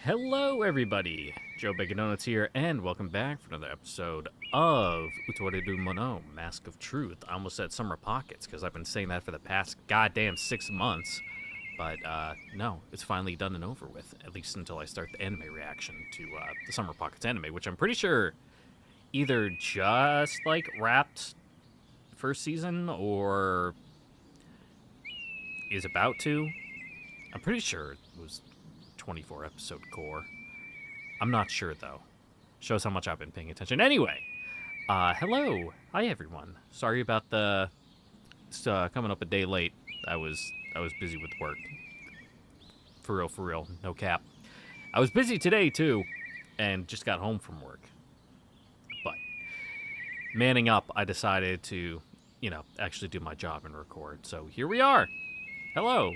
Hello, everybody. Joe Bacon Donuts here, and welcome back for another episode of Utawarerumono, Mask of Truth. I almost said Summer Pockets, because I've been saying that for the past goddamn 6 months. But, no, it's finally done and over with, at least until I start the anime reaction to the Summer Pockets anime, which I'm pretty sure either just, wrapped first season, or is about to. I'm pretty sure it was 24 episode core. I'm not sure though. Shows how much I've been paying attention. Anyway, hello, hi everyone. Sorry about the coming up a day late. I was busy with work. For real, no cap. I was busy today too, and just got home from work. But manning up, I decided to, actually do my job and record. So here we are. Hello.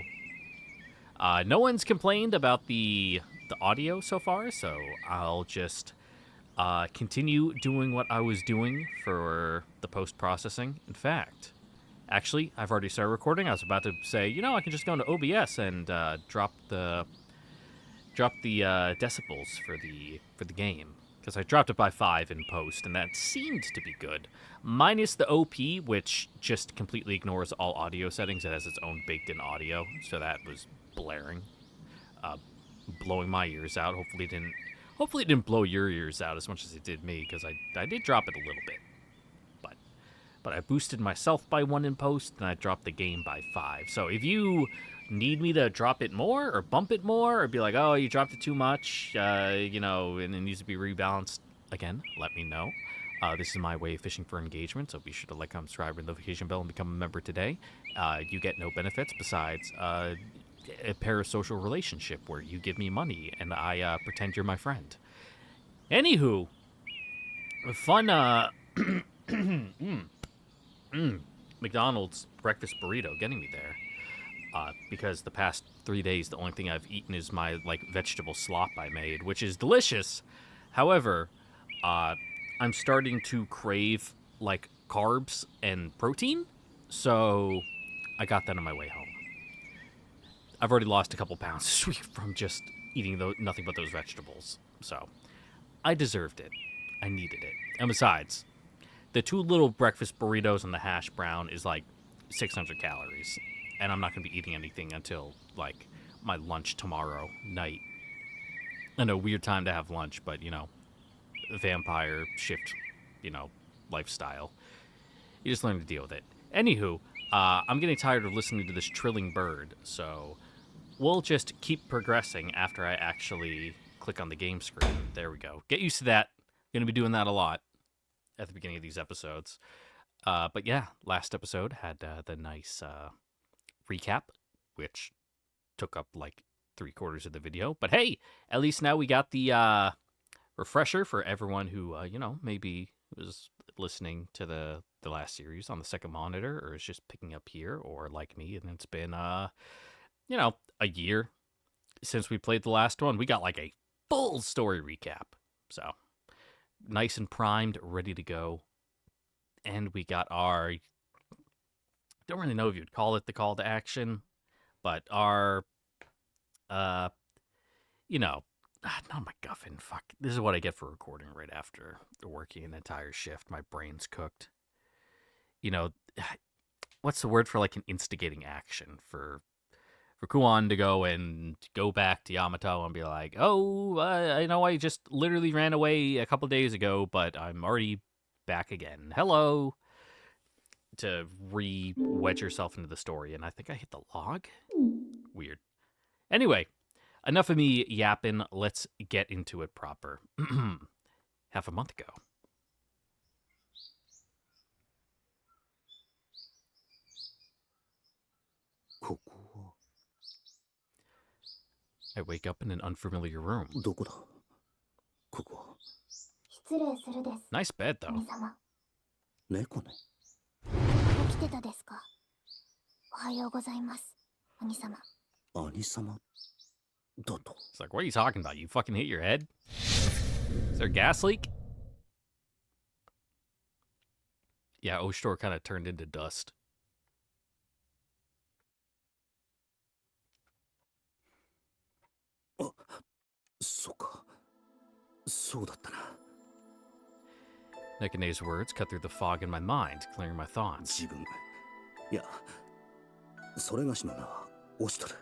No one's complained about the audio so far, so I'll just continue doing what I was doing for the post-processing. In fact, actually, I've already started recording. I was about to say, I can just go into OBS and drop the decibels for the game, because I dropped it by 5 in post, and that seemed to be good. Minus the OP, which just completely ignores all audio settings. It has its own baked-in audio, so that was blaring, blowing my ears out. Hopefully it didn't blow your ears out as much as it did me, because I did drop it a little bit. But I boosted myself by 1 in post, and I dropped the game by 5. So if you need me to drop it more or bump it more or be like, oh, you dropped it too much, and it needs to be rebalanced, again, let me know. This is my way of fishing for engagement, so be sure to like, comment, subscribe, and notification bell, and become a member today. You get no benefits besides a parasocial relationship where you give me money and I pretend you're my friend. Anywho, fun McDonald's breakfast burrito getting me there. Because the past 3 days, the only thing I've eaten is my vegetable slop I made, which is delicious. However, I'm starting to crave carbs and protein, so I got that on my way home. I've already lost a couple pounds this week from just eating nothing but those vegetables, so I deserved it. I needed it. And besides, the 2 little breakfast burritos and the hash brown is 600 calories. And I'm not going to be eating anything until, my lunch tomorrow night. I know, weird time to have lunch, but, vampire shift, lifestyle. You just learn to deal with it. Anywho, I'm getting tired of listening to this trilling bird, so we'll just keep progressing after I actually click on the game screen. There we go. Get used to that. I'm going to be doing that a lot at the beginning of these episodes. But yeah, last episode had the nice recap, which took up 3/4 of the video. But hey, at least now we got the refresher for everyone who, maybe was listening to the last series on the second monitor, or is just picking up here, or like me, and it's been, a year since we played the last one. We got a full story recap. So nice and primed, ready to go. And we got our, don't really know if you'd call it the call to action, but our, not MacGuffin, fuck. This is what I get for recording right after working an entire shift. My brain's cooked. What's the word for an instigating action for Kuon to go back to Yamato and be like, oh, I know I just literally ran away a couple days ago, but I'm already back again. Hello. To re-wedge yourself into the story, and I think I hit the log? Weird. Anyway, enough of me yapping. Let's get into it proper. Half a month ago. I wake up in an unfamiliar room. Nice bed, though. It's like, what are you talking about? You fucking hit your head? Is there a gas leak? Yeah, Oshtor kind of turned into dust. そうだったな。 Nekane's words cut through the fog in my mind, clearing my thoughts. 自分、いや、それがしの名はオシトル。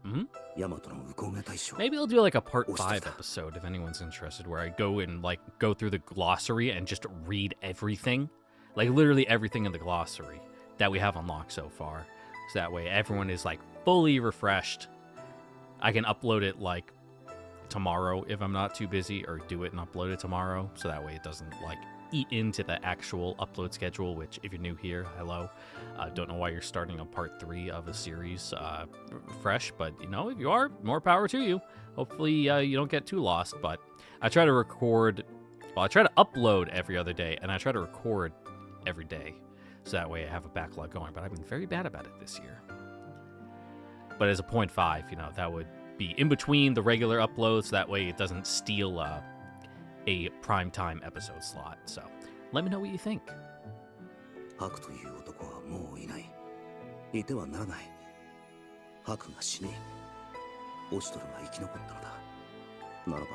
Hmm? ヤマトのウコウメ大将。 Maybe I'll do like a part 5 episode if anyone's interested, where I go and like go through the glossary and just read everything, like literally everything in the glossary that we have unlocked so far. So that way everyone is like fully refreshed. I can upload it like tomorrow if I'm not too busy, or do it and upload it tomorrow. So that way it doesn't like eat into the actual upload schedule, which if you're new here, hello. Don't know why you're starting a part 3 of a series fresh, but you know, if you are, more power to you. Hopefully you don't get too lost, but I try to record, well, I try to upload every other day, and I try to record every day. So that way I have a backlog going, but I've been very bad about it this year. But as a 0.5, you know, that would be in between the regular uploads, so that way it doesn't steal a primetime episode slot. So let me know what you think. ハクという男はもういない。いてはならない。ハクが死に、オシトルが生き残ったのだ。ならば、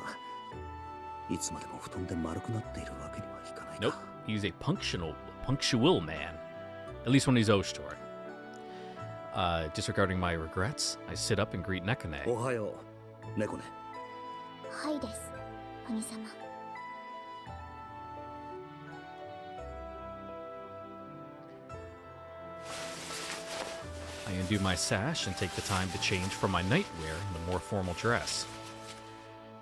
いつまでも布団で丸くなっているわけにはいかないか。 Nope, he's a punctual man. At least when he's Oshtor. Disregarding my regrets, I sit up and greet Nekane. おはよう、猫ね。はいです、兄様。 I undo my sash and take the time to change from my nightwear into more formal dress.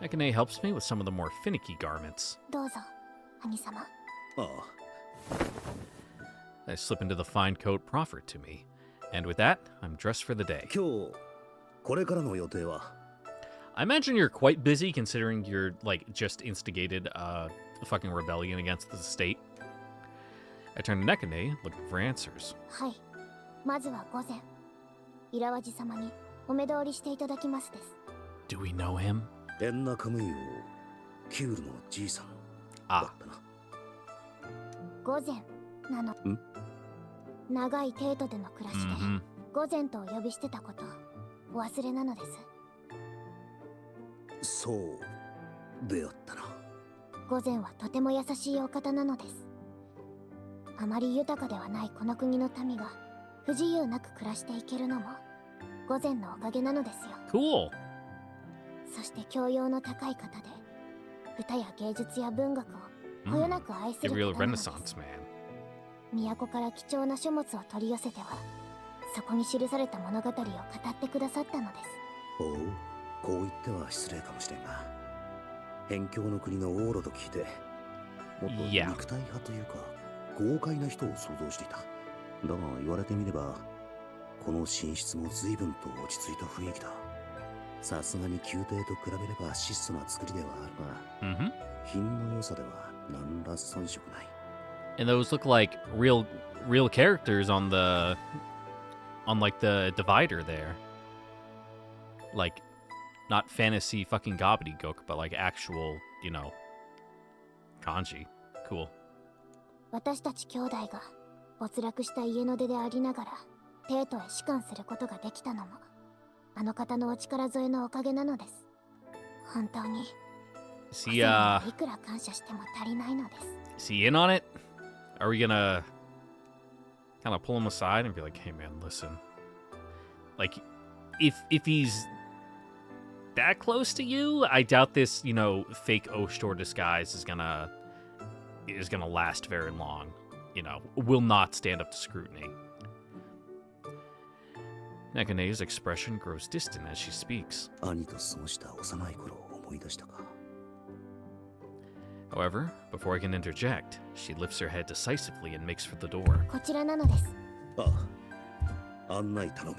Nekane helps me with some of the more finicky garments. どうぞ、兄様。ああ、 I slip into the fine coat proffered to me, and with that, I'm dressed for the day. 今日これからの予定は。 I imagine you're quite busy considering you're, like, just instigated a fucking rebellion against the state. I turn to Nekane, looking for answers. はい、まずは午前、イラワジ様にお目通りしていただきますです。 Do we know him? エンナカムイをキュールのじいさんだったな。午前なの。長い帝都での暮らしで、午前とお呼びしてたことお忘れなのです。そうであったな。午前はとても優しいお方なのです。あまり豊かではないこの国の民が不自由なく暮らしていけるのも午前のおかげなのですよ。 Cool. そして教養の高い方で、歌や芸術や文学をこよなく愛す A る real 方なのです。 Renaissance man. 都から貴重な書物を取り寄せては、そこに記された物語を語ってくださったのです。おう、こう言っては失礼かもしれんが、辺境の国のオーロと聞いて、もっと肉体派というか豪快な人を想像していた。だが言われてみれば、この寝室も随分と落ち着いた雰囲気だ。さすがに宮廷と比べれば質素な作りではあるが、品の良さでは何ら遜色ない。 And those look like real characters on like the divider there. Like, not fantasy fucking gobbledygook, but like actual, you know, kanji. Cool. 私たち兄弟が没落した家の出でありながら帝都へ仕官することができたのもあの方のお力添えのおかげなのです。本当に See, いくら感謝しても足りないのです。 is he in on it? Are we gonna kind of pull him aside and be like, hey man, listen. Like, if he's that close to you, I doubt this, you know, fake Oshtor disguise is gonna last very long. You know, will not stand up to scrutiny. Nekane's expression grows distant as she speaks. 兄と過ごした幼い頃を思い出したか。 However, before I can interject, she lifts her head decisively and makes for the door. こちらなのです。ああ、案内頼む。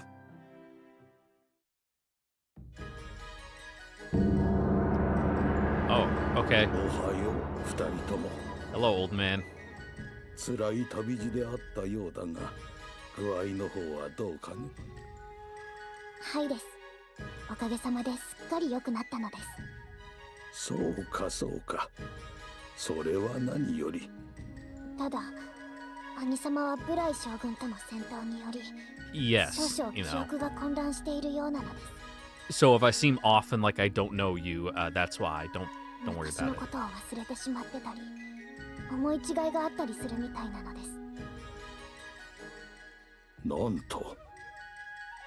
Oh, okay. おはよう、二人とも。 Hello, old man. 辛い旅路であったようだが、具合の方はどうかね。はいです。おかげさまですっかり良くなったのです。そうかそうか。それは何より。ただ、兄様はブライ将軍との戦闘により、Yes, 少々 you 記 know. 憶が混乱しているようなのです。 So if I seem off and like I don't know you, that's why. Don't worry 昔 about の it. ことを忘れてしまってたり、思い違いがあったりするみたいなのです。なんと、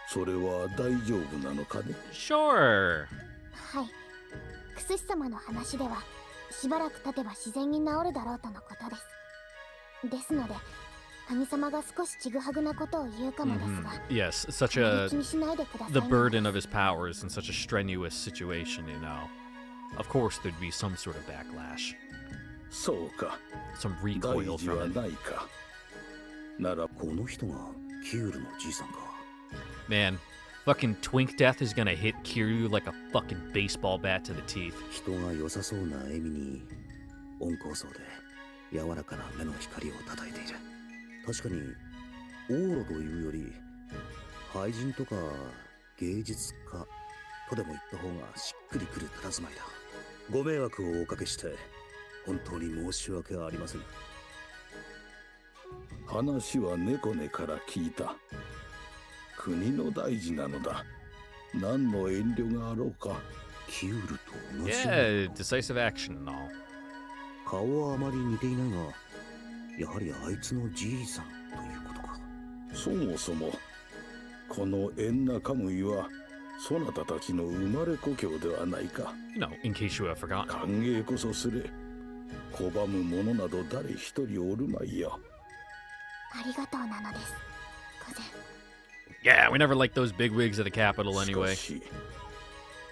それは大丈夫なのかね。 Sure. はい。クスシ様の話では、しばらく経てば自然に治るだろうとのことです。ですので、神様が少しちぐはぐなことを言うかもですが、 Yes, such あまり a 気にしないでください the ね。 burden of his powers in such a strenuous situation, you know. Of course, there'd be some sort of backlash, そうか、 some 大 recoil 事は from it. ないか。なら、この人がキュールのじいさんか。 Man, fucking Twink Death is gonna hit Kiryu like a fucking baseball bat to the teeth. 人が良さそうな笑みに温厚そうで柔らかな目の光を叩いている。確かに往路というより俳人とか芸術家とでも言った方がしっくりくる佇まいだ。ご迷惑をおかけして本当に申し訳ありません。話は猫根から聞いた。国の大事なのだ。何の遠慮があろうか。キュールと同じ。 Yeah, decisive action and all. 顔はあまり似ていないが、やはりあいつのじいさんということか。そもそもこのエンナカムイはそなたたちの生まれ故郷ではないか。 You know, in case you have forgotten. 歓迎こそすれ。拒む者など誰一人おるまいよ。ありがとうなのです。御前。 Yeah, we never liked those bigwigs at the Capitol し anyway. かし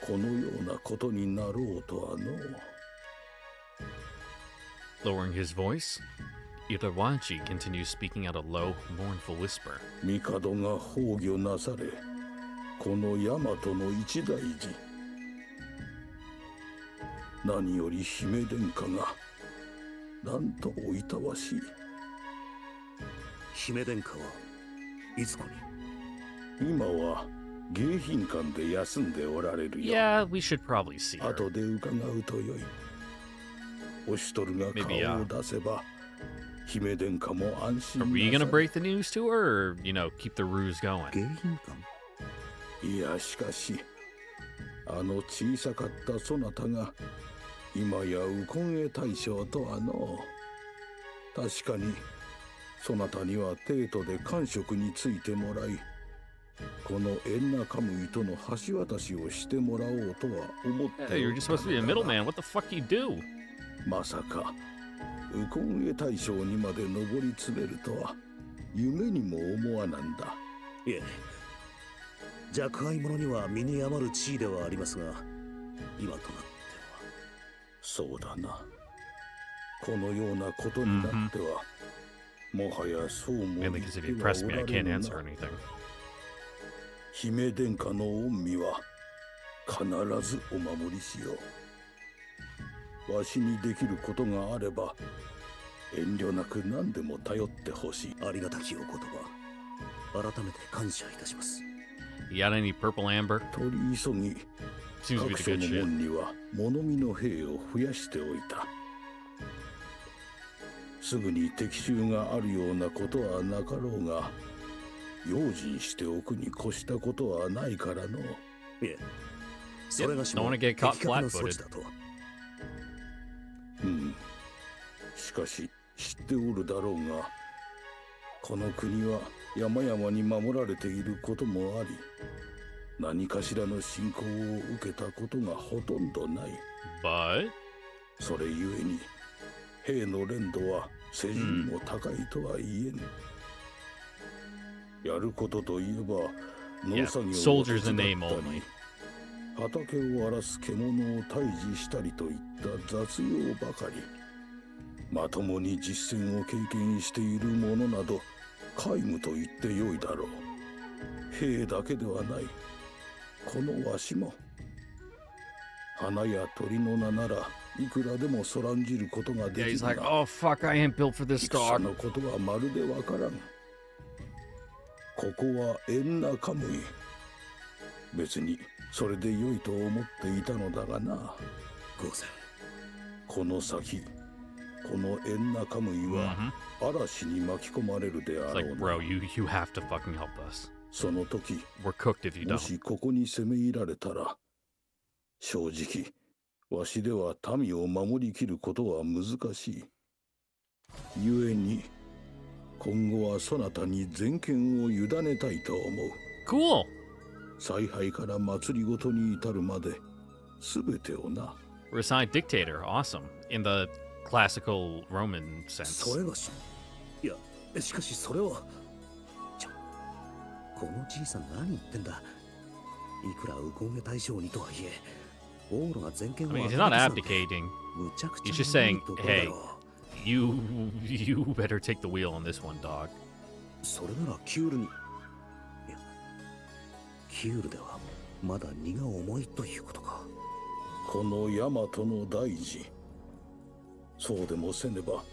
このようなことになろうとはの。 Lowering his voice, Utawarerumono continues speaking at a low, mournful whisper. 帝が崩御なされ、この大和の一大事。何より姫殿下がなんとおいたわしい。姫殿下はいつこに？今は迎賓館で休んでおられるよ。 Yeah, we should probably see her. 後で伺うとよい。オシュトルが Maybe, 顔を出せば、姫殿下も安心 Are な we gonna され。 break the news to her, or, you know, keep the ruse going? 迎賓館？いやしかし、あの小さかったそなたが今や右近衛大将とはの。確かにそなたには帝都で官職についてもらい、このエンナカムイとの橋渡しをしてもらおうとは思って Hey, you're just supposed to be a middleman. What the fuck do you do? まさか右近衛大将にまで上り詰めるとは夢にも思わなんだ。いえ、若輩者には身に余る地位ではありますが、今となっては。そうだな。このようなことになっては、もはやそうも Mainly 言 because って if you は press お me, ら I れ can't ぬ answer な。 anything. 姫殿下の御身は必ずお守りしよう。わしにできることがあれば遠慮なく何でも頼ってほしい。ありがたきお言葉、改めて感謝いたします。 You got any purple amber? 取り急ぎ Seems to be 各 the 所 good の shit. 門には物見の兵を増やしておいた。すぐに敵襲があるようなことはなかろうが、用心しておくに越したことはないからの。いえ、それがし Don't も wanna get caught 的確な措置 flat-footed. だと。うん。しかし知っておるだろうが、この国は山々に守られていることもあり、何かしらの侵攻を受けたことがほとんどない。 But それゆえに兵の練度は世人にも高いとは言えん。やることといえば農 yeah, 作業を soldiers 手 in 伝 name った only. り、畑を荒らす獣を退治したりといった雑用ばかり。まともに実戦を経験している者など皆無と言ってよいだろう。兵だけではない。このわしも花や鳥の名ならいくらでもそらんじることが Yeah, でき he's る like, が、 oh fuck, I ain't built for this 戦 dog. のことはまるでわからん。ここはエンナカムイ。別にそれで良いと思っていたのだがな。ゴーゼン、この先、このエンナカムイは嵐に巻き込まれるで It's あろ like, う bro, な。 you have to fucking help us. その時、 We're cooked if you も don't. しここに攻め入られたら、正直わしでは民を守りきることは難しい。故に今後はそなたに全権を委ねたいと思う。 Cool. 采配から祭りごとに至るまで全てをな。 We're assigned dictator. Awesome. In the classical Roman sense. それがし、いや、しかしそれはこのじいさん何言ってんだ。いくらウコンゲ大将にとはいえ、オーロが全権を I mean, 与 he's え not たなんて abdicating. むちゃくち He's ゃ just ない saying, ところだ hey, ろ you better take the wheel on this one, dog. それならキュールに、いや、キュールではまだ荷が重いということか。この大和の大事、そうでもせねば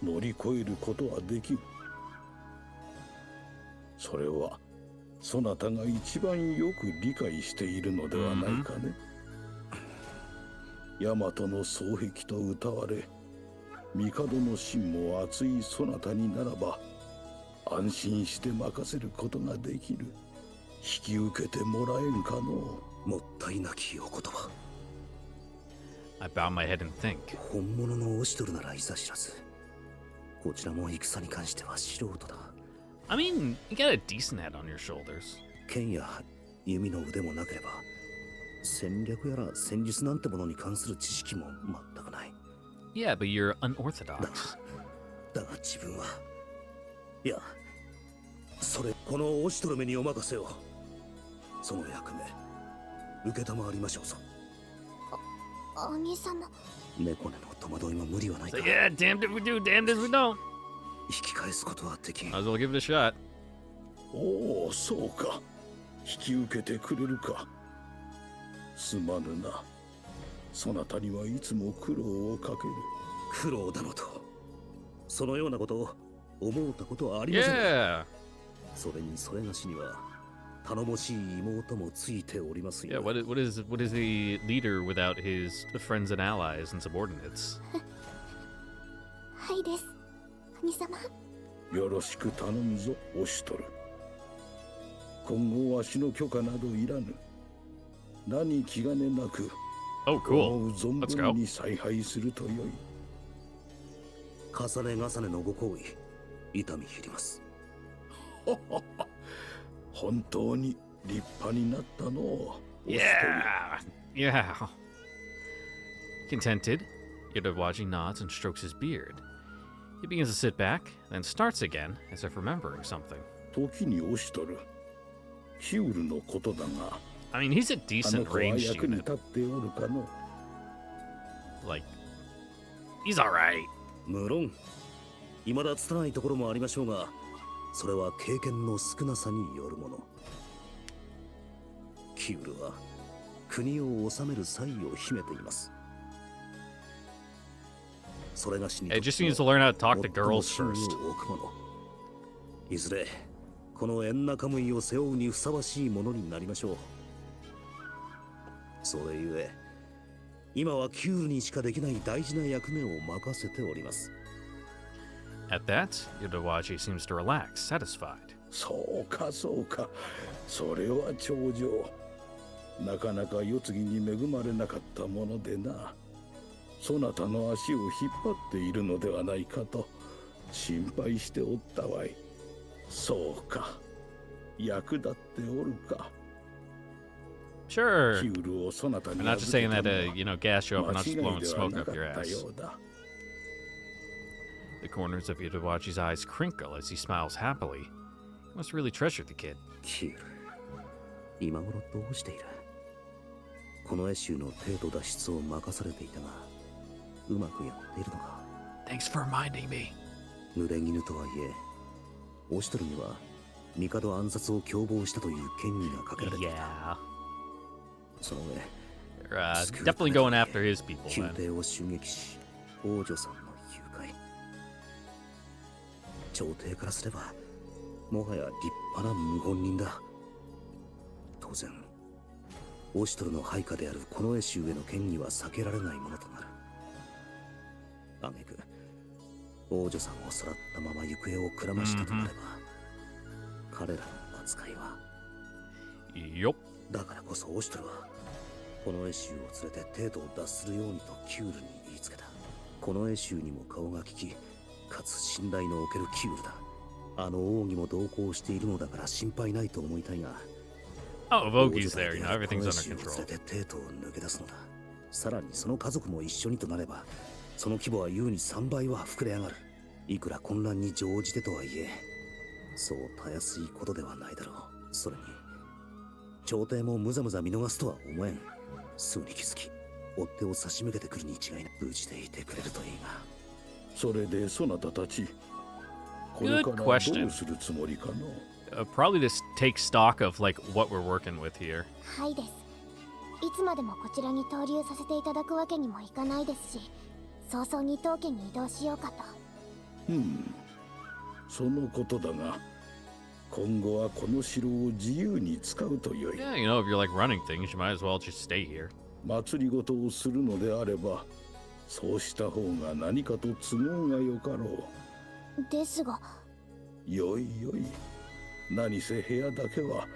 乗り越えることはできる。それはそなたが一番よく理解しているのではないかね。大和の双璧と謳われ、帝の心も熱いそなたにならば安心して任せることができる。引き受けてもらえんかの。もったいなきお言葉。I bow my head and think. 本物のオシトルならいざ知らず、こちらも戦に関しては素人だ。 I mean, you got a decent head on your shoulders. 剣や弓の腕もなければ、戦略やら戦術なんてものに関する知識も全くない。 Yeah, but you're unorthodox. だが自分は、いや、それこのオシトルめにお任せを。その役目受けたまわりましょうぞ。兄様。猫根の戸惑いも無理はない So か。 yeah, damned if we do, damned if we don't. 引き返すことはできん。 Might as well give it a shot. おお、そうか。引き受けてくれるか。すまぬな。そなたにはいつも苦労をかける。苦労だのと、そのようなことを思うたことはありません。 Yeah. それにそれがしには頼もしい妹もついておりますよ。 Yeah, what is the leader without his friends and allies and subordinates? はいです、兄様。よろしく頼むぞ、オシトル。今後わしの許可などいらぬ。何気兼ねなく Oh, cool. 思う存 Let's 分 go. に采配するとよい。重ね重ねのご好意、痛み入ります。本当に立派になったのう。 Yeah. Yeah. Contented, Utawarerumono nods and strokes his beard. He begins to sit back, then starts again, as if remembering something. 時にオシトル、ヒュールのことだが、 I mean, he's a あの decent 子は ranged 役に unit. 立っておるかの。 Like, he's alright. 無論、未だ拙いところもありましょうが、それは経験の少なさによるもの。キュールは国を治める才を秘めています。それがしに It just needs to learn how to talk to girls 最も first. 信用を置くもの。いずれこのエンナカムイを背負うにふさわしいものになりましょう。それゆえ、今はキュールにしかできない大事な役目を任せております。At that, Utawarerumono seems to relax, satisfied. そうかそうか、それは長女。なかなか世継ぎに恵まれなかったものでな。そなたの足を引っ張っているのではないかと心配しておったわい。そうか、役立っておるか。 Sure. ヒュールをそなた I'm に not 預 just け saying た that の to, gas you up は and not 間 just 違い blowing では smoke な up か your った ass. ようだ。 The corners of Utawarerumono's eyes crinkle as he smiles happily. He must really treasure the kid. キュール、今頃どうしている？この絵集の程度脱出を任されていたが、うまくやっているのか。 Thanks for reminding me. 濡れ衣とはいえ、オシトルには帝暗殺を共謀したという権威がかけられていた。 Yeah. その上、 They're definitely going after his people, 宮 man. 廷を襲撃し、王女さんの誘拐。朝廷からすれば、もはや立派な謀反人だ。当然、オシトルの配下であるこの絵集への権威は避けられないものとなる。挙句、王女さんをさらったまま行方をくらましたとなれば、彼らの扱いは。 Yup. だからこそオシトルはこのエシューを連れてテートを脱するようにとキュールに言いつけた。このエシューにも顔が利き、かつ信頼のおけるキュールだ。あの王にも同行しているのだから心配ないと思いたいが。Oh, Vogi's there, you know, everything's under 連 control. れてテートを抜け出すのだ。さらにその家族も一緒にとなれば、その規模は優に3倍は膨れ上がる。いくら混乱に乗じてとはいえ、そうたやすいことではないだろう。それに朝廷も無様見逃すとは思えん。すぐに気づき追っ手を差し向けてくるに違いない。無事でいてくれるといいが。それでそなたたち、これからどうするつもりかの。Probably just take stock of like what we're working with here. はいです。いつまでもこちらに投留させていただくわけにもいかないですし、早々に当家に移動しようかと。そのことだが、今後はこの城を自由に使うとよい。Yeah, you know, if you're like running things, you might as well just stay here. 祭りごとをするのであれば、そうした方が何かと都合がよかろう。ですが。よいよい。何せ部屋だけは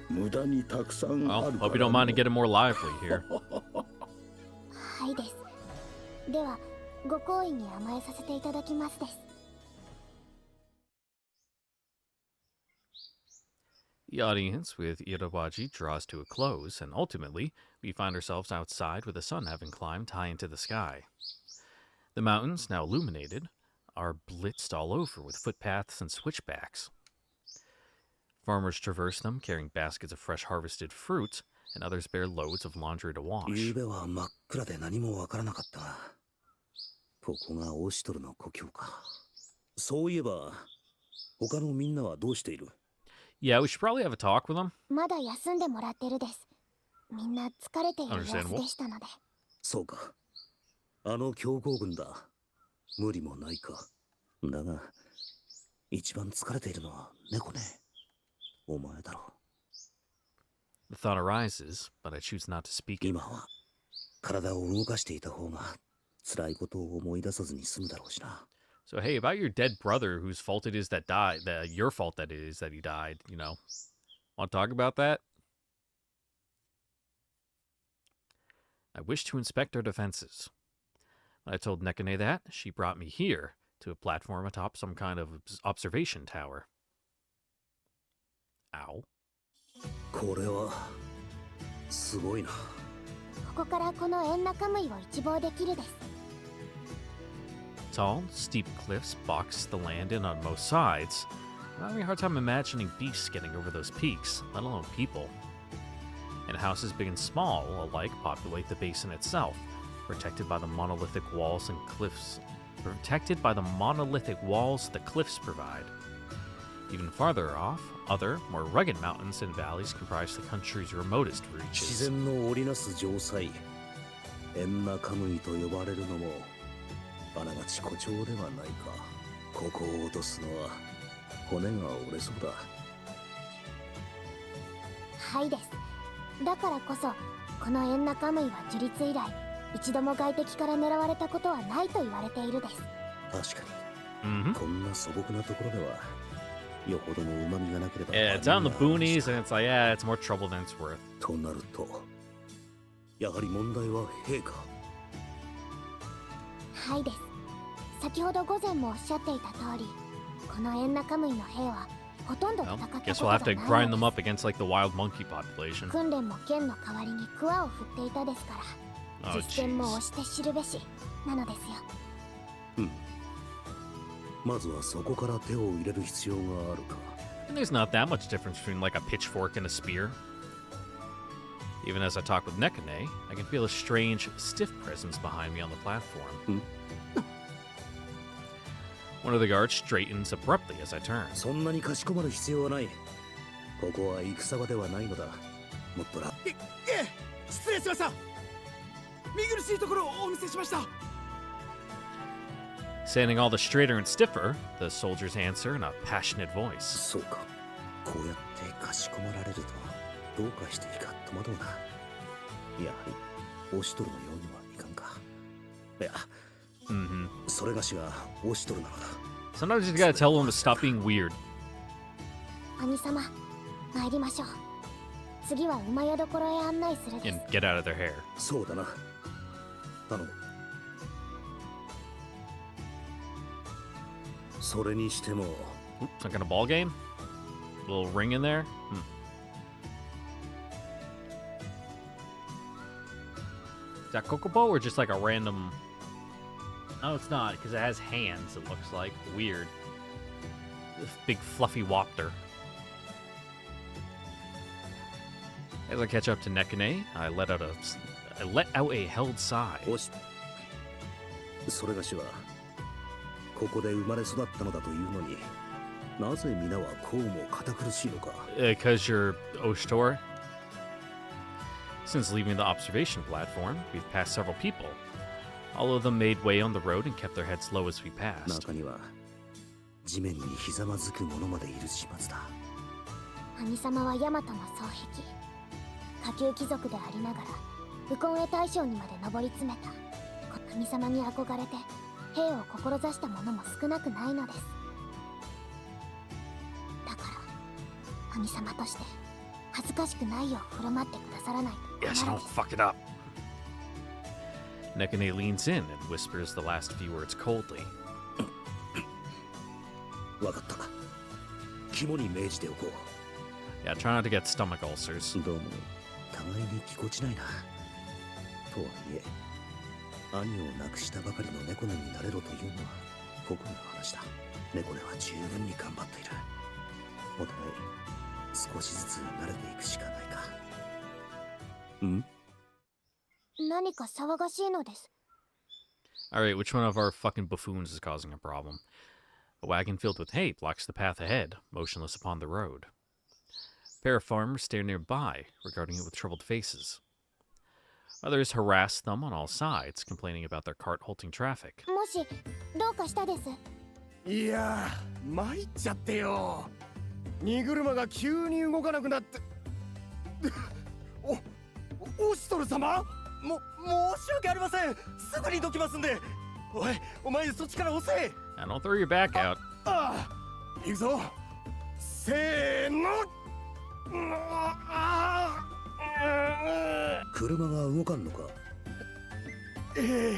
無駄にたくさんあ Well, るから hope you don't mind to get it more lively here. はいです。では、ご好意に甘えさせていただきますです。The audience with Itawaji draws to a close, and ultimately, we find ourselves outside with the sun having climbed high into the sky. The mountains, now illuminated, are blitzed all over with footpaths and switchbacks. Farmers traverse them carrying baskets of fresh harvested fruit, and others bear loads of laundry to wash. 夕べは真っ暗で何もわからなかったが、ここがオシトルの故郷か。そういえば、他のみんなはどうしている？ Yeah, we should probably have a talk with them. まだ休んでもらってるです。みんな疲れている様子でしたので。そうか。あの強豪軍だ。無理もないか。だが、一番疲れているのは猫ね。お前だろう。 The thought arises, but I choose not to speak it. 今は体を動かしていた方が辛いことを思い出さずに済むだろうしな。 So hey, about your dead brother, whose fault it is that died, your fault that it is that he died, you know. Want to talk about that? I wish to inspect our defenses. When I told Nekane that, she brought me here, to a platform atop some kind of observation tower. Ow. これはすごいな。ここからこのエンナカムイを一望できるです。Tall, steep cliffs box the land in on most sides. I'm having a hard time imagining beasts getting over those peaks, let alone people. And houses big and small alike populate the basin itself, protected by the monolithic walls and cliffs. Protected by the monolithic walls the cliffs provide. Even farther off, other, more rugged mountains and valleys comprise the country's remotest 自 reaches. 然の織りなす城塞、エンナカムイと呼ばれるのもあながち誇張ではないか。ここを落とすのは骨が折れそうだ。はいです。だからこそ、このエンナカムイは樹立以来、一度も外敵から狙われたことはないと言われているです。確かに、 Mm-hmm. こんな素朴なところではよほどの旨味がなければ。 Yeah, it's out in the boonies, and it's like, yeah, it's more trouble than it's worth. となると、やはり問題は兵か。はいです。先ほど午前もおっしゃっていた通り、このエンナカムイの兵はほとんど戦 Well, ったこと guess が we'll ない have to grind の them で up against like the wild monkey population. 訓練も剣の代わりにクワを振っていたですから、 Oh, 実践も jeez. 押して知るべしなのですよ。まずはそこから手を入れる必要があるか。 And there's not that much difference between like a pitchfork and a spear. Even as I talk with Nekane, I can feel a strange, stiff presence behind me on the platform. One of the guards straightens abruptly as I turn. そんなにかしこまる必要はない。ここは戦場ではないのだ。もっとら。失礼しました。見苦しいところをお見せしました。 Standing all the straighter and stiffer, the soldiers answer in a passionate voice. そうか。こうやってかしこまられるとどうかしていいか戸惑うな。やはりオシトルのようにはいかんか。いや、Mm-hmm. それがしがオシトルなのだ。 Sometimes you gotta tell them to stop being weird. 兄様、参りましょう。次は馬宿所へ案内するです。 And get out of their hair. そうだな。頼む。それにしても Oop, some kind of ball game? A little ring in there? Is that Kokobo or just like a random... No, it's not, because it has hands, it looks like. Weird. This big fluffy wapter. As I catch up to Nekane, I let out a held sigh. おし、それがしはここで生まれ育ったのだというのに、なぜ皆はこうも堅苦しいのか。Because you're Oshtor? Since leaving the observation platform, we've passed several people. All of them made way on the road and kept their heads low as we passed. 中には地面にひざまずく者までいる始末だ。兄様はヤマトの双璧、下級貴族でありながらウコンへ大将にまで上り詰めた。兄様に憧れて兵を志した者も少なくないのです。だから兄様として恥ずかしくないよう振る舞ってくださらないと Yes, 困 don't るです。 fuck it up. Nekane leans in and whispers the last few words coldly. わかった。肝に銘じておこ Yeah, try not to get stomach ulcers. う。どうも互いにぎこちないな。とはいえ、兄を亡くしたばかりの猫根になれろというのは酷な話だ。猫根は十分に頑張っている。お互い少しずつ慣れていくしかないか。ん？何か騒がしいのです。 Alright, which one of our fucking buffoons is causing a problem? A wagon filled with hay blocks the path ahead, motionless upon the road. A pair of farmers stare nearby, regarding it with troubled faces. Others harass them on all sides, complaining about their cart halting traffic. もしどうかしたです。いやー参っちゃってよ。荷車が急に動かなくなってオシトル様、申し訳ありません。すぐにどきますんで。おい、お前そっちから押せ。 And don't throw your back out. ああ、行くぞ。せーの。車が動かんのか。ええ、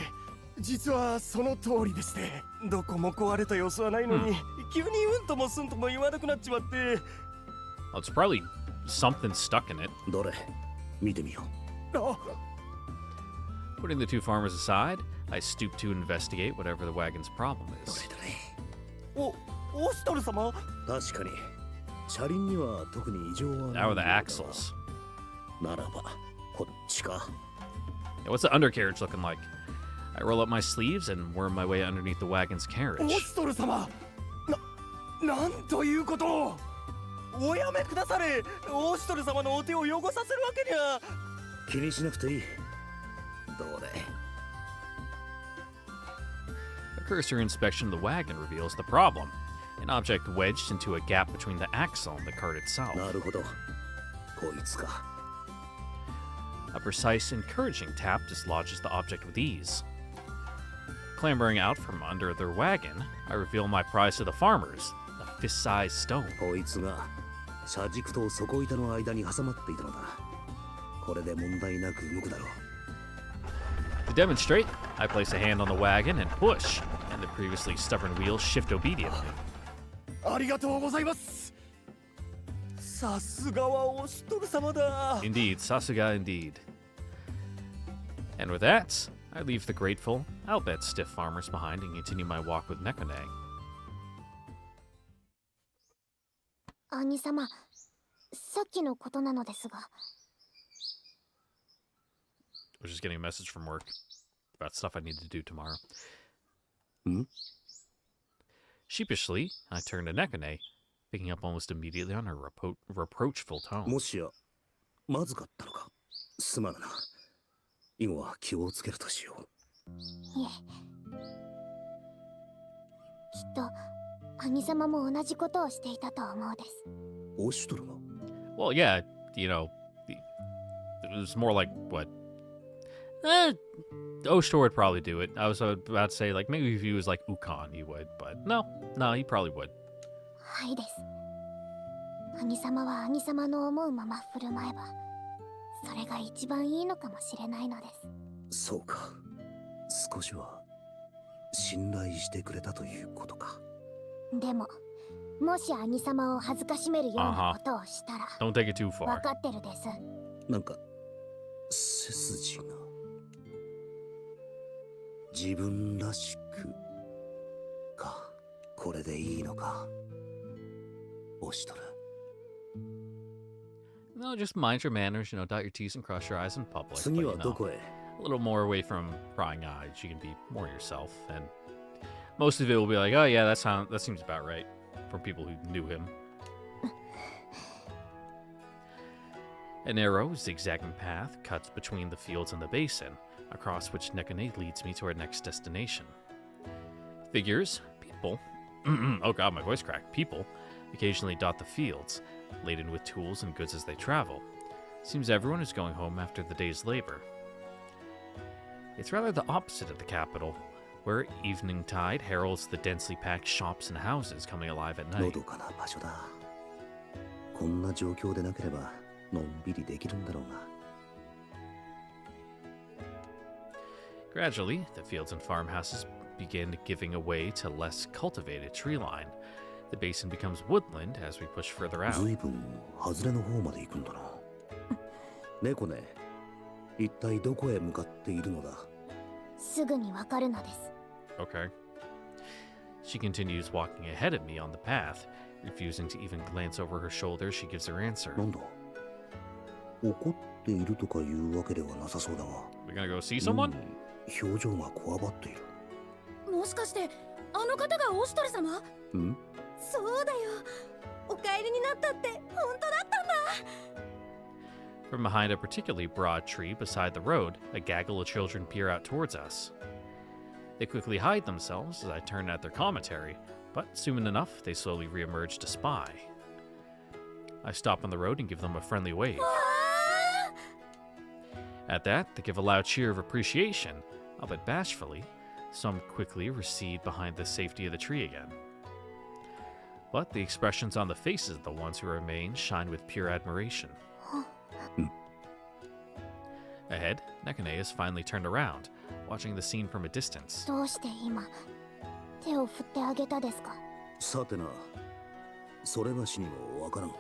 実はその通りでして、どこも壊れた様子はないのに、急にうんともすんとも言わなくなっちまって。 Well, it's probably something stuck in it. どれ見てみよう。あ、 Putting the two farmers aside, I stoop to investigate whatever the wagon's problem ど is. れどれ。オシトル様。確かに車輪には特に異常はない Now are the ようだが axles. ならばこっちか。 Yeah, what's the undercarriage looking like? I roll up my sleeves and worm my way underneath the wagon's オ carriage. シトル様。なんということを。おやめくだされ。オシトル様のお手を汚させるわけには。気にしなくていい。どれ。 A cursory inspection of the wagon reveals the problem. An object wedged into a gap between the axle and the cart itself. なるほど。こいつか。 A precise, encouraging tap dislodges the object with ease. Clambering out from under their wagon, I reveal my prize to the farmers, a fist-sized stone. こいつが車軸と底板の間に挟まっていたのだ。これで問題なく動くだろう。 To demonstrate, I place a hand on the wagon and push, and the previously stubborn wheels shift obediently. ありがとうございます。さすがはオシトル様だ。 Indeed, Sasuga indeed. And with that, I leave the grateful, albeit stiff farmers behind and continue my walk with Nekone. 兄様、さっきのことなのですが。 I was just getting a message from work about stuff I need to do tomorrow. Hmm? Sheepishly, I turn to Nekone, picking up almost immediately on her reproachful tone. もしやまずかったのか。すまぬな。以後は気をつけるとしよう。いえ。きっと兄様も同じことをしていたと思うです。オシュトルが Well, yeah, you know, it was more like what? Oshtor would probably do it. I was about to say, like, maybe if he was like Ukon, he would, but no, he probably would. はいです。兄様は兄様の思うまま振る舞えばそれが一番いいのかもしれないのです。そうか。少しは信頼してくれたということか。でも、もし兄様を恥ずかしめるようなことをしたら、 Don't take it too 分 far. かってるです。なんか背筋が自分らしくか。これでいいのか。おしとる。 No, just mind your manners, you know, dot your T's and cross your I's in public. But, 次 you はど know, こへ？ a little more away from prying eyes. You can be more yourself, and most of it will be like, oh yeah, that seems about right for people who knew him. A narrow, zigzagging path cuts between the fields and the basin, across which Nekane leads me to our next destination. Figures, people, oh god, my voice cracked. People occasionally dot the fields, laden with tools and goods as they travel. Seems everyone is going home after the day's labor. It's rather the opposite of the capital, where evening tide heralds the densely packed shops and houses coming alive at の night. どかな場所だ。こんな状況でなければのんびりできるんだろうが。 Gradually, the fields and farmhouses begin giving away to less cultivated tree line. The basin becomes woodland as we push further out. ずいぶん外れの方まで行くんだな。猫ね、一体どこへ向かっているのだ？すぐにわかるのです。 Okay. She continues walking ahead of me on the path. Refusing to even glance over her shoulder, she gives her answer. なんだ？怒っているとかいうわけではなさそうだが。 We're gonna go see someone? 表情がこわばっている。もしかしてあの方がオシトル様？うん？そうだよ。お帰りになったって本当だったんだ。 From behind a particularly broad tree beside the road, a gaggle of children peer out towards us. They quickly hide themselves as I turn at their commentary, but soon enough they slowly reemerge to spy. I stop on the road and give them a friendly wave. At that, they give a loud cheer of appreciation, albeit bashfully. Some quickly recede behind the safety of the tree again. But the expressions on the faces of the ones who remain shine with pure admiration. Ahead, Nekane has finally turned around, watching the scene from a distance. どうして今手を振ってあげたですか？さてな、それがしにもわからん。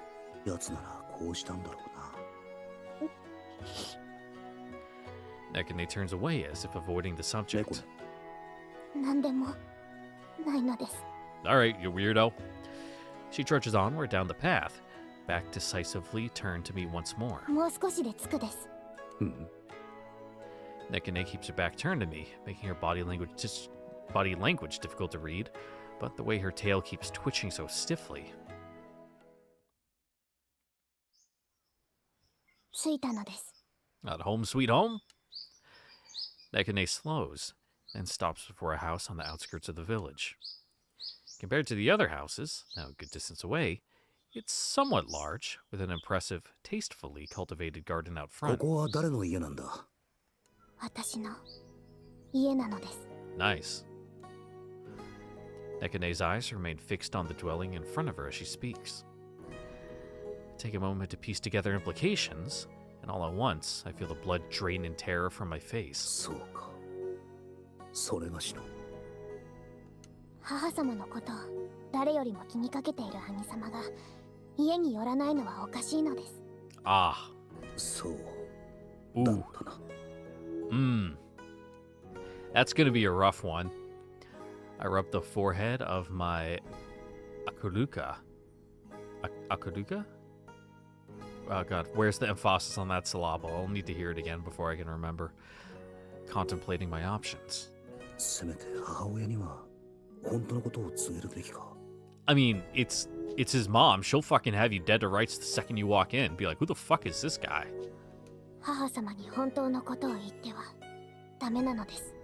奴ならこうしたんだろうな。 Nekane turns away as if avoiding the subject. 何でもないのです。 Alright, you weirdo. She trudges onward down the path, back decisively turned to me once more. もう少しで着くです。うん。 Nekane keeps her back turned to me, making her body language difficult to read, but the way her tail keeps twitching so stiffly. 着いたのです。 Not home sweet home? Nekane slows, then stops before a house on the outskirts of the village. Compared to the other houses, now a good distance away, it's somewhat large, with an impressive, tastefully cultivated garden out こ front. こは誰の家なんだ？私の家なのです。 Nice. Nekane's eyes remain fixed on the dwelling in front of her as she speaks. Take a moment to piece together implications, and all at once, I feel the blood drain in terror from my face. そうか。それがしの。母様のことを誰よりも気にかけている兄様が家に寄らないのはおかしいのです。 Ah. そうだ Ooh. ったな。That's gonna be a rough one. I rub the forehead of my Akuluka. Akuluka? Oh god, where's the emphasis on that syllable? I'll need to hear it again before I can remember. Contemplating my options. せめて母親には本当のことを告げるべきか。I mean, it's his mom. She'll fucking have you dead to rights the second you walk in. Be like, who the fuck is this guy? 母様に本当のことを言ってはダメなのです。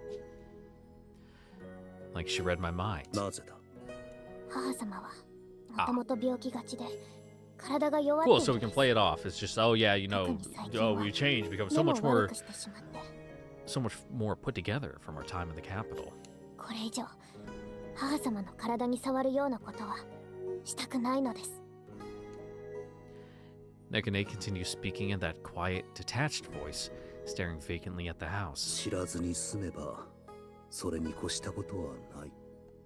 Like she read my mind. なぜだ？母様はもともと病気がちで体が弱ってい Cool, る so ん we で can す。 play it off. It's just, oh yeah, you know, 特に最近 oh は we changed, become 目 so も much 悪 more くしてしまって、 so much more put together from our time in the capital. これ以上母様の体に触るようなことはしたくないのです。Nekane continues speaking in that quiet, detached voice, staring vacantly at the house. 知らずに済めばそれに越したことはない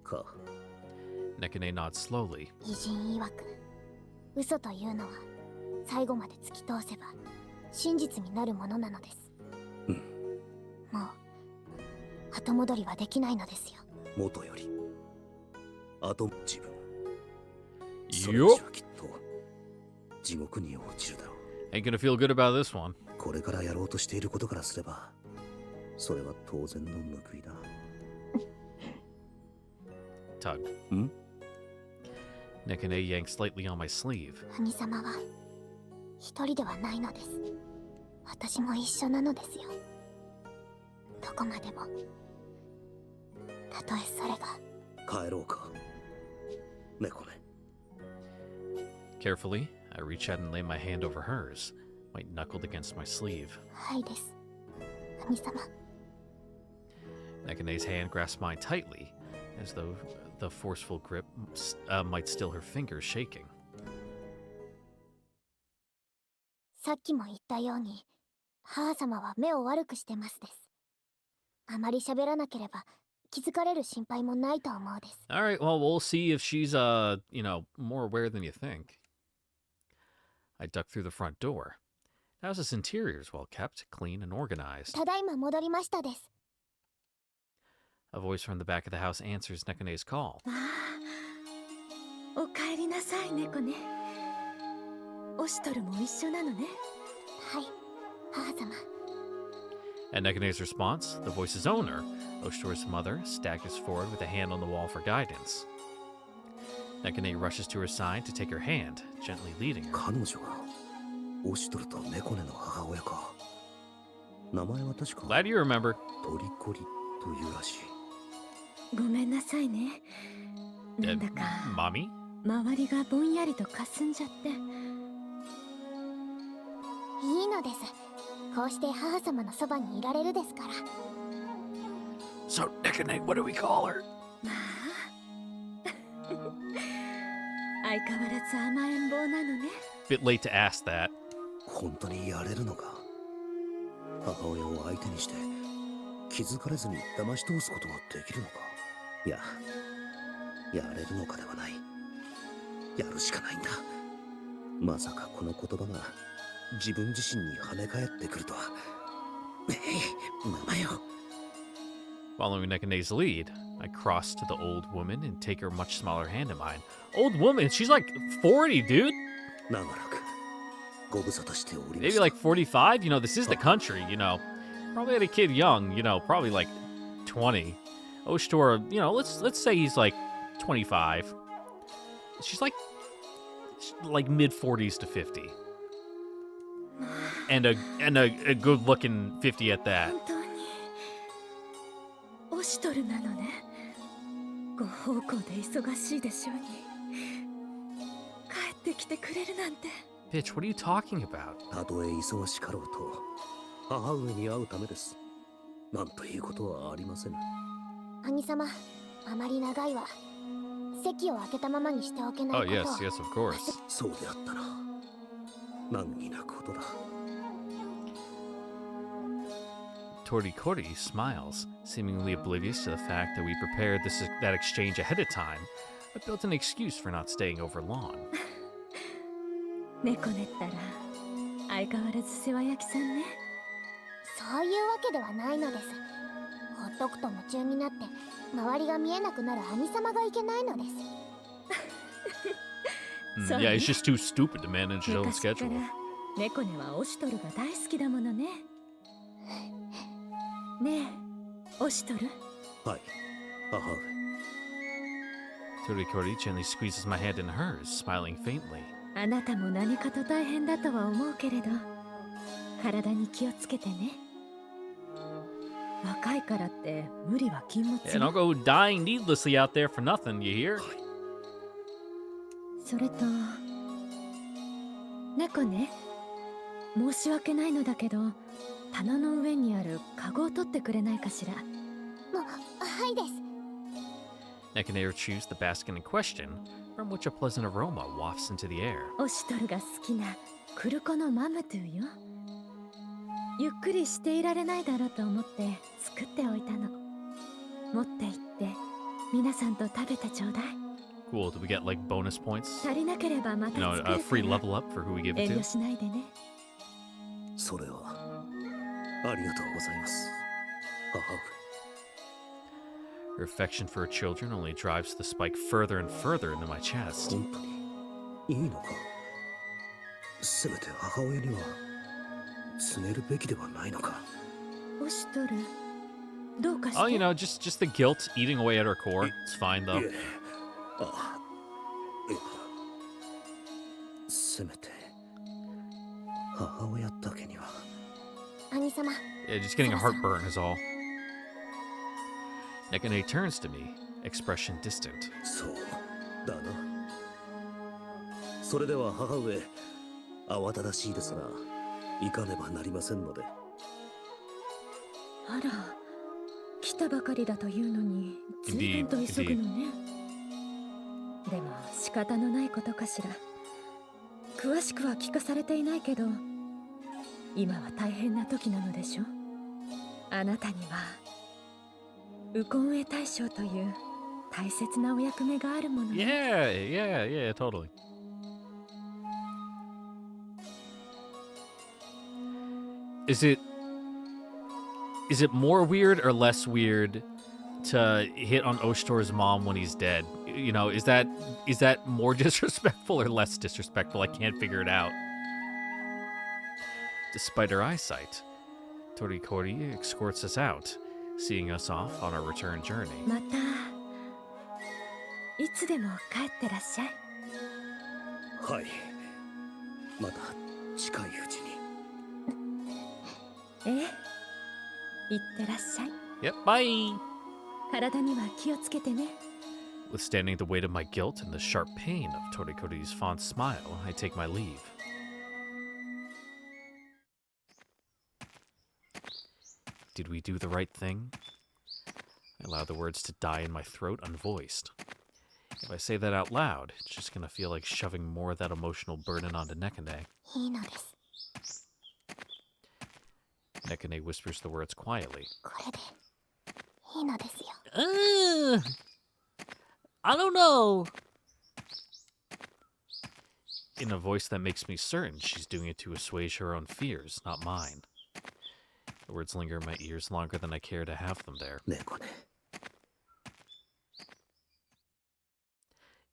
か。 Nekane nods slowly. 偉人曰く嘘というのは最後まで突き通せば真実になるものなのです。もう後戻りはできないのですよ。元より後自分そ Yup. れじゃきっと地獄に落ちるだろう。 Ain't gonna feel good about this one. これからやろうとしていることからすればそれは当然の報いだ。 Tug. ん Nekane yanks lightly on my sleeve. 兄様は一人ではないのです。私も一緒なのですよ。どこまでもたとえそれが。帰ろうか猫ね。 Carefully, I reach out and lay my hand over hers, white knuckled against my sleeve. はいです、兄様。 Nekane's hand grasps mine tightly, as though the forceful grip might still her fingers shaking. さっきも言ったように母様は目を悪くしてますです。あまり喋らなければ気づかれる心配もないと思うです。 Alright, well, we'll see if she's, more aware than you think. I duck through the front door. The house's interior is well kept, clean, and organized. ただいま戻りましたです。 A voice from the back of the house answers Nekane's call. ああ、おかえりなさい猫ね。オシトルも一緒なのね。はい、母様。 At Nekane's response, the voice's owner, Oshtor's mother, staggers forward with a hand on the wall for guidance. Nekane rushes to her side to take her hand, gently leading her. 彼女がオシトルと猫ねの母親か。名前は確か Glad you remember. トリコリというらしい。ごめんなさいね。なんだか Mommy? 周りがぼんやりと霞んじゃって。いいのです。こうして母様のそばにいられるですから。 So, Nekane, what do we call her? まあ相変わらず甘えん坊なのね。 Bit late to ask that. 本当にやれるのか。母親を相手にして気づかれずに騙し通すことができるのか。いや、やれるのかではない。やるしかないんだ。まさかこの言葉が自分自身に跳ね返ってくるとは。名前を。 Following Nekane's lead, I cross to the old woman and take her much smaller hand in mine. Old woman? She's like 40, dude. 長らくご無沙汰しておりま Maybe した。 like 45. You know, this is the country, you know. Probably had a kid young, you know, probably like 20. Oshtor, you know, let's say he's like 25. She's like mid 40s to 50. And a good looking 50 at that. 本当にオシトルなのね。ご奉公で忙しいでしょうに。帰ってきてくれるなんて。 Bitch, what are you talking about? たとえ忙しかろうと母上に会うためです。なんということはありません。兄様、あまり長いわ。席を開けたままにしておけない Oh, ことを。 yes, yes, of course. そうであったな。難儀なことだ。 Torikori smiles, seemingly oblivious to the fact that we prepared that exchange ahead of time, but built an excuse for not staying over long. 猫ねったら相変わらず世話焼きさんね。そういうわけではないのです。ほっとくと夢中になって周りが見えなくなる兄様がいけないのです。Yeah, it's just too stupid to manage his own 昔から schedule. 猫ねはオシトルが大好きだものね。ねえ、オシトル。はい、母上。 Torikori gently squeezes my hand in hers, smiling faintly. あなたも何かと大変だとは思うけれど、体に気をつけてね。若いからって無理は禁物 Yeah, よ。 don't go dying needlessly out there for nothing, you hear? それと猫ね、申し訳ないのだけど棚の上にあるカゴを取ってくれないかしら。はいです。 Nekane retrieves the basket in question, from which a pleasant aroma wafts into the air. オシトルが好きなクルコのマムトゥーよ。ゆっくりしていられないだろうと思って作っておいたの。持って行って皆さんと食べてちょうだい。 Cool. Do we get like bonus points? 足りなければまた You know, 作るから a free level up for who we give 遠 it 慮 to? しないでね。それはありがとうございます。母 Her affection for her children only drives the spike further and further into my chest. 上、本当にいいのか。せめて母親には告げるべきではないのか。おしとる。どうかして。 Oh, you know, just the guilt eating away at her core. It's fine い though. え、あ、いや、せめて母親だけには。兄様、 Yeah, just getting a heartburn is all. Nekane turns to me, expression distant. そうだな。それでは母上、慌ただしいですが、行かねばなりませんので。あら、来たばかりだというのに随分と急ぐのね。でも仕方のないことかしら。詳しくは聞かされていないけど、今は大変な時なのでしょ。あなたにはウコンエ大将という大切なお役目があるものね。 Yeah, totally. Is it more weird or less weird to hit on Oshtor's mom when he's dead? You know, is that more disrespectful or less disrespectful? I can't figure it out. Despite her eyesight, Torikori escorts us out, seeing us off on our return journey. またいつでも帰ってらっしゃい。はい。また近いうちに。ええ、いってらっしゃい。 Yep, bye! 体には気をつけてね。 Withstanding the weight of my guilt and the sharp pain of Torikori's fond smile, I take my leave. Did we do the right thing? I allow the words to die in my throat unvoiced. If I say that out loud, it's just gonna feel like shoving more of that emotional burden onto Nekane. いいのです。 Nekane whispers the words quietly. これでいいのですよ。I don't know. In a voice that makes me certain she's doing it to assuage her own fears, not mine. The words linger in my ears longer than I care to have them there. 猫ね。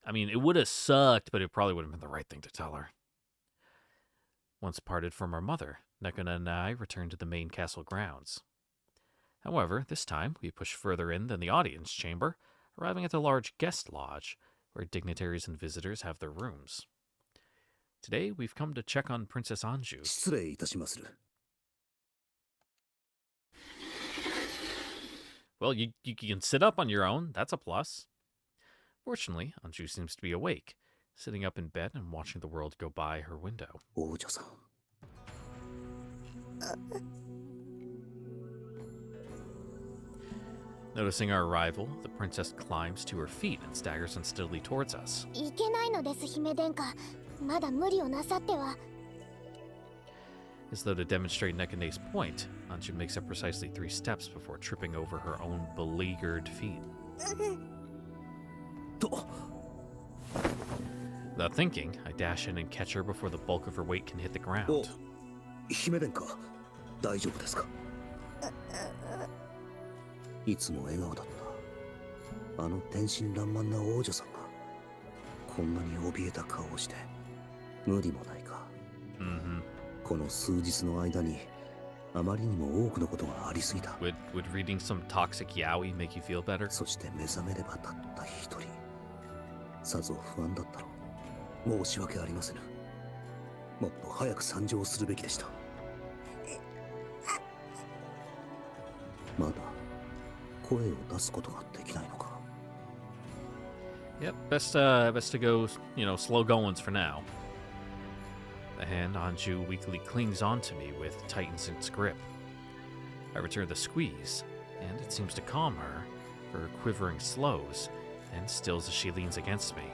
I mean, it would have sucked, but it probably would have been the right thing to tell her. Once parted from our mother, Nekana and I returned to the main castle grounds. However, this time we pushed further in than the audience chamber, arriving at the large guest lodge, where dignitaries and visitors have their rooms. Today, we've come to check on Princess Anju. 失礼いたしまする。 Well, you can sit up on your own. That's a plus. Fortunately, Anju seems to be awake, sitting up in bed and watching the world go by her window. 王女さん。 Noticing our arrival, the princess climbs to her feet and staggers unsteadily towards us. いけないのです、姫殿下。まだ無理をなさっては。 As though to demonstrate Nekane's point, Anju makes up precisely 3 steps before tripping over her own beleaguered feet. と。 Without thinking, I dash in and catch her before the bulk of her weight can hit the お、 ground. 姫殿下、大丈夫ですか。いつも笑顔だった。あの天真爛漫な王女さんが、こんなに怯えた顔をして、無理もないか。この数日の間に、あまりにも多くのことがありすぎた。Would reading some toxic yaoi make you feel better? そして目覚めればたった一人。さぞ不安だったろう。申し訳ありませぬ。もっと早く参上するべきでした。まだ声を出すことができないのか。 Yep, best to go, slow goings for now. The hand Anju weakly clings onto me with tightens its grip. I return the squeeze, and it seems to calm her. Her quivering slows, and stills as she leans against me.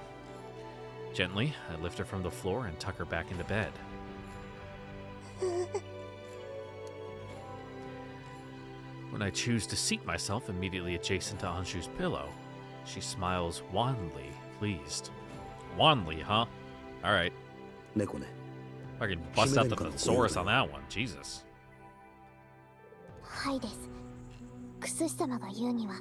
Gently, I lift her from the floor and tuck her back into bed. When I choose to seat myself immediately adjacent to Anshu's pillow, she smiles wanly, pleased. Wanly, huh? Alright. 猫ね I can bust out the thesaurus on that one. Jesus. はいです。クスシ様が言うには、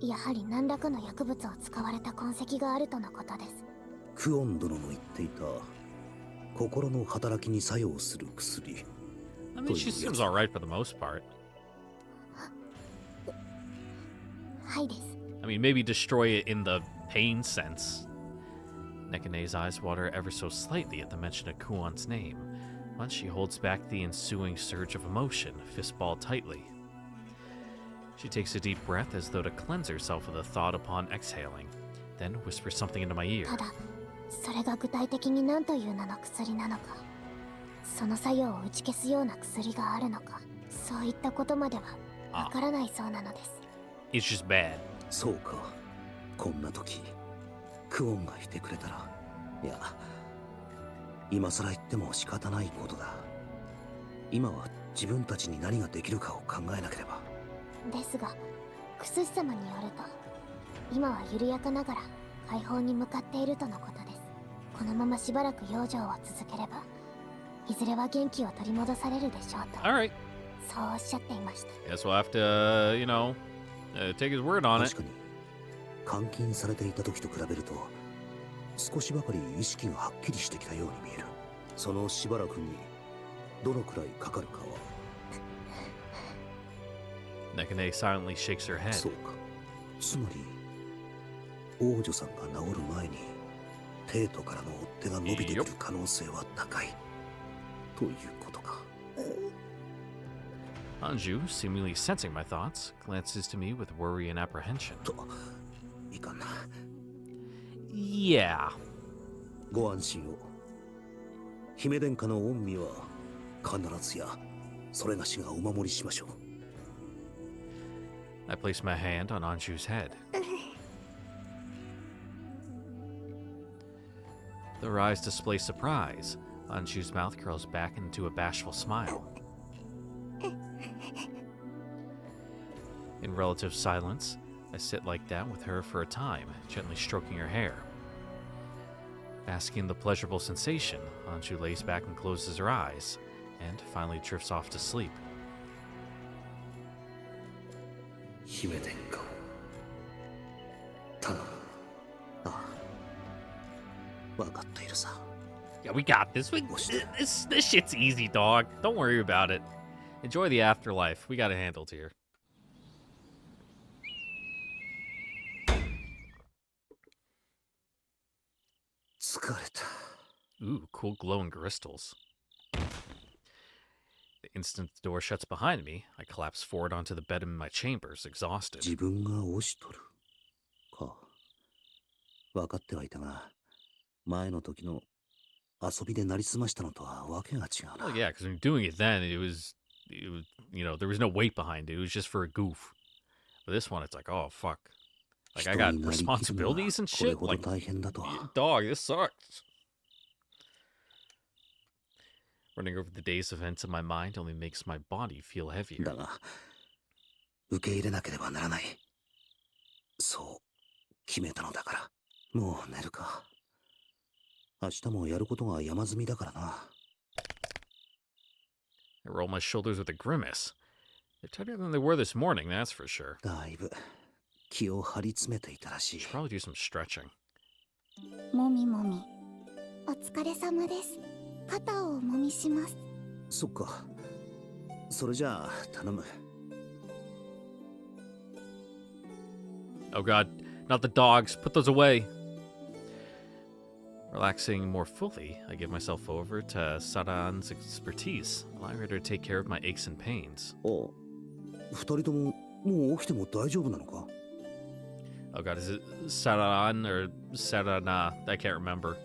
やはり何らかの薬物を使われた痕跡があるとのことです。クオン殿の言っていた心の働きに作用する薬 I mean, she seems alright for the most part. はいです。I mean, maybe destroy it in the pain sense. Nekane's eyes water ever so slightly at the mention of Kuon's name, but she holds back the ensuing surge of emotion, fistballed tightly. She takes a deep breath as though to cleanse herself of the thought upon exhaling, then whispers something into my ear. ただ、それが具体的に何という名の薬なのか、その作用を打ち消すような薬があるのか、そういったことまではわからないそうなのです。It's just bad. そうかこんな時クオンがいてくれたらいや今更言っても仕方ないことだ今は自分たちに何ができるかを考えなければですが、クスシ様によると、今は緩やかながら解放に向かっているとのことです。このまましばらく養生を続ければ、いずれは元気を取り戻されるでしょうと。Alright. そうおっしゃっていました。Guess we'll have to, take his word on it. 確かに監禁されていた時と比べると少しばかり意識がはっきりしてきたように見えるそのしばらくにどのくらいかかるかは Nekane silently shakes her head. そうかつまり王女さんが治る前にテートからの追っ手が伸びてくる可能性は高いということか Anju, seemingly sensing my thoughts, glances to me with worry and apprehension. といかんな Yeah. ご安心を姫殿下の御身は必ずやそれがしがお守りしましょう I place my hand on Anju's head. Their eyes display surprise. Anju's mouth curls back into a bashful smile. In relative silence, I sit like that with her for a time, gently stroking her hair. Basking in the pleasurable sensation, Anju lays back and closes her eyes, and finally drifts off to sleep. 姫殿下を頼むああ分かっているさ Yeah, we got this. This shit's easy, dog. Don't worry about it. Enjoy the afterlife. We got it handled here. Ooh, cool glowing crystals. The instant the door shuts behind me, I collapse forward onto the bed in my chambers, exhausted. 自分が押しとるか分かってはいたが前の時の遊びでなりすましたのとはわけが違うな Oh yeah, because when doing it then, it was, there was no weight behind it. It was just for a goof. But this one, it's like, oh fuck, like I got responsibilities and shit. Like, dog, this sucks. Running over the day's events in my mind only makes my body feel heavier. だが受け入れなければならないそう決めたのだからもう寝るか明日もやることが山積みだからな I roll my shoulders with a grimace. They're tighter than they were this morning, that's for sure. だいぶ気を張り詰めていたらしい Should probably do some stretching. もみもみ。お疲れ様です。肩をおもみします。そっかそれじゃあ頼む Oh god, not the dogs. Put those away. Relaxing more fully, I give myself over to Saran's expertise, allowing her to take care of my aches and pains. お二人とももう起きても大丈夫なのか Oh god, is it Saran or Sarana? I can't remember.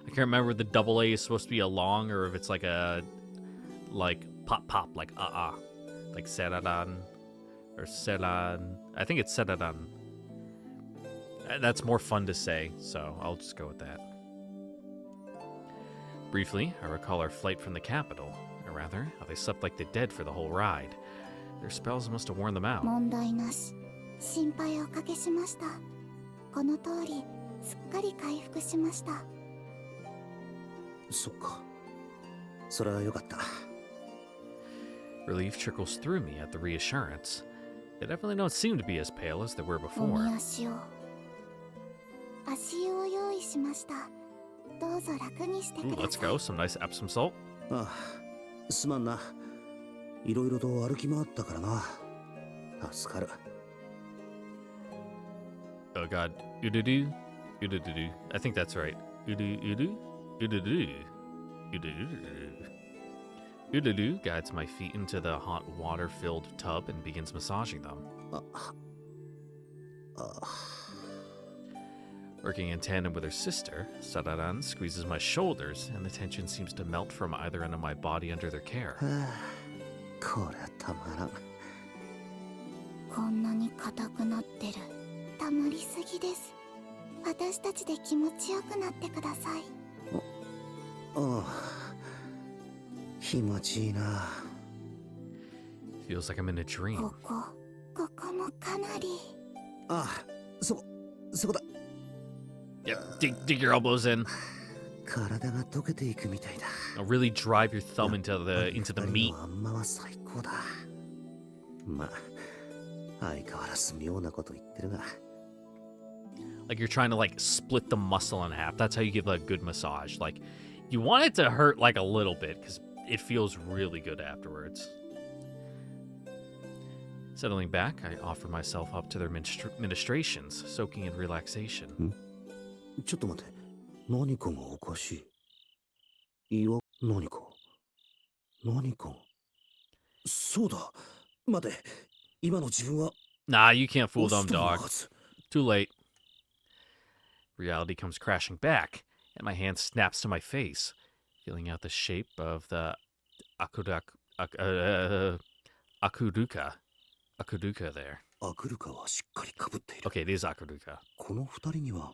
I can't remember if the double A is supposed to be a long or if it's like a pop like like Saradan or Seran. I think it's Saradan. That's more fun to say, so I'll just go with that. Briefly, I recall our flight from the capital, or rather, how they slept like the dead for the whole ride. Their spells must have worn them out. 問題なし。心配をおかけしました。この通り、すっかり回復しました。そっか。それはよかった。Relief trickles through me at the reassurance. They definitely don't seem to be as pale as they were お before. み足を。足湯を用意しました。どうぞ楽にしてく Ooh, だ let's さい。 go. Some nice Epsom salt. ああ、すまんな。いろいろと歩き回ったからな。助かる。Oh god. Ududu. Ududu. I think that's right. Ududu. Ududu. Ududu. Ududu guides my feet into the hot water-filled tub and begins massaging them. Working in tandem with her sister, Sararan squeezes my shoulders, and the tension seems to melt from either end of my body under their care. これはたまらん。こんなに硬くなってる。たまりすぎです。私たちで気持ちよくなってください。ああ、気持ちいいな。Feels like I'm in a dream. ここもかなり。ああ、そこだ。Yep, dig your elbows in. 体が溶けていくみたいだ。Now really drive your thumb into the meat. あんまは最高だ。まあ、相変わらず妙なこと言ってるが。Like you're trying to like split the muscle in half. That's how you give a good massage. Like you want it to hurt like a little bit because it feels really good afterwards. Settling back, I offer myself up to their ministrations, soaking in relaxation. ちょっと待って。何かがおかしい。何か。そうだ。待て。今の自分は。Nah, you can't fool them, 落ちた dog. はず。 Too late. Reality comes crashing back, and my hand snaps to my face, feeling out the shape of the akuduka there. アクルカはしっかりかぶっている。 Okay, it is akuduka. この二人には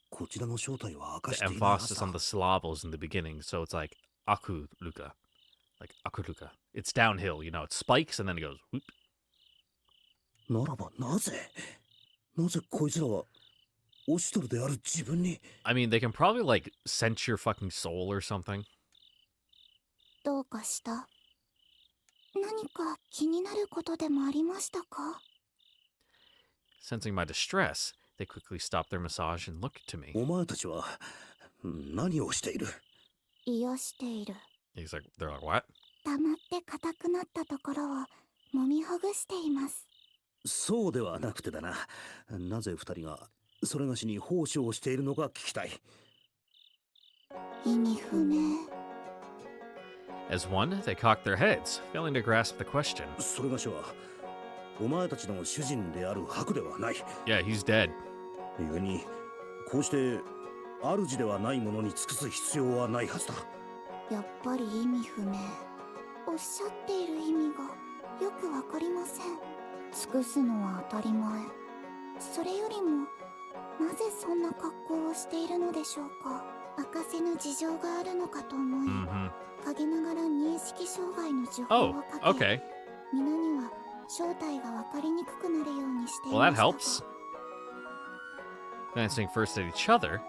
こちらの正体は明か The していないはず emphasis だ。 on the syllables in the beginning, so it's like akuluka. Like akuduka. It's downhill, you know, it spikes and then it goes whoop. ならばなぜこいつらはオシトルである自分に。 I mean, they can probably like sense your fucking soul or something. どうかした？何か気になることでもありましたか？ Sensing my distress, they quickly stop their massage and look to me. お前たちは何をしている？癒している。They're like, what? 溜まって硬くなったところを揉みほぐしています。そうではなくてだな。なぜ二人がそれがしに奉仕をしているのか聞きたい。意味不明。As one, they cock their heads, failing to grasp the question. それがしはお前たちの主人である白ではない。 Yeah, he's dead. 故にこうして主ではないものに尽くす必要はないはずだ。やっぱり意味不明。おっしゃっている意味がよくわかりません。尽くすのは当たり前。それよりもなぜそんな格好をしているのでしょうか。明かせぬ事情があるのかと思い、 Mm-hmm. 陰ながら認識障害の情報 Oh, をかけ、 okay. 皆には正体がわかりにくくなるようにしてい Well, ま that したが helps. Glancing first at each other,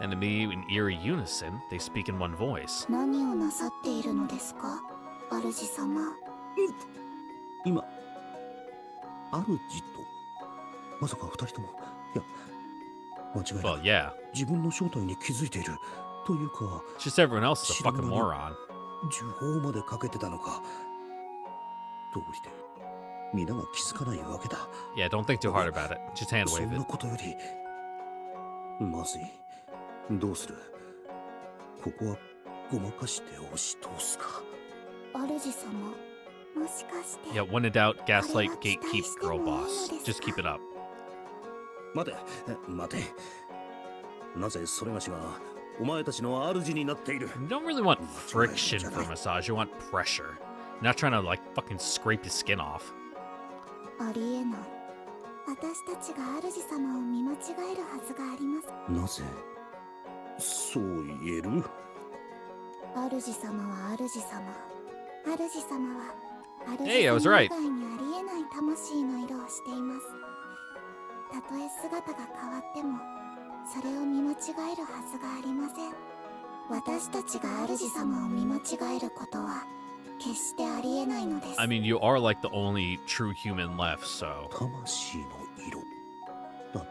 and to me in eerie unison, they speak in one voice. 何をなさっているのですか、主様。今主とまさか二人ともいや間違いな Well, く yeah. 自分の正体に気づいているというか Just everyone else is a fucking moron. 呪法までかけてたのか。道理で皆が気づかないわけだ。 Yeah, don't think too hard about it. Just hand そ wave んな it. ことよりまずい。どうする？ここはごまかして押し通すか。主様、もしかして。 Yeah, when in doubt, gaslight, gatekeep, girl boss. Just keep it up. 待て。なぜそれがしがお前たちの主になっている？ You don't really want friction for a massage, you want pressure. You're not trying to, like, fucking scrape his skin off. ありえない。私たちが主様を見間違えるはずがあります。なぜそう言える？主様は主様。主様は主 Hey, I was 様 right. 以外にありえない魂の色をしています。たとえ姿が変わってもそれを見間違えるはずがありません。私たちが主様を見間違えることは決してありえないのです。 I mean, you are like the only true human left, so. 魂の色だと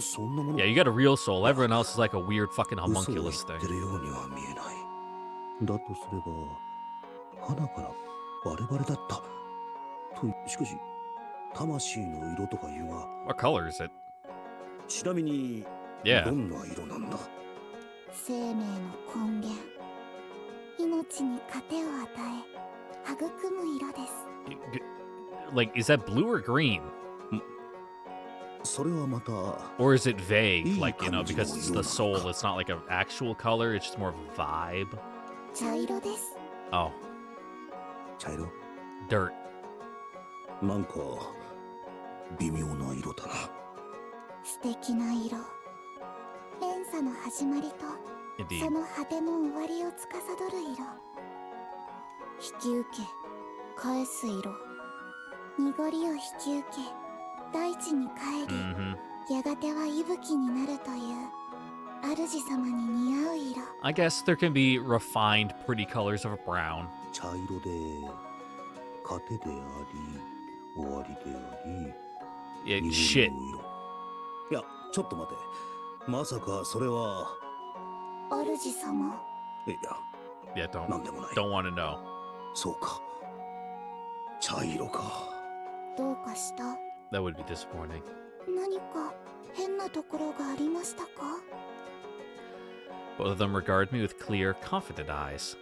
そんなもの Yeah, you got a real soul. Everyone else is like a weird fucking 嘘を言 homunculus って thing. るようには見えない。だとすれば花からバレバレだったと。しかし魂の色とか言うが、 What color is it? ちなみに Yeah. どんな色なんだ？生命の根源、命に糧を与え育む色です。 Like, is that blue or green? それはまた Or is it vague? Ii Like, you know, kanji because no it's the iro soul, na. it's not like an actual color, it's just more of a vibe. 茶色です。 Oh, 茶色？ dirt. なんか微妙な色だな。素敵な色。連鎖の始まりと Indeed. その果ての終わりを司る色。引き受け返す色。濁りを引き受け大地に帰り、 Mm-hmm. やがては息吹になるという主様に似合う色。 I guess there can be refined, pretty colors of a brown. 茶色で糧であり終わりであり Yeah, 濁 shit. りの色。いやちょっと待て、まさかそれは。主様。いや Yeah, なんでもない。 don't want to know. そうか、茶色か。どうかした？ That would be disappointing. 何か変なところがありましたか？ Both of them regard me with clear, confident eyes.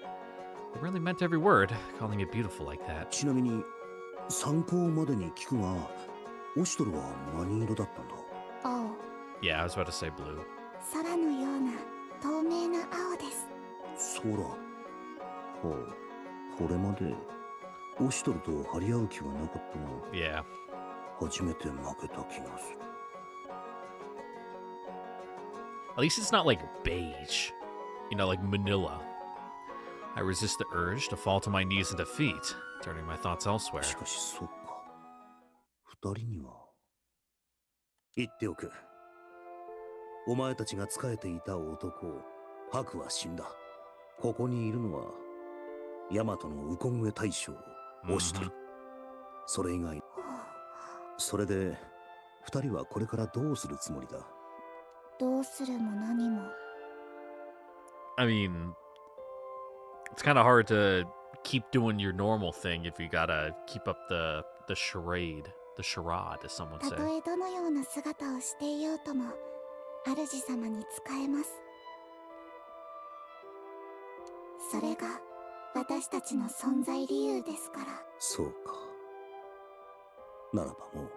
They really meant every word, calling it beautiful like that. ちなみに参考までに聞くが、オシトルは何色だったんだ？青。 Yeah, I was about to say blue. 空のような透明な青です。空。はあ、これまでオシトルと張り合う気はなかったが、 Yeah. 初めて負けた気がする。 At least it's not like beige. You know, like manila. I resist the urge to fall to my knees in defeat, turning my thoughts elsewhere. しかしそうか、二人には言っておく。お前たちが仕えていた男ハクは死んだ。ここにいるのはヤマトのウコンウェ大将オシトル、それ以外。それで二人はこれからどうするつもりだ？どうするも何も。 I mean, it's kind of hard to keep doing your normal thing if you gotta keep up the charade, the charade, as someone た say. とえどのような姿をしていようとも主様に仕えます。それが私たちの存在理由ですから。そうか。ならばもう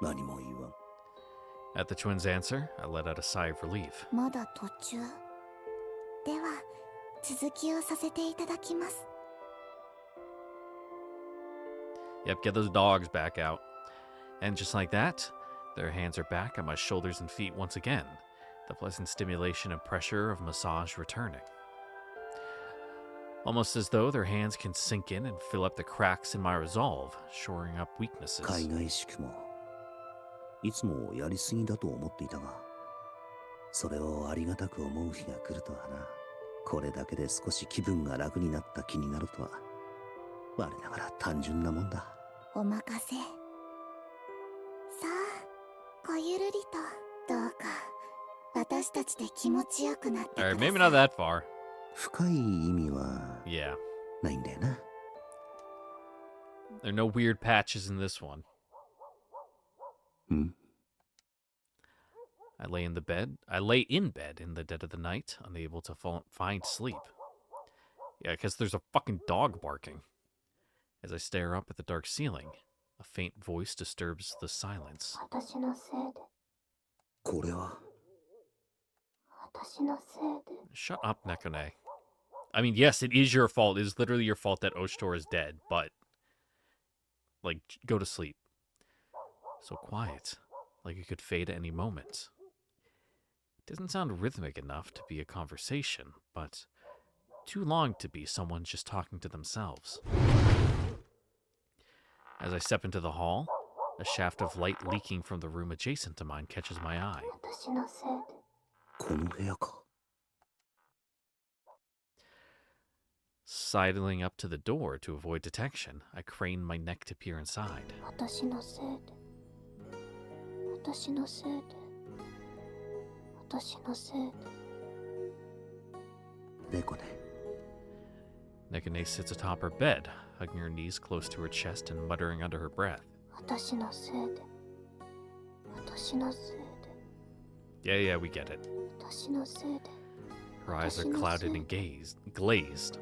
何も言わん。 At the twins' answer, I let out a sigh of relief. まだ途中。では続きをさせていただきます。 Yep, get those dogs back out. And just like that, their hands are back on my shoulders and feet once again, the pleasant stimulation and pressure of massage returning. Almost as though their hands can sink in and fill up the cracks in my resolve, shoring up weaknesses. 海外宿もいつもやりすぎだと思っていたが、それをありがたく思う日が来るとはな。これだけで少し気分が楽になった気になるとは、我ながら単純なもんだ。お任せ。さあ、ごゆるりとどうか私たちで気持ちよくなってくださ Alright, い。 maybe not that far. 深い意味は Yeah. ないんだよな。 There are no weird patches in this one. うん。 I lay in bed in the dead of the night, unable to find sleep. Yeah, because there's a fucking dog barking. As I stare up at the dark ceiling, a faint voice disturbs the silence. 私のせいで、これは私のせいで。 Shut up, Nekone. I mean, yes, it is your fault. It is literally your fault that Oshtor is dead, but... Like, go to sleep. So quiet, like it could fade at any moment. It doesn't sound rhythmic enough to be a conversation, but too long to be someone just talking to themselves. As I step into the hall, a shaft of light leaking from the room adjacent to mine catches my eye. 私のせいで。この部屋か。Sidling up to the door to avoid detection, I crane my neck to peer inside. 私のせいで。私のせいで。私のせいで。猫ね。Nekane sits atop her bed, hugging her knees close to her chest and muttering under her breath. 私のせいで。私のせいで。Yeah, we get it. 私のせいで。 Her eyes are clouded and glazed,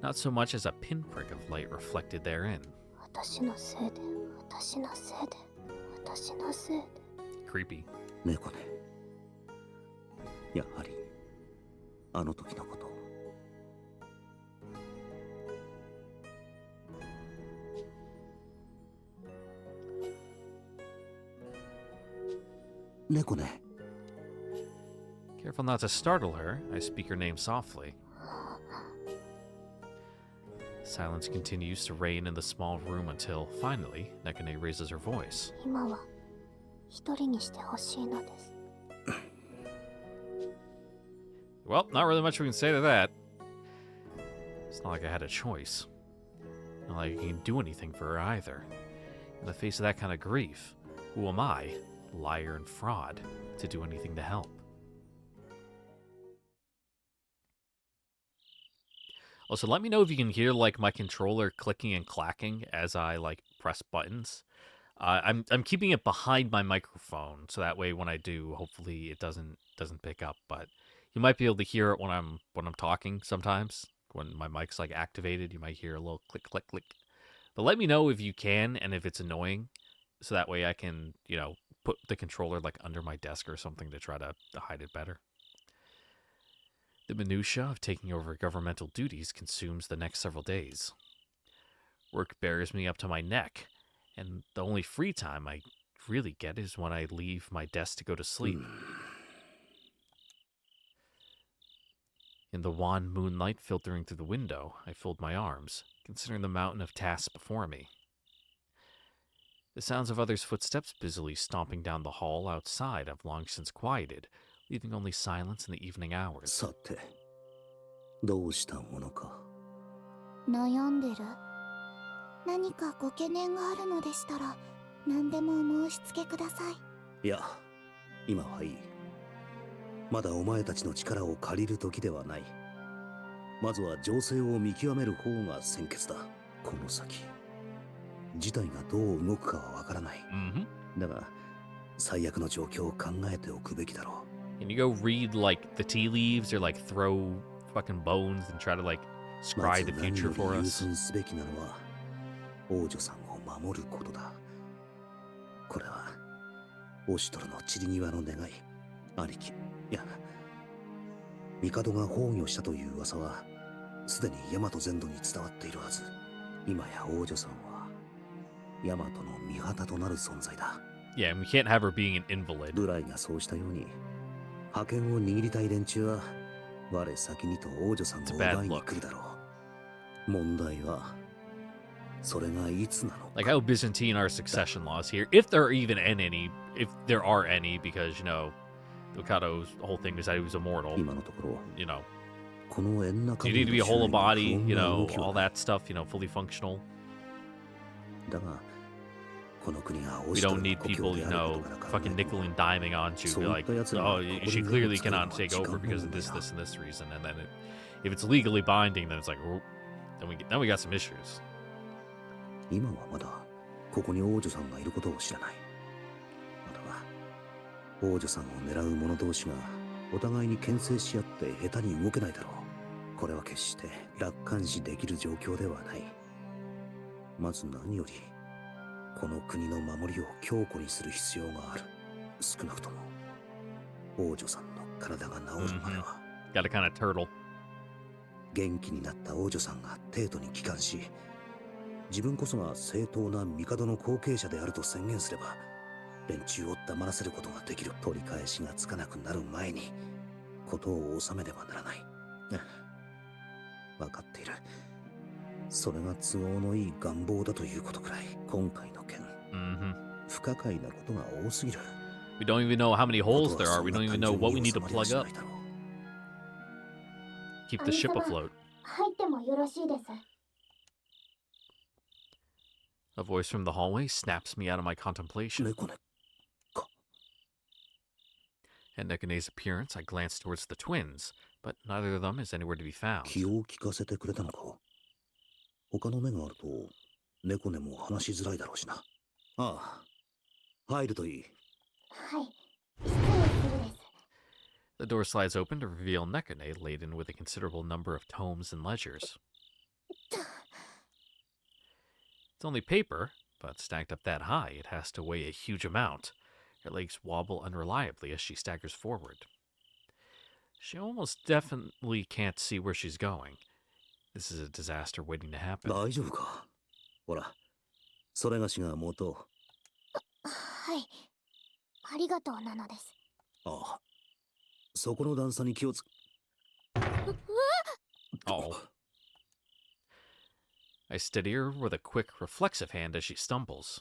not so much as a pinprick of light reflected therein. 私のせいで。私のせいで。私のせいで。 Creepy. 猫ね。やはりあの時のこと。猫ね。 Careful not to startle her, I speak her name softly. Silence continues to reign in the small room until, finally, Nekane raises her voice. 今は一人にしてほしいのです。 Well, not really much we can say to that. It's not like I had a choice. Not like I can do anything for her either. In the face of that kind of grief, who am I, liar and fraud, to do anything to help? Also, let me know if you can hear like my controller clicking and clacking as I like press buttons. I'm keeping it behind my microphone, so that way when I do, hopefully it doesn't pick up. But you might be able to hear it when I'm talking sometimes. When my mic's like activated, you might hear a little click click click. But let me know if you can and if it's annoying, so that way I can, you know, put the controller like under my desk or something to try to hide it better. The minutia of taking over governmental duties consumes the next several days. Work bears me up to my neck, and the only free time I really get is when I leave my desk to go to sleep. In the wan moonlight filtering through the window, I fold my arms, considering the mountain of tasks before me. The sounds of others' footsteps busily stomping down the hall outside have long since quieted, leaving only silence in the evening hours. さて、どうしたものか。悩んでる？何かご懸念があるのでしたら、何でも申し付けください。いや、今はいい。まだお前たちの力を借りる時ではない。まずは情勢を見極める方が先決だ。この先、事態がどう動くかはわからない。だが、最悪の状況を考えておくべきだろう。Can you go read like the tea leaves or like throw fucking bones and try to like scry the future for us? 優先すべきなのは王女さんを守ることだ。これはオシトルの散り際の願い、兄貴、いや、帝が崩御したという噂はすでに大和全土に伝わっているはず。今や王女さんは大和の御旗となる存在だ。Yeah, and we can't have her being an invalid. ブライがそうしたように、覇権を握りたい連中は我先にと王女さんを奪いに来るだろう。問題はそれがいつなのか。Like how Byzantine are succession laws here, if there are even any, if there are any, because you know, Okado's whole thing is that he was immortal. 今のところ、you know, この縁中 you need to be a whole body, you know, all that stuff, you know, fully functional. だが、この国が We don't need people, you know, fucking nickel and diming onto you, be like, oh, she clearly cannot take over because of this, this, and this reason. And then if it's legally binding, then it's like, oh, then we got some issues. 今はまだここに王女さんがいることを知らない。まだは王女さんを狙う者同士がお互いに牽制し合って下手に動けないだろう。これは決して楽観視できる状況ではない。まず何よりこの国の守りを強固にする必要がある。少なくとも王女さんの体が治るまでは。Got a kind of turtle. 元気になった王女さんが帝都に帰還し、自分こそが正当な帝の後継者であると宣言すれば、連中を黙らせることができる。取り返しがつかなくなる前に事を収めねばならない。わかっている。それが都合のいい願望だということくらい、今回の件、不可解なことが多すぎる。We don't even know how many holes there are. We don't even know what we need to plug up. Keep the ship afloat. 入ってもよろしいです。A voice from the hallway snaps me out of my contemplation. 猫ねか。 At Nekane's appearance, I glance towards the twins, but neither of them is anywhere to be found. 気を利かせてくれたのか。他の目があると、猫ねも話しづらいだろうしな。ああ、入るといい。はい、失礼するです。The door slides open to reveal Nekane laden with a considerable number of tomes and ledgers. It's only paper, but stacked up that high, it has to weigh a huge amount. Her legs wobble unreliably as she staggers forward. She almost definitely can't see where she's going. This is a disaster waiting to happen. 大丈夫か。ほら、それがしが元。はい、ありがとうなのです。ああ、そこの段差に気をつ。Oh. I steady her with a quick, reflexive hand as she stumbles.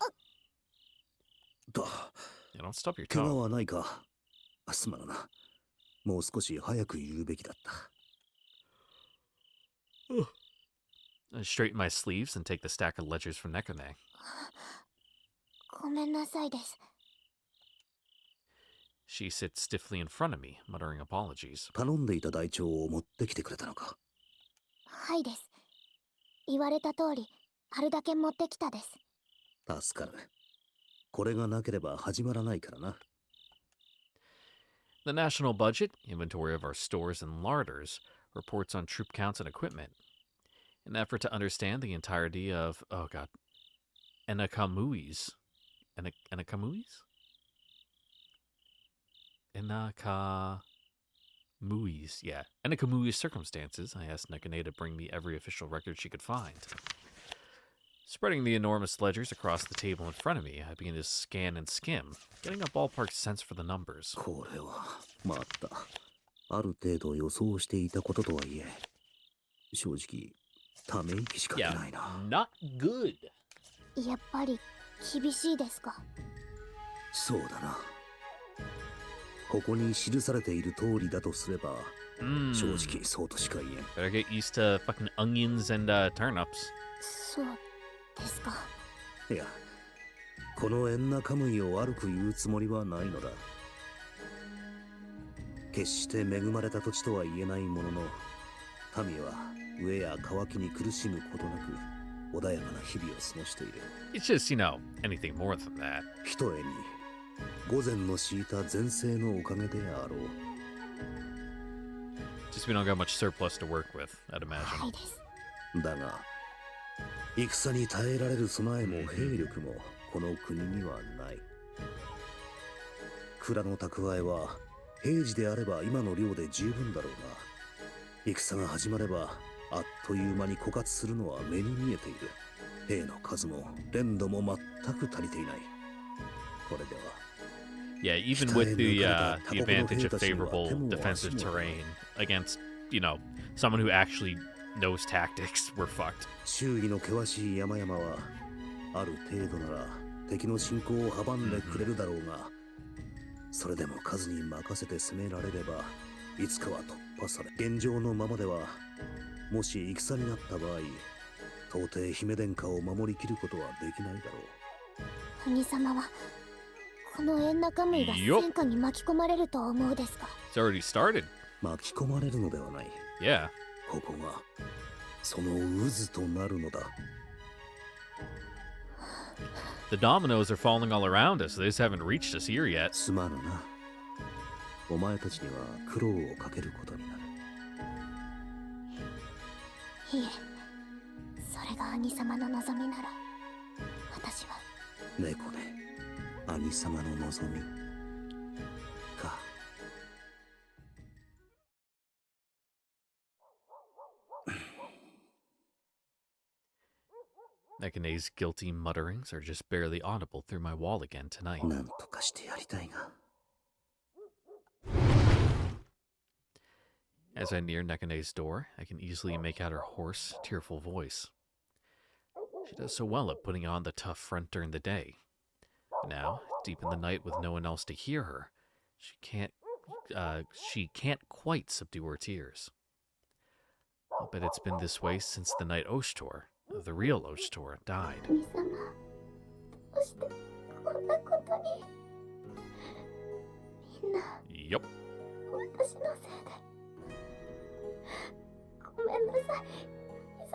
だ。 Yeah, don't stub your 怪我 toe. はないか。すまぬな。もう少し早く言うべきだった。I straighten my sleeves and take the stack of ledgers from Nekane. ごめんなさいです。 She sits stiffly in front of me, muttering apologies. 頼んでいた台帳を持ってきてくれたのか。はいです。言われた通り、あるだけ持ってきたです。助かる。これがなければ始まらないからな。The national budget, inventory of our stores and larders, reports on troop counts and equipment. In an effort to understand the entirety of, oh god, Enakamui's. Enakamui's? Enakamui's, yeah. Enakamui's circumstances, I asked Nekane to bring me every official record she could find. Spreading the enormous ledgers across the table in front of me, I began to scan and skim, getting a ballpark sense for the numbers. これは、また、ある程度予想していたこととはいえ、正直、ため息しか出 Yeah, ないな。 not good. やっぱり厳しいですか。そうだな。ここに記されている通りだとすれば、正直そうとしか言えん。 Better get used to fucking onions and turnips. そうですか。いや、このエンナカムイを悪く言うつもりはないのだ。決して恵まれた土地とは言えないものの、民は飢えや渇きに苦しむことなく、穏やかな日々を過ごしている。It's just, anything more than that. ひとえに、午前の敷いた前世のおかげであろう。 Just we don't got much surplus to work with, I'd は imagine. いです。だが、戦に耐えられる備えも兵力もこの国にはない。蔵の蓄えは平時であれば今の量で十分だろうが、戦が始まればあっという間に枯渇するのは目に見えている。兵の数も連度も全く足りていない。これでは Yeah, even with the advantage of favorable defensive terrain against, someone who actually knows tactics, we're fucked. 周囲の険しい山々はある程度なら敵の進行を阻んでくれるだろうが、それでも数に任せて攻められればいつかは突破され、現状のままではもし戦になった場合、到底姫殿下を守りきることはできないだろう。兄様はこのエンナカムイが戦火に巻き込まれると思うですか。 It's already started. 巻き込まれるのではない。 Yeah. ここがその渦となるのだ。 The dominoes are falling all around us. They just haven't reached us here yet. すまぬな。お前たちには苦労をかけることになる。いえ、それが兄様の望みなら私は。猫ね、兄様の望みか。Nekane's guilty mutterings are just barely audible through my wall again tonight. なんとかしてやりたいが。As I near Nekane's door, I can easily make out her hoarse, tearful voice. She does so well at putting on the tough front during the day. Now, deep in the night with no one else to hear her, she can't quite subdue her tears. I'll bet it's been this way since the night Oshtor, the real Oshtor, died. 神様、どうしてこんなことに。みんな、 Yup. 私のせいで。ごめんなさい、神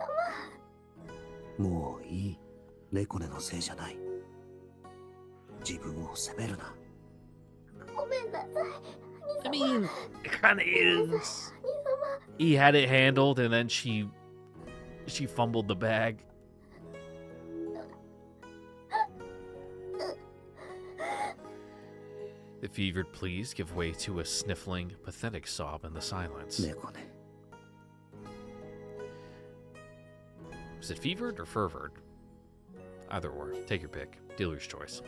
様。もういい。猫根のせいじゃない。自分を責めるな。ごめんなさい、 I 兄様。 mean, it kind of is. 兄様。 He had it handled, and then she fumbled the bag. The fevered pleas give way to a sniffling, pathetic sob in the silence. 猫根。 Is it fevered or fervored? Either or. Take your pick. Dealer's choice.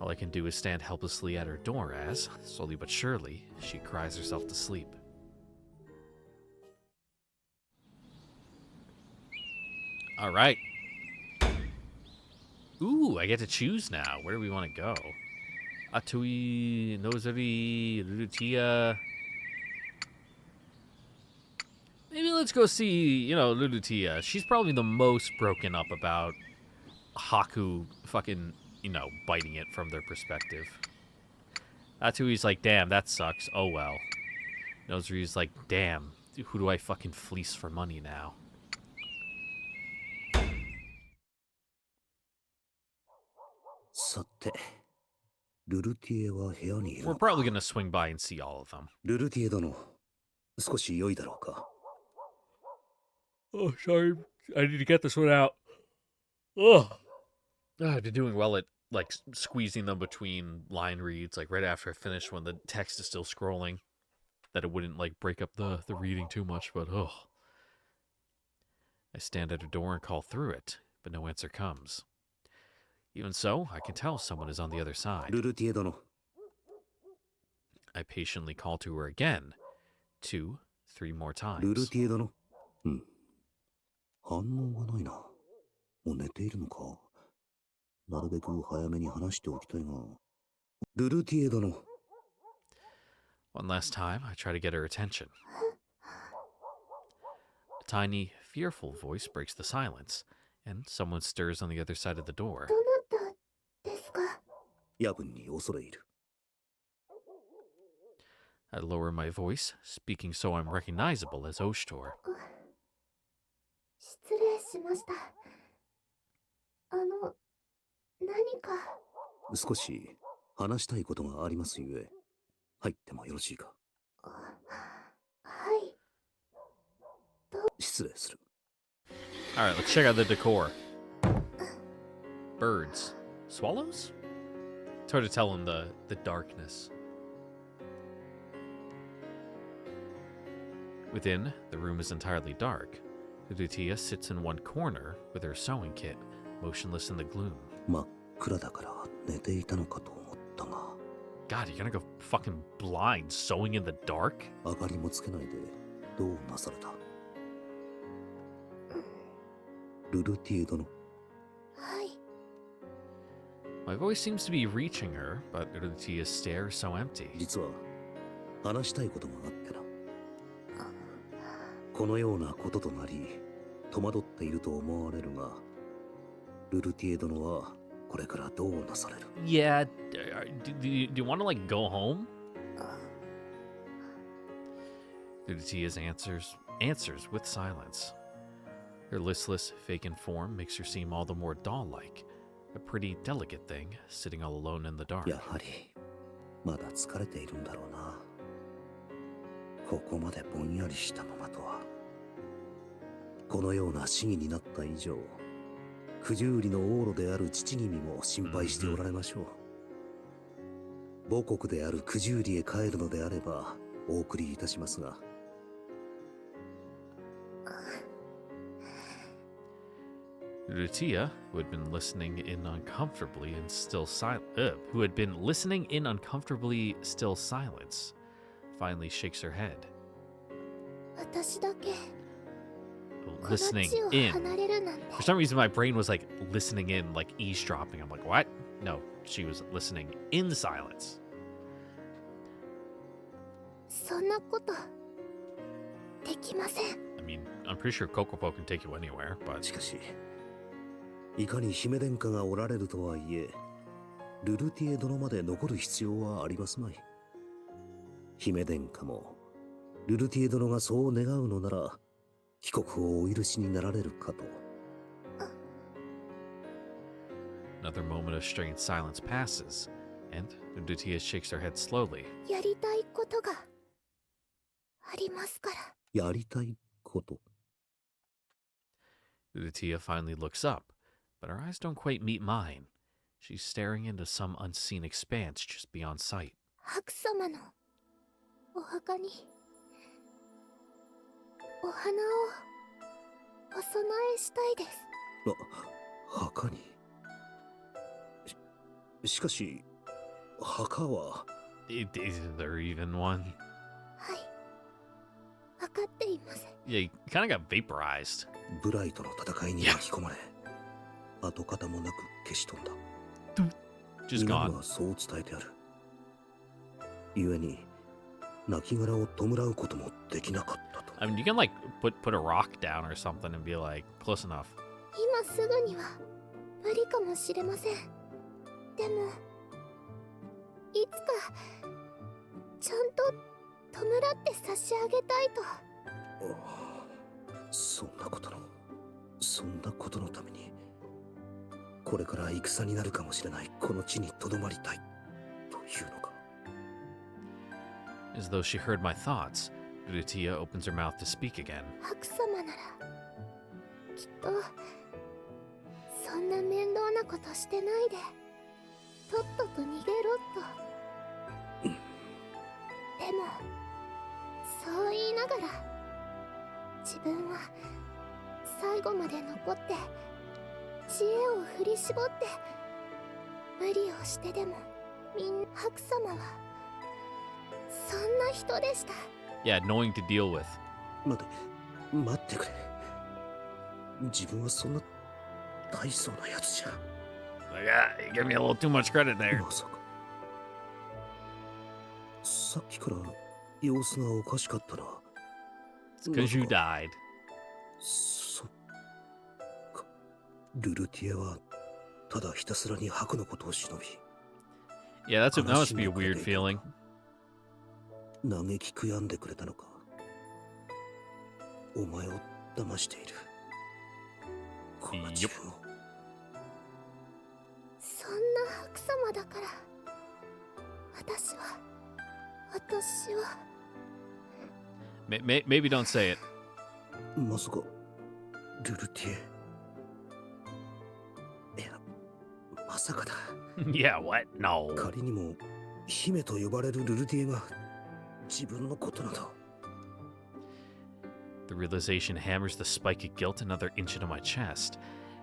All I can do is stand helplessly at her door as, slowly but surely, she cries herself to sleep. All right. Ooh, I get to choose now. Where do we want to go? Atui, Nozari, Lulutia. Maybe let's go see, Lulutia. She's probably the most broken up about Haku fucking, biting it from their perspective. Atui's like, damn, that sucks. Oh well. Nozari's like, damn, who do I fucking fleece for money now? We're probably gonna swing by and see all of them. ルルティエ殿、少し良いだろうか。 Oh, sorry. I need to get this one out. Ugh. I've been doing well at, squeezing them between line reads, right after I finish when the text is still scrolling. That it wouldn't, break up the reading too much, but, ugh. I stand at her door and call through it, but no answer comes. Even so, I can tell someone is on the other side. ルルティエ殿。 I patiently call to her again, 2, 3 more times. ルルティエ殿。うん。反応がないな。もう寝ているのか。なるべく早めに話しておきたいが。ルルティエ殿。 One last time, I try to get her attention. A tiny, fearful voice breaks the silence, and someone stirs on the other side of the door. どなたですか。夜分に恐れ入る。 I lower my voice, speaking so unrecognizable as Oshtor. 失礼しました。何か。少し話したいことがありますゆえ、入ってもよろしいか。はい。失礼する。 Alright, let's check out the decor. Birds. Swallows? It's hard to tell in the darkness. Within, the room is entirely dark. Lutia sits in one corner with her sewing kit, motionless in the gloom. 真っ暗だから寝ていたのかと思ったが。 God, you're gonna go fucking blind sewing in the dark? 明かりもつけないでどうなされた。ルルティエ殿。はい。 My voice seems to be reaching her, but Lutia's stare is so empty. 実は話したいことがあってな。このようなこととなり戸惑っていると思われるが、ルルティエ殿はこれからどうなされる。 Yeah, do you want to, go home? Lutia's answers with silence. Her listless, vacant form makes her seem all the more doll-like, a pretty delicate thing sitting all alone in the dark. やはりまだ疲れているんだろうな。ここまでぼんやりしたままとは。このような市議になった以上、九十里の王路である父君も心配しておられましょう。母国である九十里へ帰るのであればお送りいたしますが。 Lutia, who had been listening in uncomfortably in still silence, finally shakes her head. 私だけ Listening この地を in. 離れるなんて For some reason, my brain was like listening in, like eavesdropping. I'm like, what? No, she was listening in silence. そんなことできません。 I mean, I'm pretty sure Kokopo can take you anywhere, but しかし、いかに姫殿下がおられるとはいえ、ルルティエ殿まで残る必要はありますまい。姫殿下も、ルルティエ殿がそう願うのなら、帰国をお許しになられるかと。another moment of strained silence passes, and Dutia shakes her head slowly. やりたいことがありますから。やりたいこと。Dutia finally looks up, but her eyes don't quite meet mine. She's staring into some unseen expanse just beyond sight. 白様のお墓にお花をお供えしたいです。墓に。しかし、墓は。Is there even one? はい、分かっています。 Yeah, he kind of got vaporized. ブライとの戦いに巻き込まれ、跡形もなく消し飛んだ。Just 皆 gone. にはそう伝えてある。故に、亡骸を弔うこともできなかったと。I mean, you can like put a rock down or something and be like, close enough. 今すぐには無理かもしれません。でもいつかちゃんと弔って差し上げたいと。そんなことのために、これから戦になるかもしれないこの地に留まりたいというのか。As though she heard my thoughts, Dutia opens her mouth to speak again. 白様ならきっとそんな面倒なことしてないでとっとと逃げろと。でもそう言いながら自分は最後まで残って知恵を振り絞って無理をしてでも白様はそんな人でした。 Yeah, annoying to deal with. 待ってくれ。自分はそんな大層なやつじゃ。You give me a little too much credit there. まさか。さっきから様子がおかしかったな。 It's because you died. そっか。ルルティエはただひたすらに白のことを忍び、 Yeah, that must be a weird feeling. 嘆き悔やんでくれたのか。お前を騙している。こんな自分を。そんな白様だから私は Maybe don't say it. まさかルルティエ。いや、まさかだ。Yeah, what? No. 仮にも姫と呼ばれるルルティエが自分のことなど。 The realization hammers the spike of guilt another inch into my chest,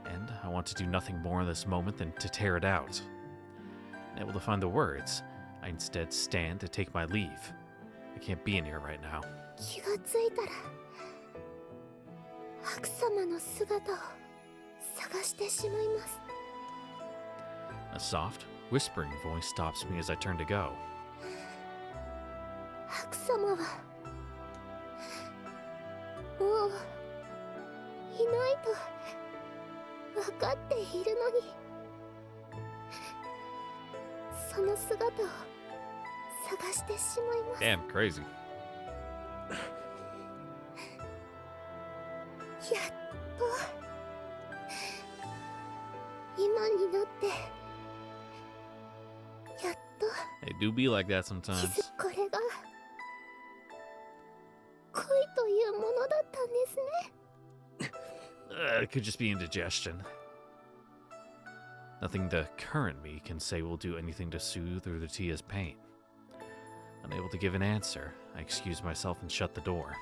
and I want to do nothing more in this moment than to tear it out. Unable to find the words, I instead stand to take my leave. I can't be in here right now. 気がついたら白様の姿を探してしまいます。 A soft, whispering voice stops me as I turn to go. 白様はもういないと分かっているのに、その姿を探してしまいます。 Damn, crazy. やっと今になってやっと They do be like that 気 sometimes. づこれが恋というものだったんですね。It could just be indigestion. Nothing the current me can say will do anything to soothe or to Tia's pain. Unable to give an answer, I excuse myself and shut the door.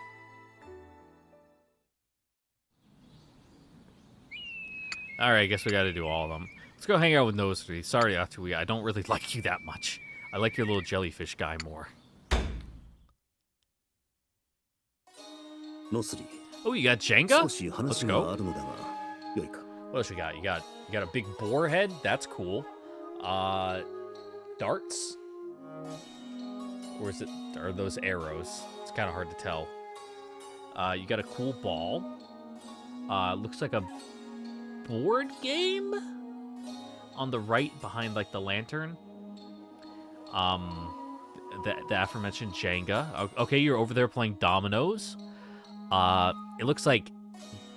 Alright, I guess we gotta do all of them. Let's go hang out with Nose 3. Sorry, Atui, I don't really like you that much. I like your little jellyfish guy more. ノスリ Oh, you got ー、 Jenga? 少し Let's 話が go. あるのだがよいか。 What else you got? You got a big boar head. That's cool. Darts? Or is it? Are those arrows? It's kind of hard to tell. You got a cool ball. Looks like a board game on the right behind like the lantern. The aforementioned Jenga. Okay, you're over there playing dominoes. It looks like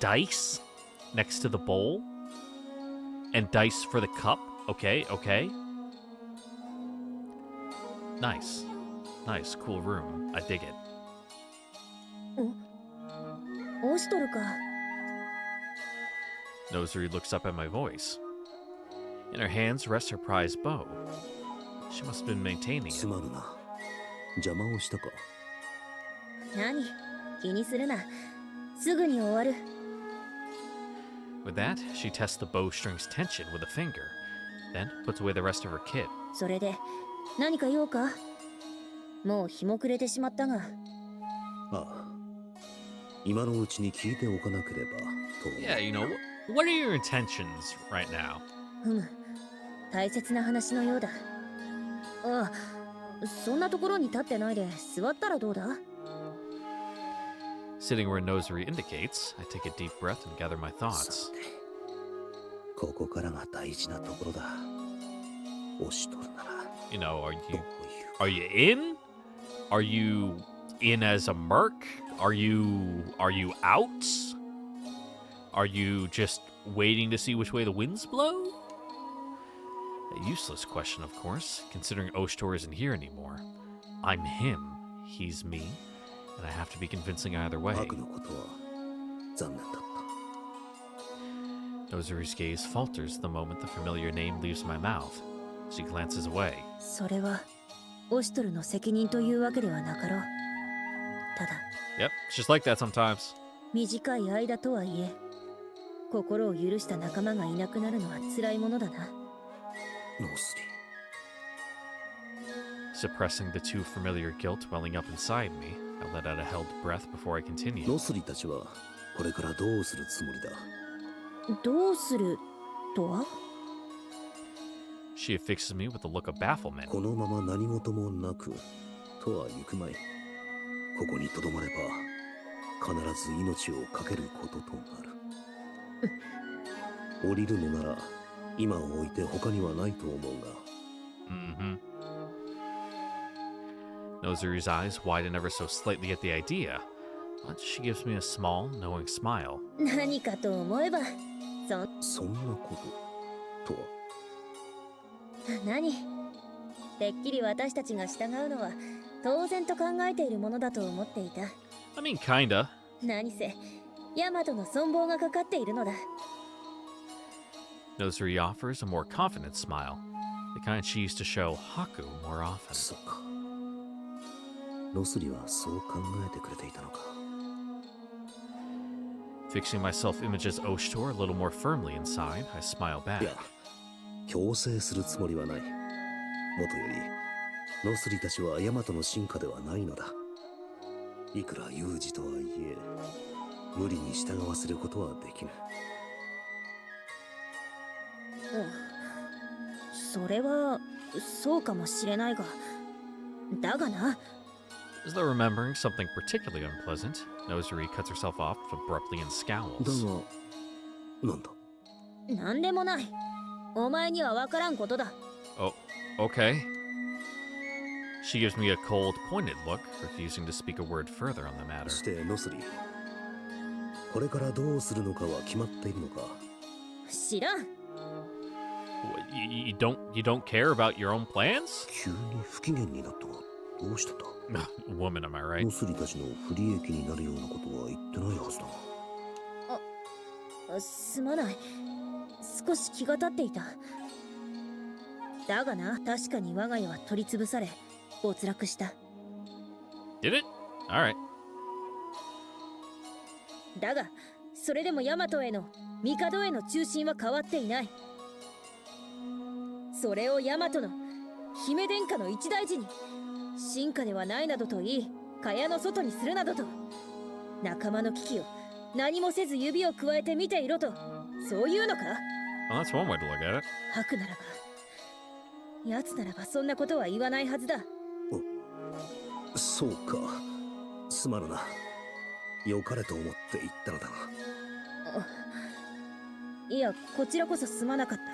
dice next to the bowl and dice for the cup. Okay. Nice, cool room. I dig it. オシトルか。 Nosuri looks up at my voice. In her hands rests her prized bow. She must have been maintaining す it. まぬな。邪魔をしたか。何気にするな。すぐに終わる。 With that, she tests the bowstring's tension with a finger, then puts away the rest of her kit. それで何か用か。もう日も暮れてしまったが。ああ。今のうちに聞いておかなければと。 Yeah, you know, what are your intentions right now? ふむ、大切な話のようだ。ああ、そんなところに立ってないで座ったらどうだ？ Sitting where Nosuri indicates, I take a deep breath and gather my さ thoughts. て、ここからが大事なところだ。押しとるなら You know, どういう are you in? Are you in as a merc? Are you out? Are you just waiting to see which way the winds blow? A useless question, of course, considering Oshtor isn't here anymore. I'm him, he's me, and I have to be convincing either way. 悪のことは残念だった。 Nosuri's gaze falters the moment the familiar name leaves my mouth. She glances away. それはオシトルの責任というわけではなかろう。ただ Yep, it's just like that sometimes. 短い間とはいえ、心を許した仲間がいなくなるのは辛いものだな。ノースリ Suppressing the too familiar guilt welling up inside me, I let out a held breath before I ー。 continue. ノスリたちはこれからどうするつもりだ。どうするとは？ She affixes me with a look of bafflement. このまま何事もなくとは行くまい。ここにとどまれば必ず命を懸けることとなる。降りるのなら今を置いて他にはないと思うが。Mm-hmm. Nosuri's eyes widen ever so slightly at the idea, but she gives me a small, knowing smile. 何かと思えば、そんなこととは。何？てっきり私たちが従うのは当然と考えているものだと思っていた。 I mean, kinda. 何せ、ヤマトの存亡がかかっているのだ。 Nosuri offers a more confident smile, the kind she used to show Haku more often. そうか。ノスリはそう考えてくれていたのか。 Fixing my self-image as Oshtor a little more firmly inside, I smile い back. や、強制するつもりはない。もとより、ノスリたちはヤマトの進化ではないのだ。いくら有事とはいえ、無理に従わせることはできぬ。それはそうかもしれないが、だがな。 As though remembering something particularly unpleasant, Nosuri cuts herself off abruptly and だ scowls. が、なんだ。なんでもない。お前にはわからんことだ。 Oh, okay. She gives me a cold, pointed look, refusing to speak a word further on the そ matter. してノスリ、これからどうするのかは決まっているのか。知らん。What, you don't care about your own plans? 急に不機嫌になったが、どうしたんだ。 Woman, am I right? ノスリたちの不利益になるようなことは言ってないはずだ。すまない。少し気が立っていた。だがな、確かに我が家は取り潰され、没落した。 Did it? Alright. だが、それでもヤマトへの、帝への中心は変わっていない。それをヤマトの、姫殿下の一大事に、進化ではないなどと言い、蚊帳の外にするなどと、仲間の危機を何もせず指をくわえて見ていろと、そういうのか？ Well, that's one way to look at it. 吐くならば、奴ならばそんなことは言わないはずだ。そうか。すまぬな。良かれと思って言ったのだが。いや、こちらこそすまなかった。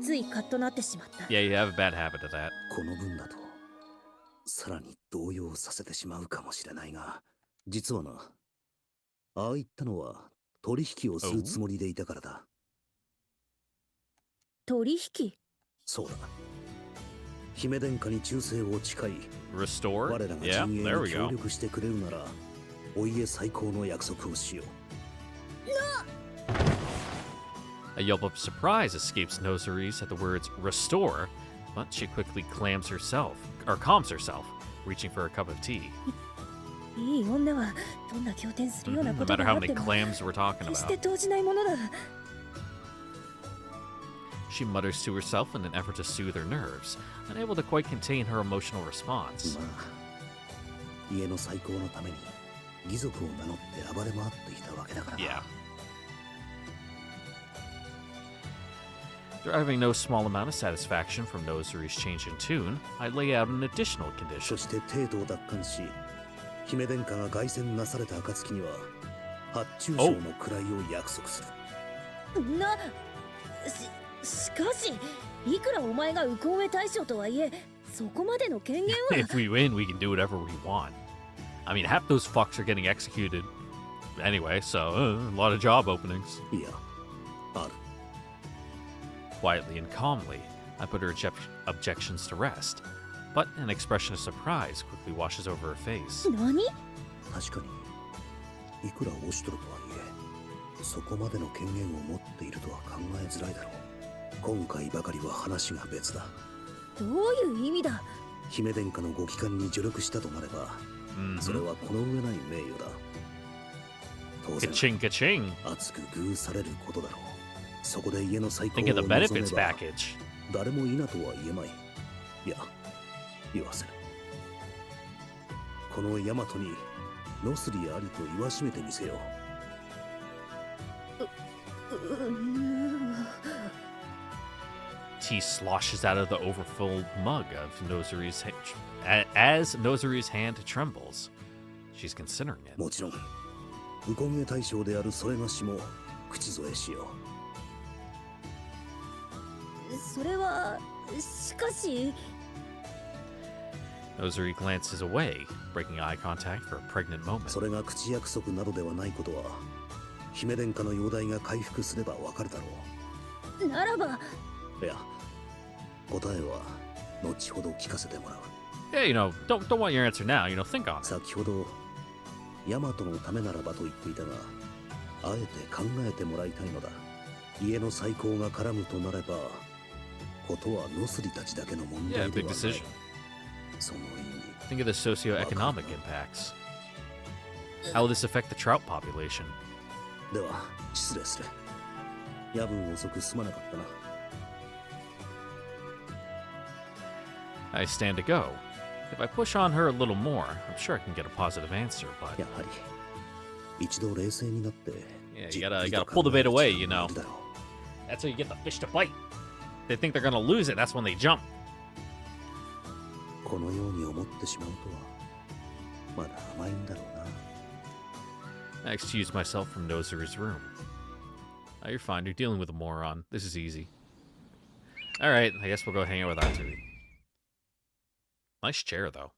ついカッとなってしまった。Yeah, you have a bad habit of that. この分だと、さらに動揺させてしまうかもしれないが、実はな、ああ言ったのは取引をするつもりでいたからだ。取引？そうだ。姫殿下に忠誠を誓い、 Restore? 我らが Yeah, 陣営 there に we 協 go. 力してくれるなら、お家最高の約束をしよう。A yelp of surprise escapes Nosaries at the words restore, but she quickly calms herself, reaching for a cup of tea. いい女はどんな経典するような No こと matter があ how って many も clams we're talking 決して about. 動じないものだ。 She mutters to herself in an effort to soothe her nerves, unable to quite contain her emotional response. まあ、家の最高のために義族を名乗って暴れ回っていたわけだからな。 Yeah. Deriving no small amount of satisfaction from Nosary's change in tune, I lay out an additional そ condition. して帝都を奪還し、姫殿下が凱旋なされた暁には、発注賞の位を約束する。しかし、いくらお前が右近衛大将とはいえ、そこまでの権限は。 If we win, we can do whatever we want. I mean, half those fucks are getting executed anyway, so a lot of job openings. いや、ある。 Quietly and calmly, I put her objections to rest, but an expression of surprise quickly washes over her face. 何？確かに、いくらオシュトルとはいえ、そこまでの権限を持っているとは考えづらいだろう。今回ばかりは話が別だ。どういう意味だ？姫殿下のご帰還に助力したとなれば、それ Mm-hmm. はこの上ない名誉だ。当然、 Ka-ching, ka-ching. 熱く遇されることだろう。そこで家の最高を Think of the 望め benefits ば、 package. 誰もいなとは言えまい。いや、言わせる。このヤマトにノスリありと言わしめてみせよう。Tea sloshes out of the overfilled mug of Nosary's as Nosary's hand trembles. She's considering it. もちろん、右近衛大将であるそれがしも口添えしよそれは、しかし。 Nosary glances away, breaking eye contact for a pregnant う。 moment. それが口約束などではないことは、姫殿下の容体が回復すればわかるだろならば。う。いや、答えは後ほど聞かせてもらう。 Yeah, don't want your answer now. Think on it. 先ほど、ヤマトのためならばと言っていたが、あえて考えてもらいたいのだ。家の再興が絡むとなれば、ことはノスリたちだけの問 Yeah, 題で big はない。 decision. その意味。 Think of the socioeconomic impacts. How will this affect the trout population? では、失礼する。夜分遅くすまなかったな。I stand to go. If I push on her a little more, I'm sure I can get a positive answer, but やはり、一度冷静になって、 yeah, じ you っ gotta くりと pull the 考え bait る away, 必 you 要が know. あるだろう。 That's how you get the fish to bite. They think they're gonna lose it, that's when they jump. このように思ってしまうとは、まだ甘いんだろうな。 I excuse myself from Nosary's room. Oh, you're fine, you're dealing with a moron. This is easy. Alright, I guess we'll go hang out with Atsui. Nice chair, though.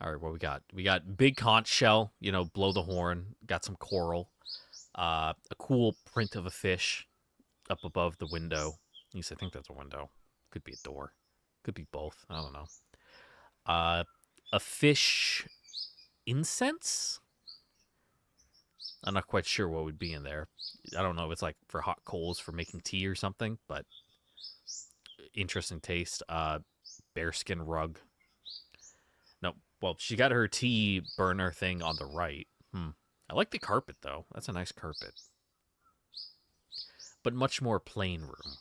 Alright, what we got? We got big conch shell, blow the horn. Got some coral. A cool print of a fish up above the window. At least I think that's a window. Could be a door. Could be both. I don't know. A fish incense? I'm not quite sure what would be in there. I don't know if it's like for hot coals for making tea or something, but interesting taste. Bearskin rug. No, well, she got her tea burner thing on the right. I like the carpet, though. That's a nice carpet. But much more plain room.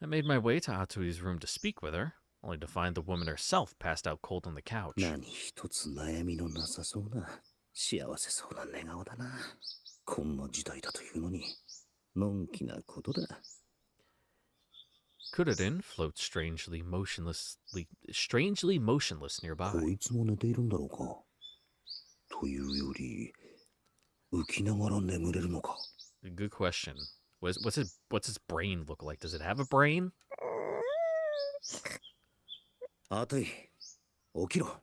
I made my way to Atui's room to speak with her, only to find the woman herself passed out cold on the couch. 何一つ悩みのなさそうな幸せそうな寝顔だな。こんな時代だというのにのんきなことだ。Kuradin floats strangely motionless nearby. こいつも寝ているんだろうか。というより浮きながら眠れるのか。Good question. What's his brain look like? Does it have a brain? あとい、起きろ。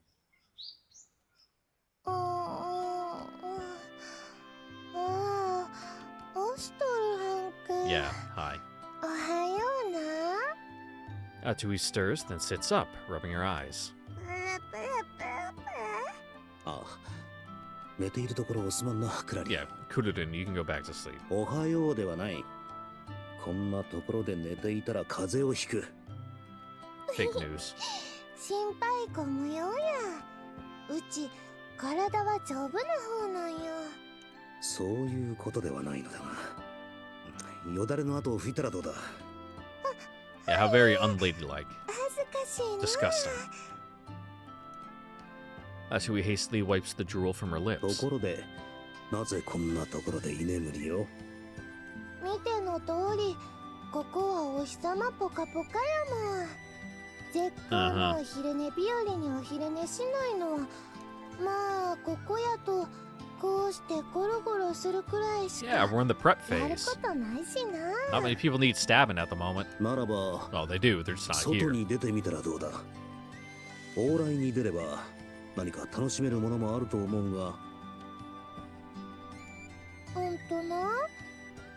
オストルハン君。Yeah, hi. おはような。 Atui stirs, then sits up, rubbing her eyes. ああ、寝ているところをすまんな、クラリ。 Yeah, Kuradin, you can go back to sleep. おはようではない。こんなところで寝ていたら風邪をひく。Fake news. 心配ご無用や。うち体は丈夫な方なんよ。そういうことではないのだが。よだれの後を拭いたらどうだ。 Yeah, how very unladylike. 恥ずかしいな。 Disgusting. Atui hastily wipes the drool from her と lips. ころで、なぜこんなところで居眠りを。見ての通り、ここはお日様ポカポカやもん。絶好のお昼寝日和にお昼寝しないのは、まあここやとこうしてゴロゴロするくらいし Yeah, か we're in the prep やる phase. ことないしな。 Not many people need stabbing at the moment. ならば、 Well, they do, they're just not 外 here. に出てみたらどうだ。往来に出れば何か楽しめるものもあると思うが。ほんとな。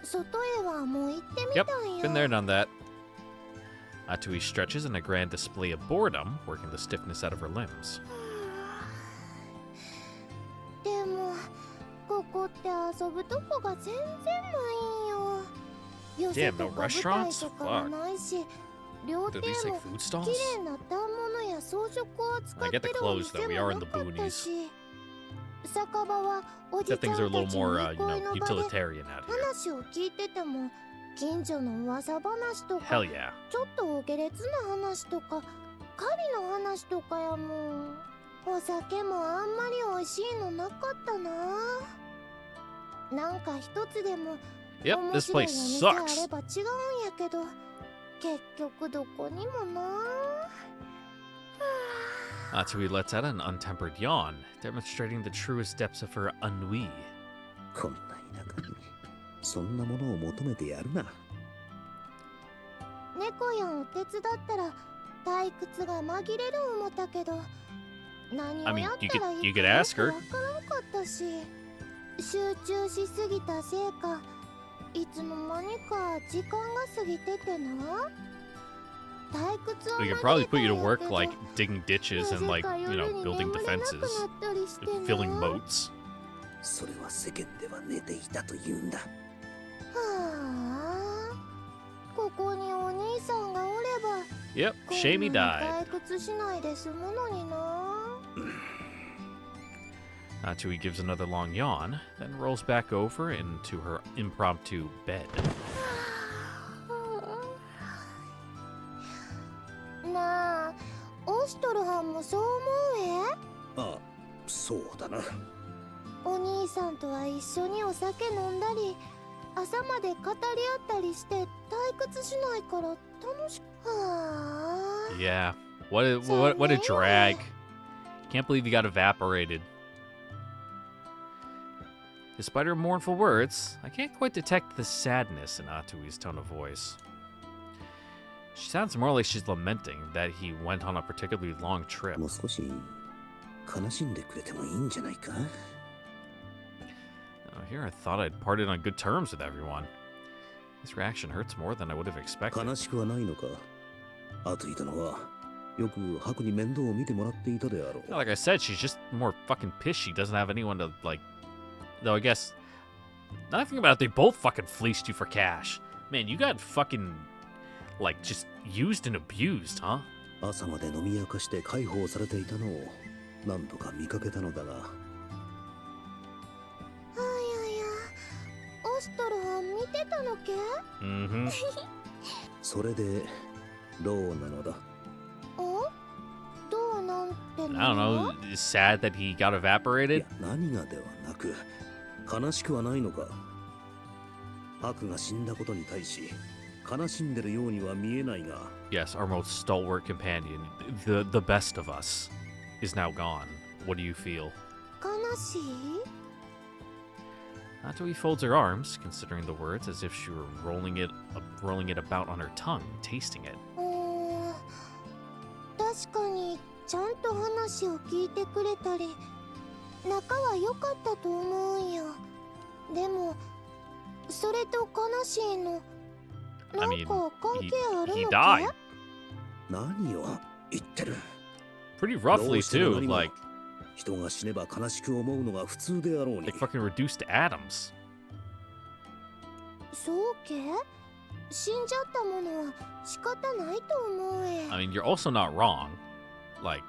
外へはもう行ってみ Yep, たんや。 been there, done that. Atui stretches in a grand display of boredom, working the stiffness out of her limbs. でもここって遊ぶとこが全然ないんよ。寄せ Damn, と no か舞台 restaurants? とかもないし、料 Do 亭 these も like food 綺 stalls? 麗な反物や装飾を扱 I って get the るお clothes 店 though. も We are な in the かった boonies. し、酒場はおじ Except ちゃ things ん are a た little ち more, の憩いの場で utilitarian out here. 話を聞いてても、近所の噂話とか Hell yeah. ちょっと下劣な話とか狩りの話とかやもん。お酒もあんまり美味しいのなかったな。なんか一つでも Yep, 面 this 白い place お店あれ sucks. ば違うんやけど、結局どこにもな。 Atui lets out an untempered yawn, demonstrating the truest depths of her ennui. こんな田舎にそんなものを求めてやるな。猫やんを手伝ったら退屈が紛れる思ったけど、何 I を mean, やっ you たら could いい you か could よ ask く her. わからんかったし、集中しすぎたせいかいつの間にか時間が過ぎててな。退屈は We 紛 could probably れた put ん you や to け work ど、 like digging ditches な and ぜ like, か you 夜 know, に building 眠れなくな defenses, ったりしてな。 filling boats. それは世間では寝ていたというんだ。はあ、ここにお兄さんがおれば Yep, こん Shamey な died. に退屈しないで済むのにな。 Atui gives another long yawn, then rolls back over into her impromptu bed. なあ、オストルハンもそう思うああ、そうだな。お兄さんとは一緒にお酒飲んだり、朝まで語り合ったりして退屈しないから楽しく。はあ。 Yeah, what a drag. Can't believe you got evaporated. Despite her mournful words, I can't quite detect the sadness in Atui's tone of voice. She sounds more like she's lamenting that he went on a particularly long trip. もう少し悲しんでくれてもいいんじゃないか。Here I thought I'd parted on good terms with everyone. This reaction hurts more than I would have expected. 悲しくはないのか。アトイ殿はよくハクに面倒を見てもらっていたであろう。 Like I said, she's just more fucking pissed she doesn't have anyone to, like... Though I guess... Now I think about it, they both fucking fleeced you for cash. Man, you got fucking... Like, just used and abused, huh? 朝まで飲み明かして解放されていたのを何度か見かけたのだが。あいやいや、オストルハン見てたのけ？Mm-hmm. それでどうなのだ？お？どうなんて I の？ don't know. It's sad that he got い evaporated. や、何がではなく、悲しくはないのか？パクが死んだことに対し悲しんでるようには見えないが。 Yes, our most stalwart companion, the best of us, is now gone. What do you feel? 悲しい？ Atui folds her arms, considering the words as if she were rolling it about on her tongue, tasting it. 確かにちゃんと話を聞いてくれたり仲は良かったと思うんよ。でもそれと悲しいの I なん mean, か関係ある he の died か？何を言ってる？ pretty roughly too. Like 人が死ねば悲しく思うのが普通であろうに。 fucking reduced to atoms. そうけ？死んじゃったものは仕方ないと思うえ。 I mean, you're also not wrong. Like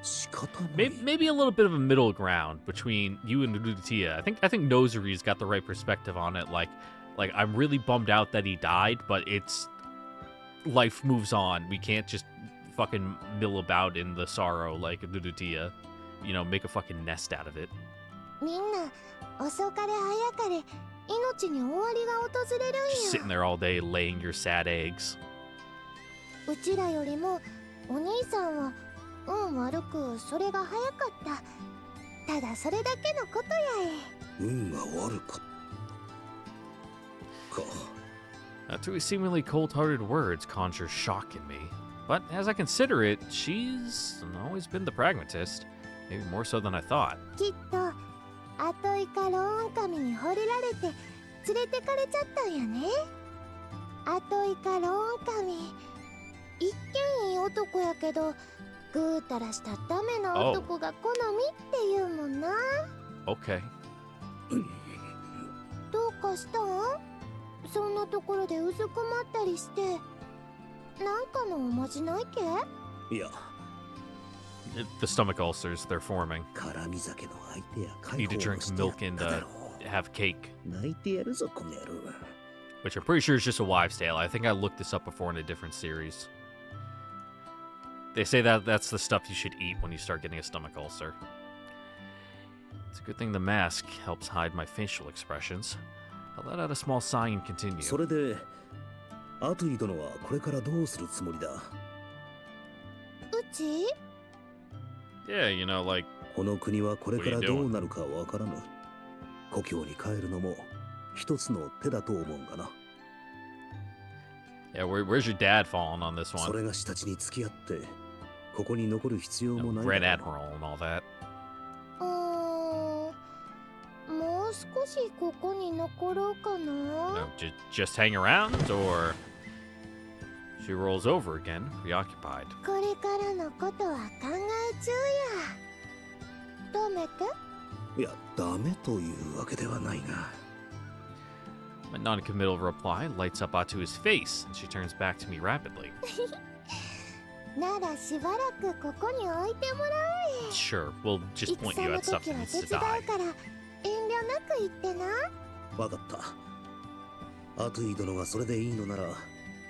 仕方ない。 maybe a little bit of a middle ground between you and Nudutia. I think Nozary's got the right perspective on it. Like I'm really bummed out that he died, but it's life moves on. We can't just fucking mill about in the sorrow like Nudutia. You know, make a fucking nest out of it. みんな遅かれ早かれ命に終わりが訪れるん Just よ。 sitting there all day laying your sad eggs. うちらよりもお兄さんは運悪くそれが早かった。ただそれだけのことやえ。運が悪かったか。 Atui's seemingly cold-hearted words conjure shock in me. But as I consider it, she's always been the pragmatist. Maybe more so than I thought. きっとアトイカローン神に惚れられて連れてかれちゃったんやね。アトイカローン神一見いい男やけどぐうたらしたダメな男が好みって言うもんな。 Okay. どうかしたん？そんなところでうずくまったりしてなんかのおまじないけ？いや、 The stomach ulcers, they're forming. 絡み酒の相手や解 Need 放 to を drink してやっ milk and ただろう。 have cake. 泣いてやるぞこの野郎。 Which I'm pretty sure is just a wives' tale. I think I looked this up before in a different series. They say that that's the stuff you should eat when you start getting a stomach ulcer. It's a good thing the mask helps hide my facial expressions. I'll let out a small sigh and continue. それでアトゥイ殿はこれからどうするつもりだ？うち？ Yeah, you know, like, この国はこれからどうなるかわからぬ。故郷に帰るのも一つの手だと思うんがな。 yeah, where's your dad falling on this そ one? れがしたちに付き合ってここに残る必要 You も know, ない Red だろう。 Admiral and all that. もう少しここに残ろうか No, な。 just hang around, or she rolls over again, preoccupied. これからのことは考え中や。ダメけ？いや、ダメというわけではないが。 My non-committal reply lights up Atui's face, and she turns back to me rapidly. ならしばらくここに置いてもらうえ。 Sure, we'll just point 戦 you の at stuff 時 that は needs 手 to 伝う die. から遠慮なく言ってな。わかった。アトゥイ殿がそれでいいのなら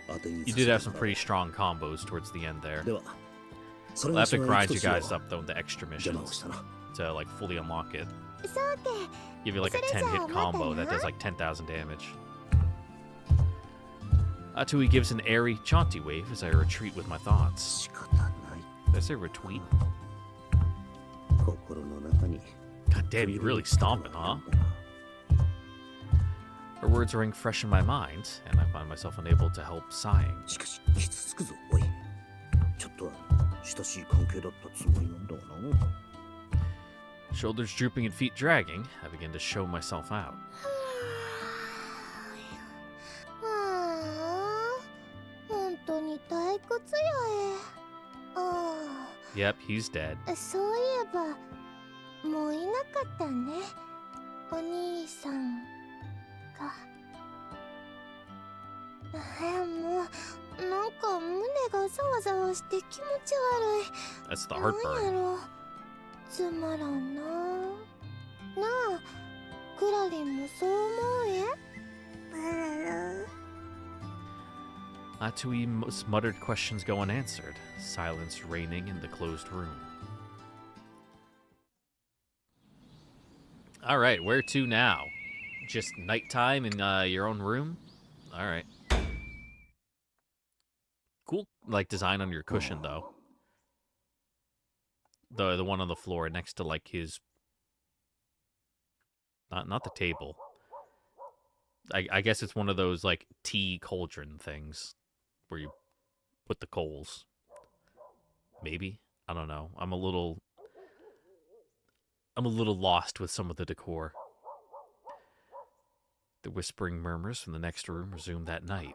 当てに You させ did て have some もらおう。 pretty strong combos towards the end there. では、それ I'll が have し to は grind 行 you くとしよう。 guys up though with the extra 邪魔を missions したな。 to like fully unlock it. そうけ。 Give you like a 10 hit それじゃあ、 combo またな。 that does like 10,000 damage. Atui gives an airy, jaunty wave as I retreat with my thoughts. 仕方ない。 Did I say retweet? 心の中に God damn, you really stomping, huh? Her words ring fresh in my mind, and I find myself unable to help sighing. しかし傷つくぞ、おい。ちょっとは親しい関係だったつもりなんだがな。 Shoulders drooping and feet dragging, I begin to show myself out. 本当に退屈やえ。 Yep, he's dead. そういえばもういなかったね。お兄さんが。もうなんか胸がざわざわして気持ち悪い。 That's the なんや heartburn. ろつまらんな。なあ、クラリンもそう思うえ？ Atui's muttered questions go unanswered, silence reigning in the closed room. All right, where to now? Just nighttime in your own room? All right. Cool, like, design on your cushion, though. The one on the floor next to, like, his... Not the table. I guess it's one of those, like, tea cauldron things where you put the coals. Maybe? I don't know. I'm a little lost with some of the decor. The whispering murmurs from the next room resumed that night.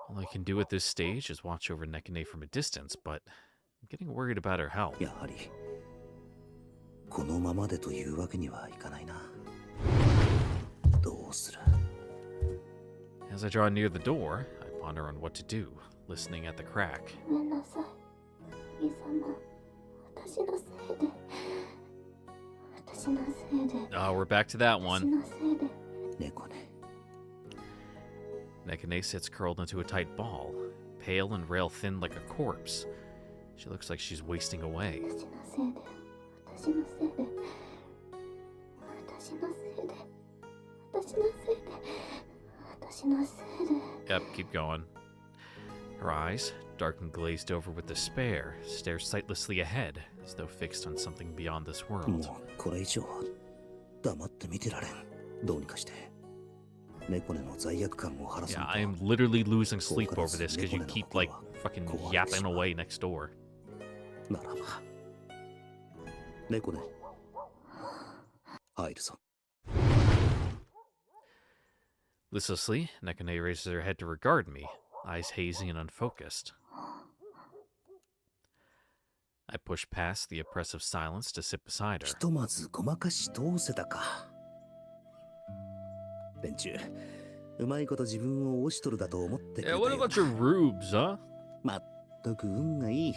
All I can do at this stage is watch over Nekane from a distance, but I'm getting worried about her health. やはりこのままでというわけにはいかないな。どうする？ As I draw near the door, I ponder on what to do, listening at the crack. ごめんなさい、神様。私のせいで。私のせいで。 Oh, we're back to that 私 one. のせいで。猫ね。 Nekane sits curled into a tight ball, pale and rail-thin like a corpse. She looks like she's wasting away. 私のせいで。私のせいで。私のせいで。私のせいで。私のせいで。 Yep, keep going. Her eyes, dark and glazed over with despair, stare sightlessly ahead, as though fixed on something beyond this も world. うこれ以上黙って見てられん。どうにかして。猫ねの罪悪感を晴らす Yeah, の I と am literally losing sleep over this because you keep, like, fucking yapping away next door. ならば。猫ね。入るぞ。 Listlessly, Nekane raises her head to regard me, eyes hazy and unfocused. I push past the oppressive silence to sit beside her. ひとまずごまかし通せたか。連中、うまいこと自分をオシトルだと思ってくれた Yeah, よ what うな about your rubes, huh? まったく運がいい。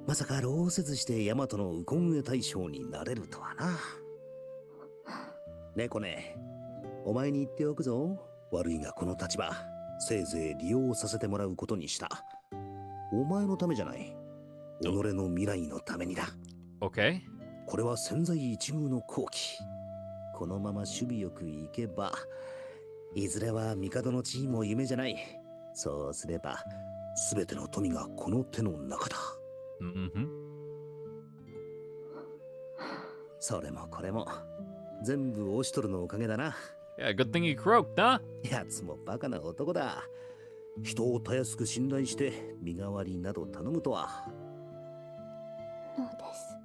まさか労せずしてヤマトのウコンエ大将になれるとはな。猫ね、お前に言っておくぞ。悪いがこの立場、せいぜい利用させてもらうことにした。お前のためじゃない。己の未来のためにだ。Okay. これは千載一遇の好機。このまま守備よくいけば、いずれは帝の地位も夢じゃない。そうすれば、すべての富がこの手の中だ。Mm-hmm. それもこれも、全部オシトルのおかげだな。Yeah, good thing he croaked, huh? やつもバカな男だ。人をたやすく信頼して身代わりなど頼むとは。のです。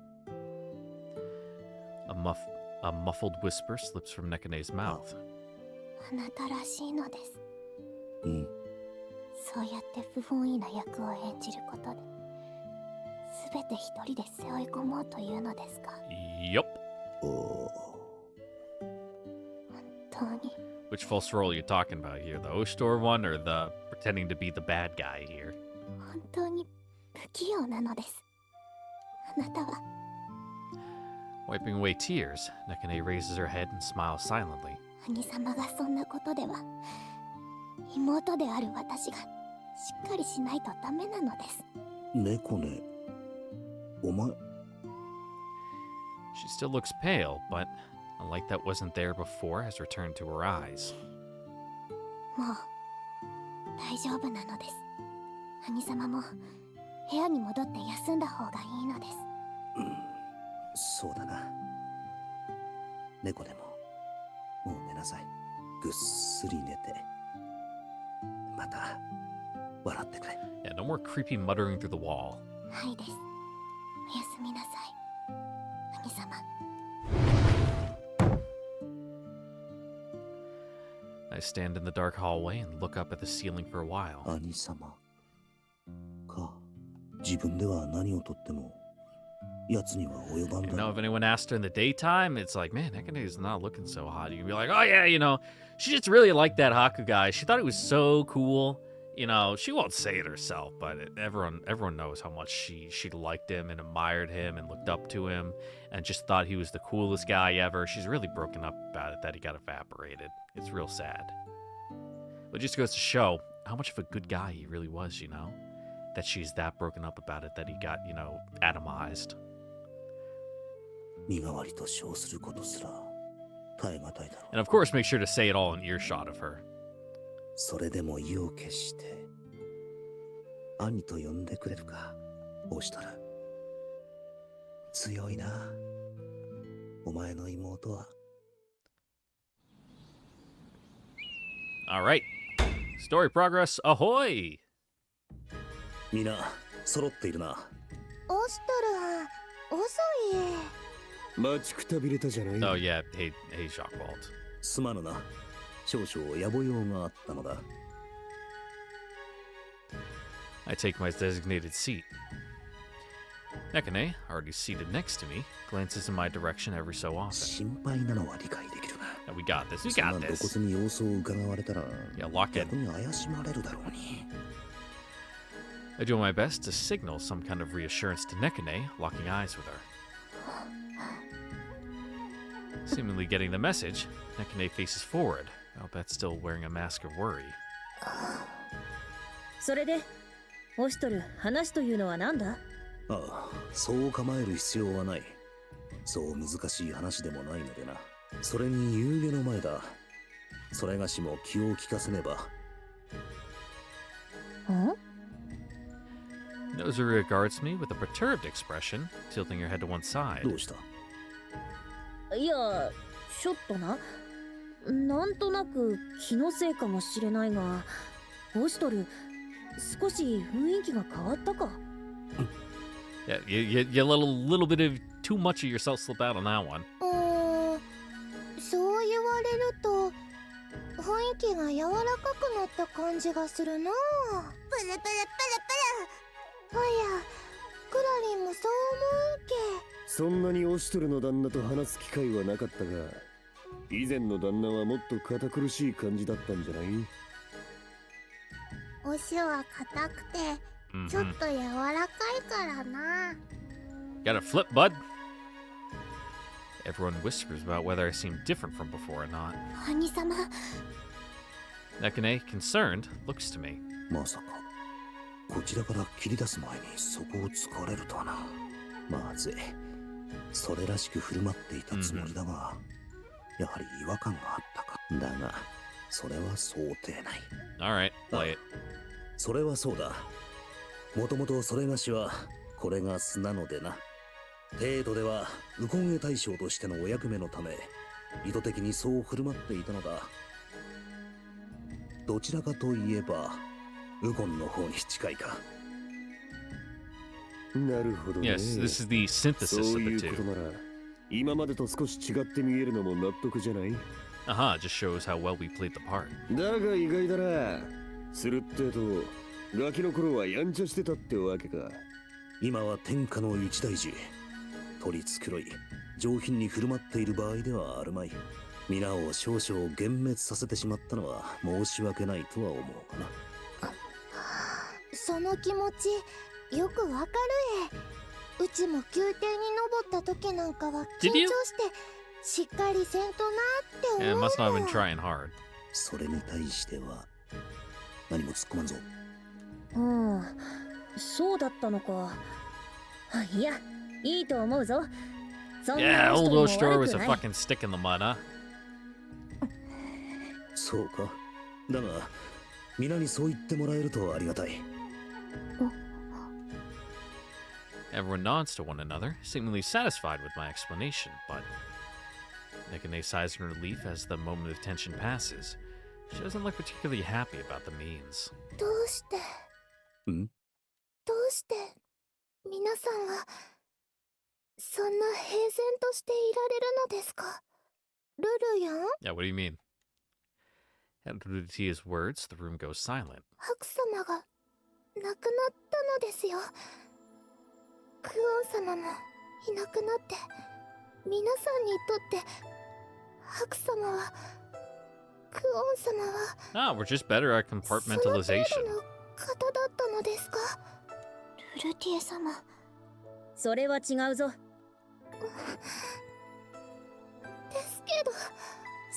A muffled whisper slips from Nekane's mouth. あなたらしいのです。うん。そうやって不本意な役を演じることで、すべて一人で背負い込もうというのですか。 Yup. おお。本当に。 Which false role are you talking about here? The Ostor one or the pretending to be the bad guy here? 本当に不器用なのです。あなたは。 Wiping away tears, Nekane raises her head and smiles silently. 兄様がそんなことでは、妹である私がしっかりしないとダメなのです。猫ね、お前。 She still looks pale, but a light that wasn't there before has returned to her eyes. もう大丈夫なのです。兄様も部屋に戻って休んだ方がいいのです。そうだな。猫でも、もう寝なさい。ぐっすり寝て。また、笑ってくれ。Yeah, no more creepy muttering through the wall. はいです。おやすみなさい。兄様。I stand in the dark hallway and look up at the ceiling for a while. 兄様。か。自分では何をとっても、奴には及ばん You だ know, ろ if anyone asked her in the daytime, it's like, man, Nekane is not looking so hot. You'd be like, oh yeah, you know, she just really liked that Haku guy. She thought he was so cool. You know, she won't say it herself, but everyone knows how much she liked him and admired him and looked up to him and just thought he was the coolest guy ever. She's really broken up about it that he got evaporated. It's real sad. But just goes to show how much of a good guy he really was, you know? That she's that broken up about it that he got, you know, atomized. 身代わりと称することすら耐え難いだろう。 And of course, make sure to say it all in earshot of her. それでも意を決して兄と呼んでくれるか、オシトル。強いな、お前の妹は。 Alright. Story progress, ahoy! みんな揃っているな。オシトルは遅い。待ちくたびれたじゃない。 Oh, yeah. Hey, Jacques Walt. すまぬな、少々野暮用があったのだ。 I take my designated seat. Nekane, already seated next to me, glances in my direction every so often. 心配なのは理解できるが、 Yeah, we got this. We そん got な露 this. 骨に様子を伺われたら Yeah, lock it. 逆に怪しまれるだろうに。 I do my best to signal some kind of reassurance to Nekane, locking eyes with her. Seemingly getting the message, Nekane faces forward, albeit still wearing a mask of worry. それでオシトル、話というのは何だ？ああ、そう構える必要はない。そう難しい話でもないのでな。それに夕げの前だ。それがしも気を利かせねば。ん？ Nozu regards me with a perturbed expression, tilting her head to one side. どうした？いや、ちょっとな。なんとなく気のせいかもしれないが、オシトル、少し雰囲気が変わったか？ Yeah, you let a little bit of too much of yourself slip out on that one. そう言われると雰囲気が柔らかくなった感じがするな。プルプルプルプル。おや、クラリンもそう思うけ。そんなにオシトルの旦那と話す機会はなかったが、以前の旦那はもっと堅苦しい感じだったんじゃない？お塩は硬くてちょっと柔らかいからな。Got a flip, bud? Everyone whispers about whether I seem different from before or not. 兄様。 Nekane, concerned, looks to me. まさかこちらから切り出す前にそこを使われるとはな。まずい。それらしく振る舞っていたつもりだが、やはり違和感があったか。だがそれは想定内。 Alright, play it. それはそうだ。もともとそれがしはこれが素なのでな。程度ではウコンゲ大将としてのお役目のため意図的にそう振る舞っていたのだ。どちらかといえばウコンの方に近いか。なるほどね。 Yes, this is the synthesis そ of うい the うこと two. なら、今までと少し違って見えるのも納得じゃない？ Aha, just shows how well we played the part. だが意外だな。するってと、ガキの頃はやんちゃしてたってわけか。今は天下の一大事。取り繕い上品に振る舞っている場合ではあるまい。皆を少々幻滅させてしまったのは申し訳ないとは思うかな。その気持ちよくわかるえ。うちも宮廷に登った時なんかは緊張 Did you? してしっかりせんとなって Yeah, 思う must not have been の。 trying hard. それに対しては何も突っ込まんぞ。そうだったのか。いや、いいと思うぞ。そん Yeah, な old 人も Oshtor 悪 was く a ない。 fucking stick in the mud, huh? そうか。だが皆にそう言ってもらえるとありがたい。 Everyone nods to one another, seemingly satisfied with my explanation, but Nekane sighs in relief as the moment of tension passes. She doesn't look particularly happy about the means. どうしてどうして皆さんはそんな平然としていられるのですか？ルルやん？ Yeah, what do you mean? After Lutia's words, the room goes silent. 白様が亡くなったのですよ。クオン様もいなくなって皆さんにとって白様はクオン様は Ah, we're just better at その程 compartmentalization. 度の方だったのですか？ルルティエ様。それは違うぞ。ですけど。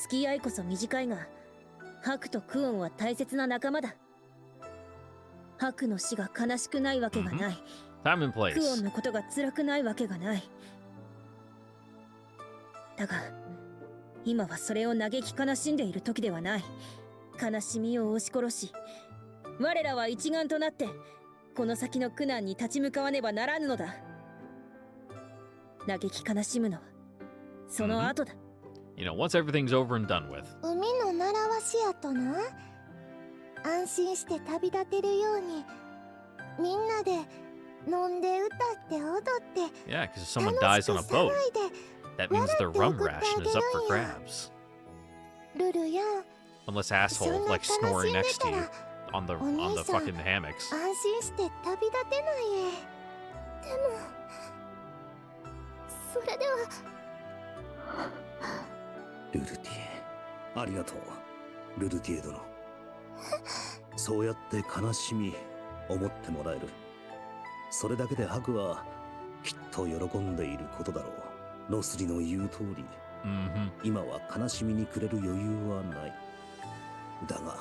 付き合いこそ短いが、ハクとクオンは大切な仲間だ。ハクの死が悲しくないわけがない。Time and クオン place. のことが辛くないわけがない。だが、今はそれを嘆き悲しんでいる時ではない。悲しみを押し殺し、我らは一丸となって、この先の苦難に立ち向かわねばならぬのだ。嘆き悲しむのは、その後だ。You know, once everything's over and done with. 海の習わしやとな。安心して旅立てるように、みんなで飲んで歌って踊って、 Yeah, because if someone dies on a boat, that means their rum ration is up for grabs. ルルや Unless asshole like snoring next to you on the fucking hammocks. 安心して旅立てないえ。でもそれではルルティエ、ありがとう、ルルティエ殿。そうやって悲しみ、思ってもらえる。それだけでハクはきっと喜んでいることだろう。ノスリの言う通り、今は悲しみにくれる余裕はない。だが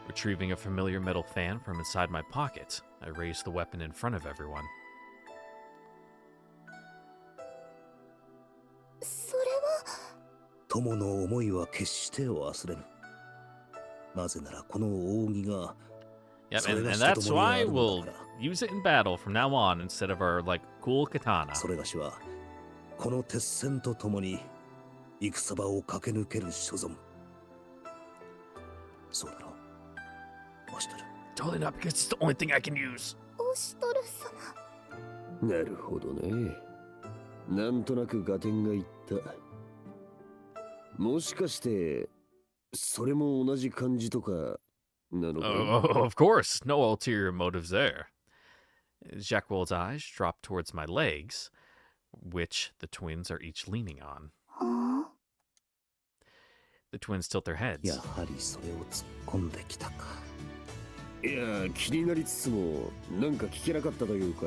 Retrieving a familiar metal fan from inside my pocket, I raised the weapon in front of everyone. それは友の思いは決して忘れぬ。なぜならこの扇が Yep, and that's why we'll use it in battle from now on instead of our like cool katana. それがしはこの鉄線と共に戦場を駆け抜ける所存。そうだろう、マシュタル。 Totally not, because it's the only thing I can use. オシトル様。なるほどね。なんとなく合点がいった。もしかしてそれも同じ感じとかなのか。Of course, no ulterior motives there. Jacquel's eyes drop towards my legs, which the twins are each leaning on. The twins tilt their や heads. はりそれを突っ込んできたか。いや、気になりつつもなんか聞けなかったというか、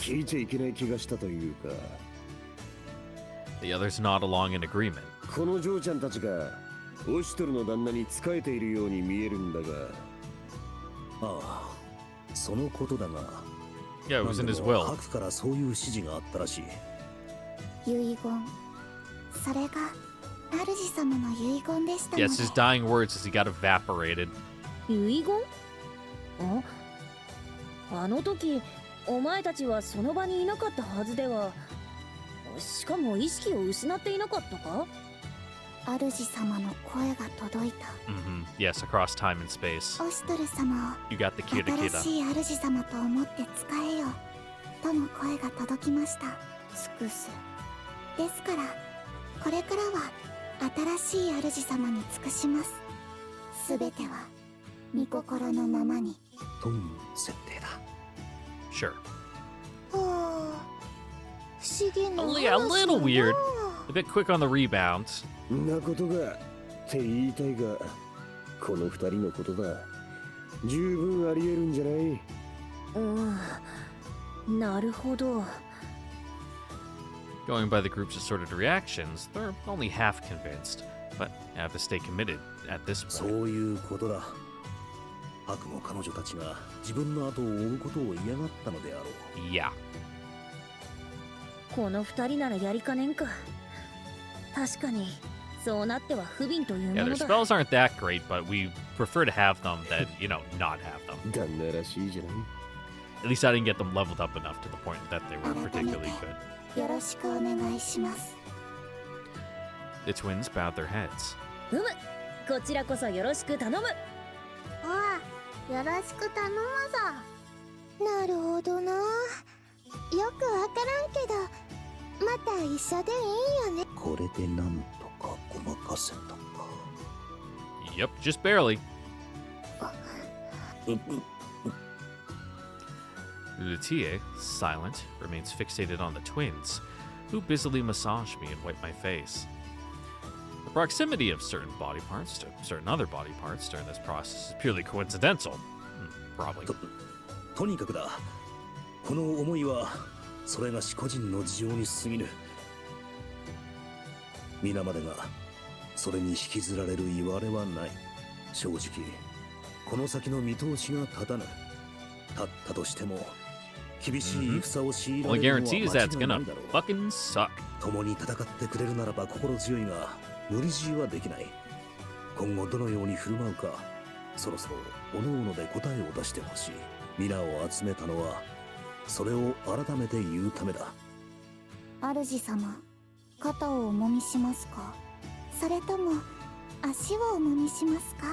聞いちゃいけない気がしたというか。 The others nod along in agreement. この嬢ちゃんたちがオシトルの旦那に仕えているように見えるんだが。ああ、そのことだが。 Yeah, it was in his ハ will. クからそういう指示があったらしい。遺言。それが主様の遺言でしたの Yes, で。 his dying words as he got evaporated. 遺言？あの時お前たちはその場にいなかったはずでは。しかも意識を失っていなかったか？主様の声が届いた。Yes, across time and space. オシトル様を You got the kid, 新 kid. しい主様と思って使えよとの声が届きました。尽くす。ですからこれからは新しい主様に尽くします。すべては御心のままに。という設定だ。 Sure. はあ、不思議な Oh, yeah, a 話 little だな。 weird. A bit quick on the rebound. なことがって言いたいが、この二人のことだ。十分あり得るんじゃない？なるほど。 Going by the group's assorted reactions, they're only half convinced, but have to stay committed at this そ point. ういうことだ。ハクも彼女たちが自分の後を追うことを嫌がったのであろう。 Yeah. この二人ならやりかねんか。確かにそうなっては不憫という Yeah, も their のだ。 spells aren't that great, but we prefer to have them than, you know, not have them. 旦那らしいじゃない。 At least I didn't get them leveled up enough to the point that they were particularly good. よろしくお願いします。 The twins bowed their heads. こちらこそよろしく頼む。おい、よろしく頼むぞ。なるほどな。よくわからんけど、また一緒でいいよね。これでなんとかごまかせたか。 Yep, just barely. Lutie, silent, remains fixated on the twins, who busily massage me and wipe my face. The proximity of certain body parts to certain other body parts during this process is purely coincidental. Probably. とにかくだ。この思いはそれがし個人の事情に過ぎぬ。皆までがそれに引きずられるいわれはない。正直この先の見通しが立たぬ。立ったとしても厳しい戦を強いら Only れるのは guarantee is 間 that's 違いな gonna いだろう。 fucking suck. 共に戦ってくれるならば心強いが無理強いはできない。今後どのように振る舞うか、そろそろ各々で答えを出してほしい。皆を集めたのはそれを改めて言うためだ。主様、肩をおもみしますか、それとも足をおもみしますか。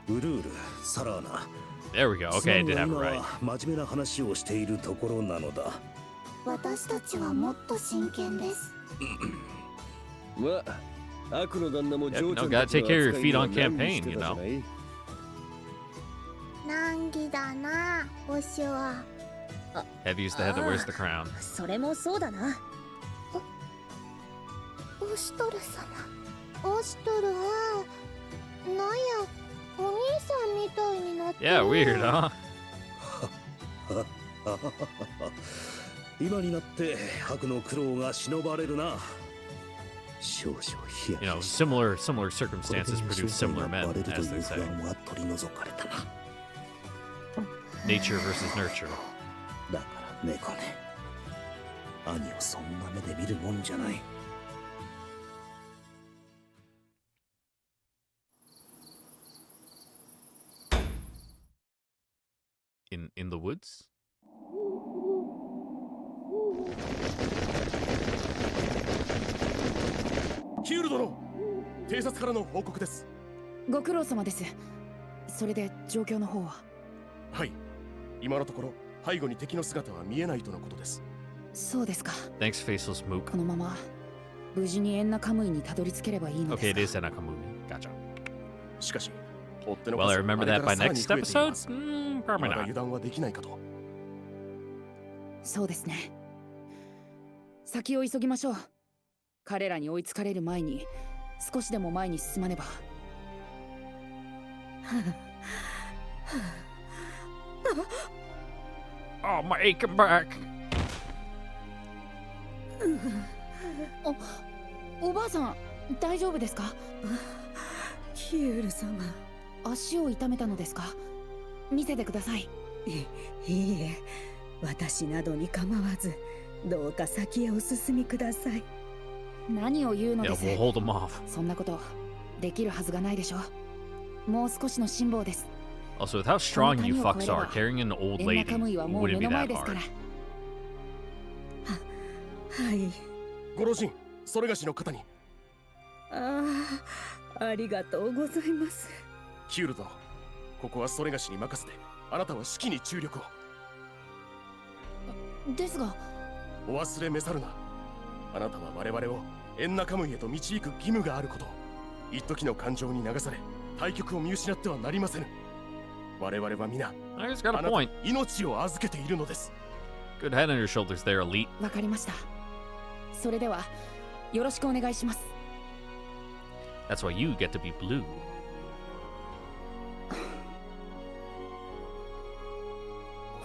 ウルール、サラーナ。 There we go. Okay, I did have it 今 right. は真面目な話をしているところなのだ。私たちはもっと真剣です。まあ、悪の旦那も Yeah, 情 no, 緒 gotta take care of your feet on campaign, you know. 難儀だな、おしは。Heavy's the head that wears the crown. それもそうだな。オシトル様、オシトルはなんや、お兄さんみたいになってる。 Yeah, weird, huh? 今になって白の苦労が忍ばれるな。少々ヒヤ You ヒ know, ヤした。 similar circumstances produce similar バ men, レると as いう they 不 say. 安は取り除かれたな。 Nature versus nurture. だから猫ね、兄をそんな目で見るもんじゃない。In the woods? ヒュール殿、偵察からの報告です。ご苦労様です。それで状況の方は。はい、今のところ背後に敵の姿は見えないとのことです。そうですか。 Thanks, Faceless Mook. このまま無事にエンナカムイにたどり着ければいいの Okay, it です is が。 Anakamumi. Gotcha. しかし、追っ手の Well, I 数 remember あれ that から by さらに next 増えてい episode? ます。 Probably まだ not. 油断はできないかと。そうですね。先を急ぎましょう。彼らに追いつかれる前に少しでも前に進まねば。Oh, my aching back. おばあさん、大丈夫ですか？ヒュール様。足を痛めたのですか？見せてください。いいえ、私などに構わず、どうか先へお進みください。何を言うの Yeah, です。 we'll hold him off. そんなことできるはずがないでしょう。もう少しの辛抱です。 Also, with how strong you fucks are, carrying an old エンナ lady カムイはもう wouldn't 目 be の前 that ですか hard. ら。はい。ご老人、それがしの方に。ああ、ありがとうございます。ヒュール殿、ここはそれがしに任せて、あなたは指揮に注力を。ですが、お忘れ召さるな。あなたは我々をエンナカムイへと導く義務があること。一時の感情に流され、対局を見失ってはなりませぬ。我々は皆、 I just got あ a なた point. に命を預けているのです。 Good head on your shoulders there, elite. わかりました。それではよろしくお願いします。 That's why you get to be blue.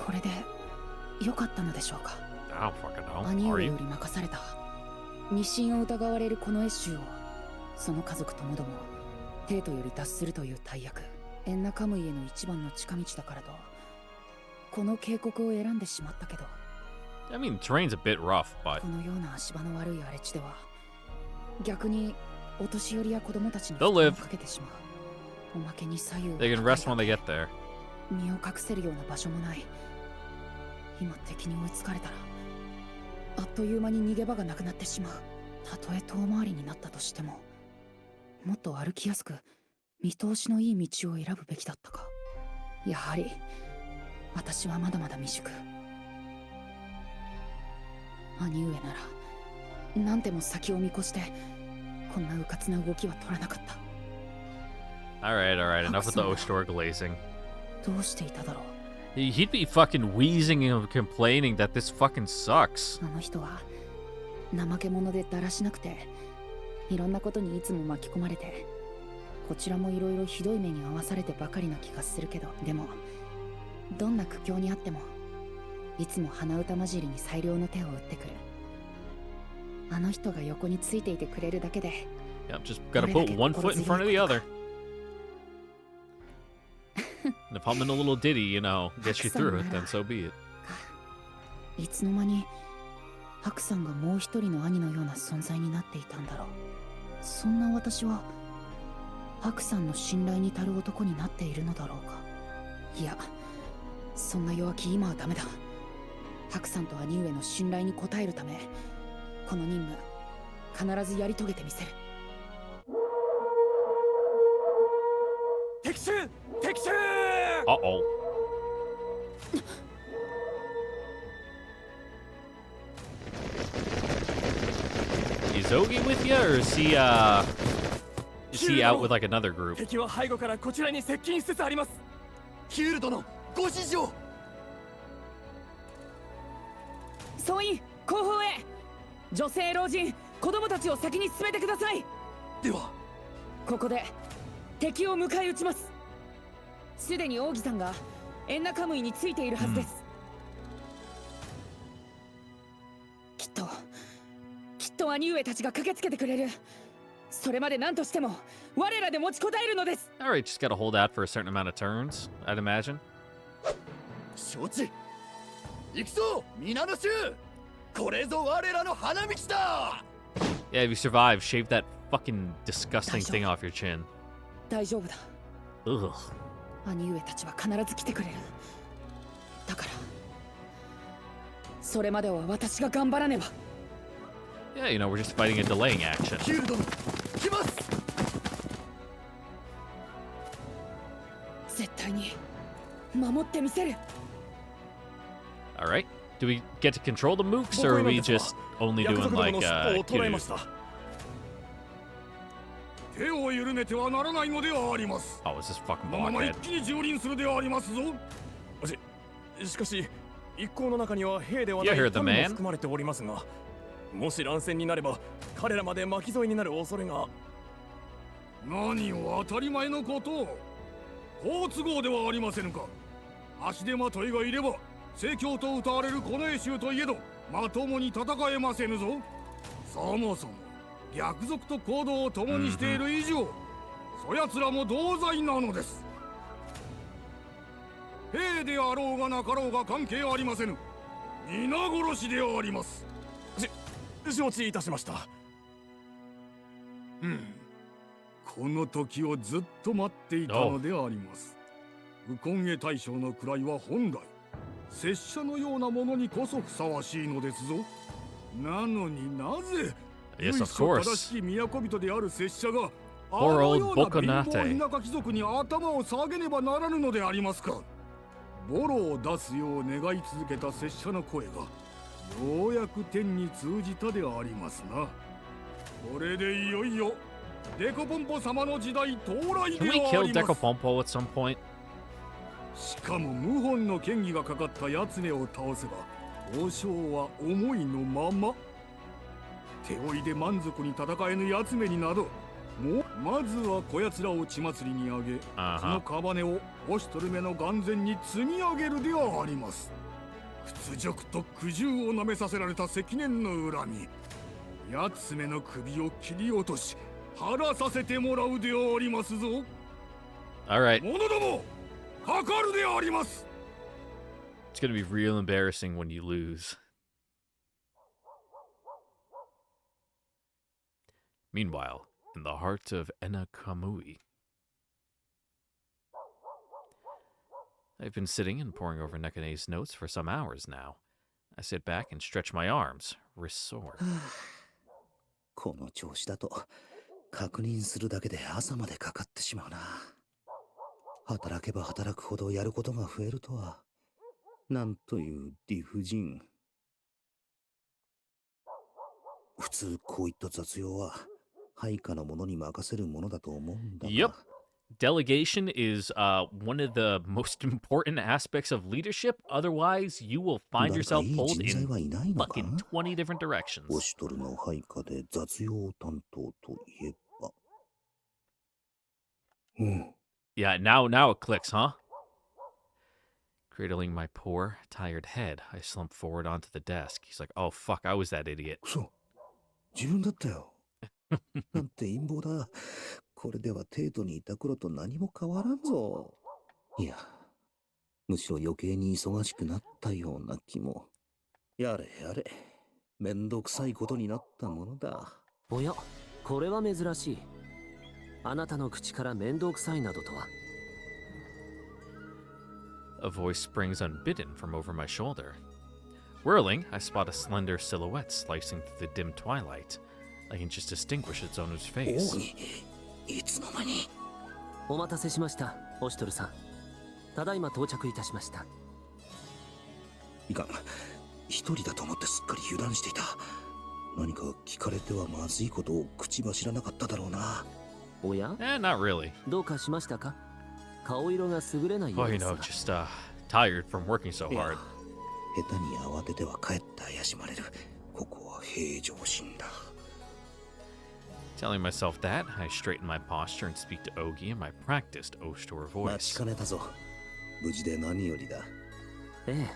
これで良かったのでしょうか。 I don't fucking know. 兄 Are 上 you? より任された日心を疑われるこの越州をその家族ともども帝都より脱するという大役、エンナカムイへの一番の近道だからとこの渓谷を選んでしまったけど、 I mean, terrain's a bit rough, but このような足場の悪い荒れ地では逆にお年寄りや子供たちに They'll 負担を live. かけてしまう。おまけに左右を they can rest when they get there. 身を隠せるような場所もない。今敵に追いつかれたらあっという間に逃げ場がなくなってしまう。たとえ遠回りになったとしてももっと歩きやすく見通しのいい道を選ぶべきだったか。やはり私はまだまだ未熟。兄上なら何でも先を見越してこんなうかつな動きは取らなかった。 Alright, alright, enough with the Excellent. Ostor glazing. どうしていただろう。 He'd be fucking wheezing and complaining that this fucking sucks. あの人は怠け者でだらしなくていろんなことにいつも巻き込まれて、こちらもいろいろひどい目に遭わされてばかりな気がするけど、でもどんな苦境にあってもいつも鼻歌混じりに最良の手を打ってくる。あの人が横についていてくれるだけで Yep, just gotta put one foot in front of the other. And if humming a little ditty, you know, gets you through it, then so be it. いつの間にハクさんがもう一人の兄のような存在になっていたんだろう。そんな私はハクさんの信頼に足る男になっているのだろうか。いや、そんな弱気今はダメだ。ハクさんと兄上の信頼に応えるため、この任務必ずやり遂げてみせる。敵襲敵襲 Uh-oh. Is Ogi with you, or is he out with like another group? 敵は背後からこちらに接近しつつあります。ヒュール殿、ご指示を。総員後方へ。女性老人子供たちを先に進めてください。ではここで敵を迎え撃ちます。すでに王妃さんがエンナカムイについているはずです。きっと兄上たちが駆けつけてくれる。それまで何としても我らで持ちこたえるのです。 Alright, just gotta hold out for a certain amount of turns, I'd imagine. 承知。行くぞ皆の衆。これぞ我らの花道だ。 Yeah, if you survive, shave that fucking disgusting thing off your chin. 大丈夫だ。 Ugh. 兄上たちは必ず来てくれる。だからそれまでは私が頑張らねば。 Yeah, you know, we're just fighting a delaying action. ヒュール殿、来ます。絶対に守ってみせる。 Alright. Do we get to control the mooks, or are we just only doing like Kiryu? 手を緩めてはならないのではあります。 Oh, is this fucking このまま blockhead? 一気に蹂躙するではありますぞ。しかし一行の中には兵ではない You heard the 民も man? 含まれておりますが、もし乱戦になれば彼らまで巻き添えになる恐れが。何を当たり前のことを。好都合ではありませぬか。足手まといがいれば盛況と歌われる近衛衆といえどまともに戦えませぬぞ。そもそも逆賊と行動を共にしている以上、そやつらも同罪なのです。兵であろうがなかろうが関係ありませぬ。皆殺しであります。承知いたしました。この時をずっと待っていたのであります。ウコンエ大将の位は本来拙者のようなものにこそふさわしいのですぞ。なのになぜ Yes, of 正 course. しき都人である拙者があ Poor の old ような貧 Bokonate. 乏田舎貴族に頭を下げねばならぬのでありますか。ボロを出すよう願い続けた拙者の声がようやく天に通じたでありますな。これでいよいよデコポンポ様の時代到来 Can で we あ kill ります。 Decopompo at some point? しかも謀反の嫌疑がかかったヤツネを倒せば王将は思いのまま。手負いで満足に戦えぬヤツめになどもうまずはこやつらを血祭りに上げ、その屍をオシトルメの眼前に積み上げるではあります。屈辱と苦渋をなめさせられた積年の恨み、ヤツめの首を切り落とし晴らさせてもらうでありますぞ。 Alright. 者どもかかるであります。 It's gonna be real embarrassing when you lose. Meanwhile, in the heart of Enakamui, I've been sitting and poring over Nekane's notes for some hours now. I sit back and stretch my arms, wrists sore. この調子だと確認するだけで朝までかかってしまうな。働けば働くほどやることが増えるとは、なんという理不尽。普通こういった雑用は配下の者に任せるものだと思うんだが。 Yep. Delegation is one of the most important aspects of leadership. Otherwise, you will find yourself pulled in fucking 20 different directions. オシトルの配下で雑用担当といえば。Yeah, now it clicks, huh? Cradling my poor, tired head, I slump forward onto the desk. He's like, oh fuck, I was that idiot. そう。自分だったよ。なんて陰謀だ。これでは帝都にいた頃と何も変わらんぞ。いや、むしろ余計に忙しくなったような気も。やれやれ、めんどくさいことになったものだ。おや、これは珍しい。あなたの口から面倒くさいなどとは。A voice springs unbidden from over my shoulder. Whirling, I spot a slender silhouette slicing through the dim twilight. I can just distinguish its owner's お face. い、いつの間に。お待たせしました、オシュトルさん。ただいま到着いたしました。いかん、一人だと思ってすっかり油断していた。何か聞かれてはまずいことを口走らなかっただろうな。おや、 Not really. どうかしましたか？顔色が優れないよ Oh, う you です know, が。 just tired from working so いや、 hard. 下手に慌ててはかえって怪しまれる。ここは平常心だ。Telling myself that, I straighten my posture and speak to Ogi in my practiced Oshtor 待ち voice. かねたぞ。無事で何よりだ。ええ、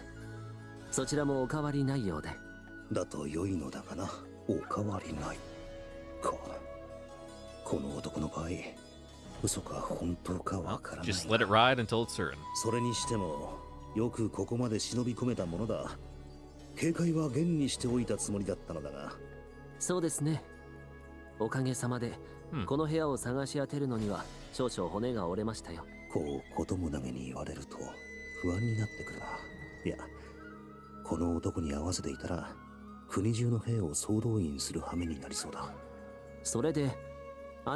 そちらもお変わりないようで。だと良いのだがな。お変わりないか。この男の場合、嘘か本当かわからない。 Just let it ride until it's certain. それにしてもよくここまで忍び込めたものだ。警戒は厳にしておいたつもりだったのだが。そうですね。おかげさまで、この部屋を探し当てるのには少々骨が折れましたよ。こう子供投げに言われると不安になってくるな。いや、この男に合わせていたら国中の兵を総動員する羽目になりそうだ。それで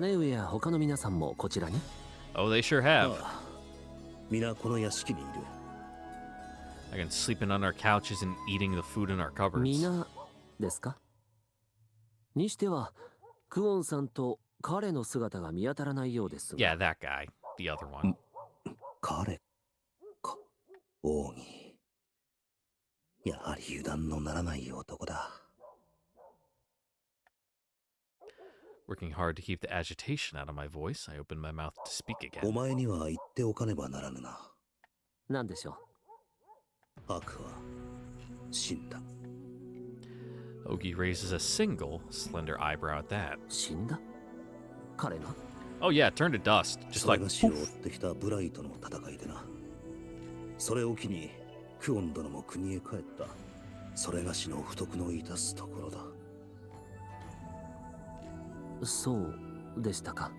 姉上や他の皆さんもこちらに？ Oh, they sure have. ああ、皆この屋敷にいる。 I can sleep in on our couches and eating the food in our cupboards. 皆ですか？にしてはクオンさんと彼の姿が見当たらないようですが。 Yeah, that guy. The other one. 彼か。王に。やはり油断のならない男だ。 Working hard to keep the agitation out of my voice, I open my mouth to speak お again. 前には言っておかねばならぬな。何でしょ悪は死んだ。 Ogi raises a single, slender eyebrow at that. う？死んだ？彼が？ Oh yeah, turned to dust. Just それ like が死を追 poof. ってきたブライトの戦いでな。それを機にクオン殿も国へ帰った。それが死の不徳の致すところだ。そうでしたか。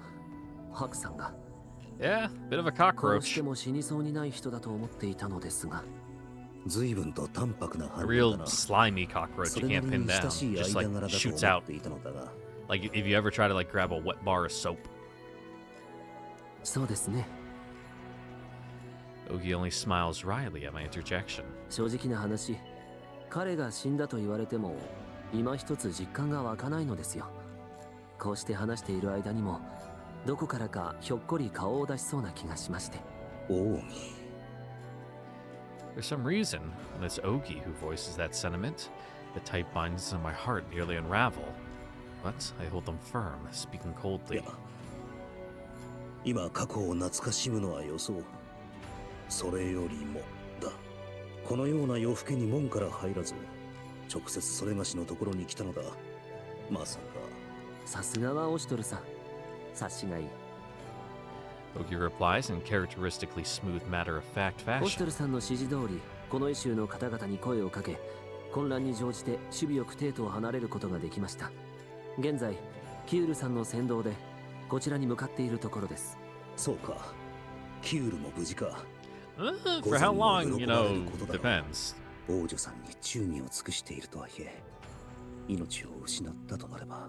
ハクさんが。 Yeah, bit of a こうし cockroach. ても死にそうにない人だと思っていたのですが。随分と淡白な A 反応 real だな。 slimy cockroach そ you れな can't り pin に down. 親しい Just 間 like 柄だと shoots 思っ out. ていたのだが。 Like if you ever try to like grab a wet bar of soap. そうですね。 Ogi only smiles wryly at my interjection. 正直な話、彼が死んだと言われても今一つ実感が湧かないのですよ。こうして話している間にもどこからかひょっこり顔を出しそうな気がしまして。王に。 For some reason, when it's Ogi who voices that sentiment, the tight bindings on my heart nearly unravel. But I hold them firm, speaking い coldly. や、今過去を懐かしむのはよそう。それよりもだ。このような夜更けに門から入らず、直接それがしのところに来たのだ。まさか。さすがはオシトルさん。察しがいい。 Ogi replies in characteristically smooth, matter-of-fact オシト fashion. ルさんの指示通り、このイシューの方々に声をかけ、混乱に乗じて守備よく帝都を離れることができました。現在、キュールさんの先導でこちらに向かっているところです。そうか。キュールも無事か。For how long, you know, depends. 王女さんに忠義を尽くしているとはいえ、命を失ったとなれば、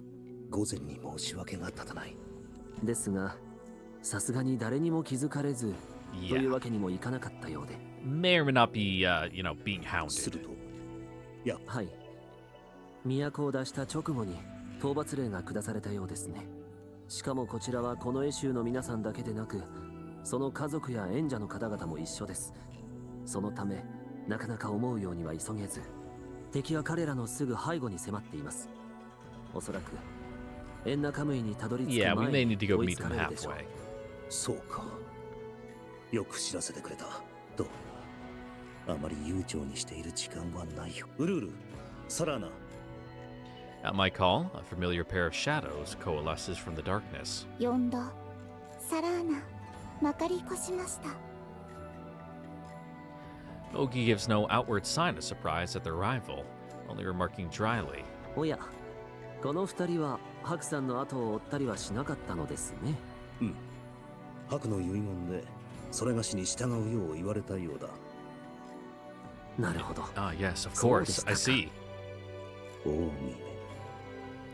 午前に申し訳が立たない。ですが、さすがに誰にも気づかれず、というわけにもいかなかったようで。May or may not be, you know, being する hounded. と、いや、はい。都を出した直後に討伐令が下されたようですね。しかもこちらはこの絵州の皆さんだけでなく、その家族や縁者の方々も一緒です。そのため、なかなか思うようには急げず、敵は彼らのすぐ背後に迫っています。おそらく、エンナカムイにたどり着く Yeah, we 前 may に need to go 追い meet つか them れるでしょう。 halfway. そうか。よく知らせてくれた。どう？あまり悠長にしている時間はないよ。ウルール、サラーナ。At my call, a familiar pair of shadows coalesces from the darkness. 呼んだ。サラーナ、まかり越しました。Ogi gives no outward sign of surprise at their arrival, only remarking dryly. おや、この二人は白さんの後を追ったりはしなかったのですね。うん。白の遺言でそれがしに従うよう言われたようだ。なるほど。Ah, yes, of そうで course. したか。I see.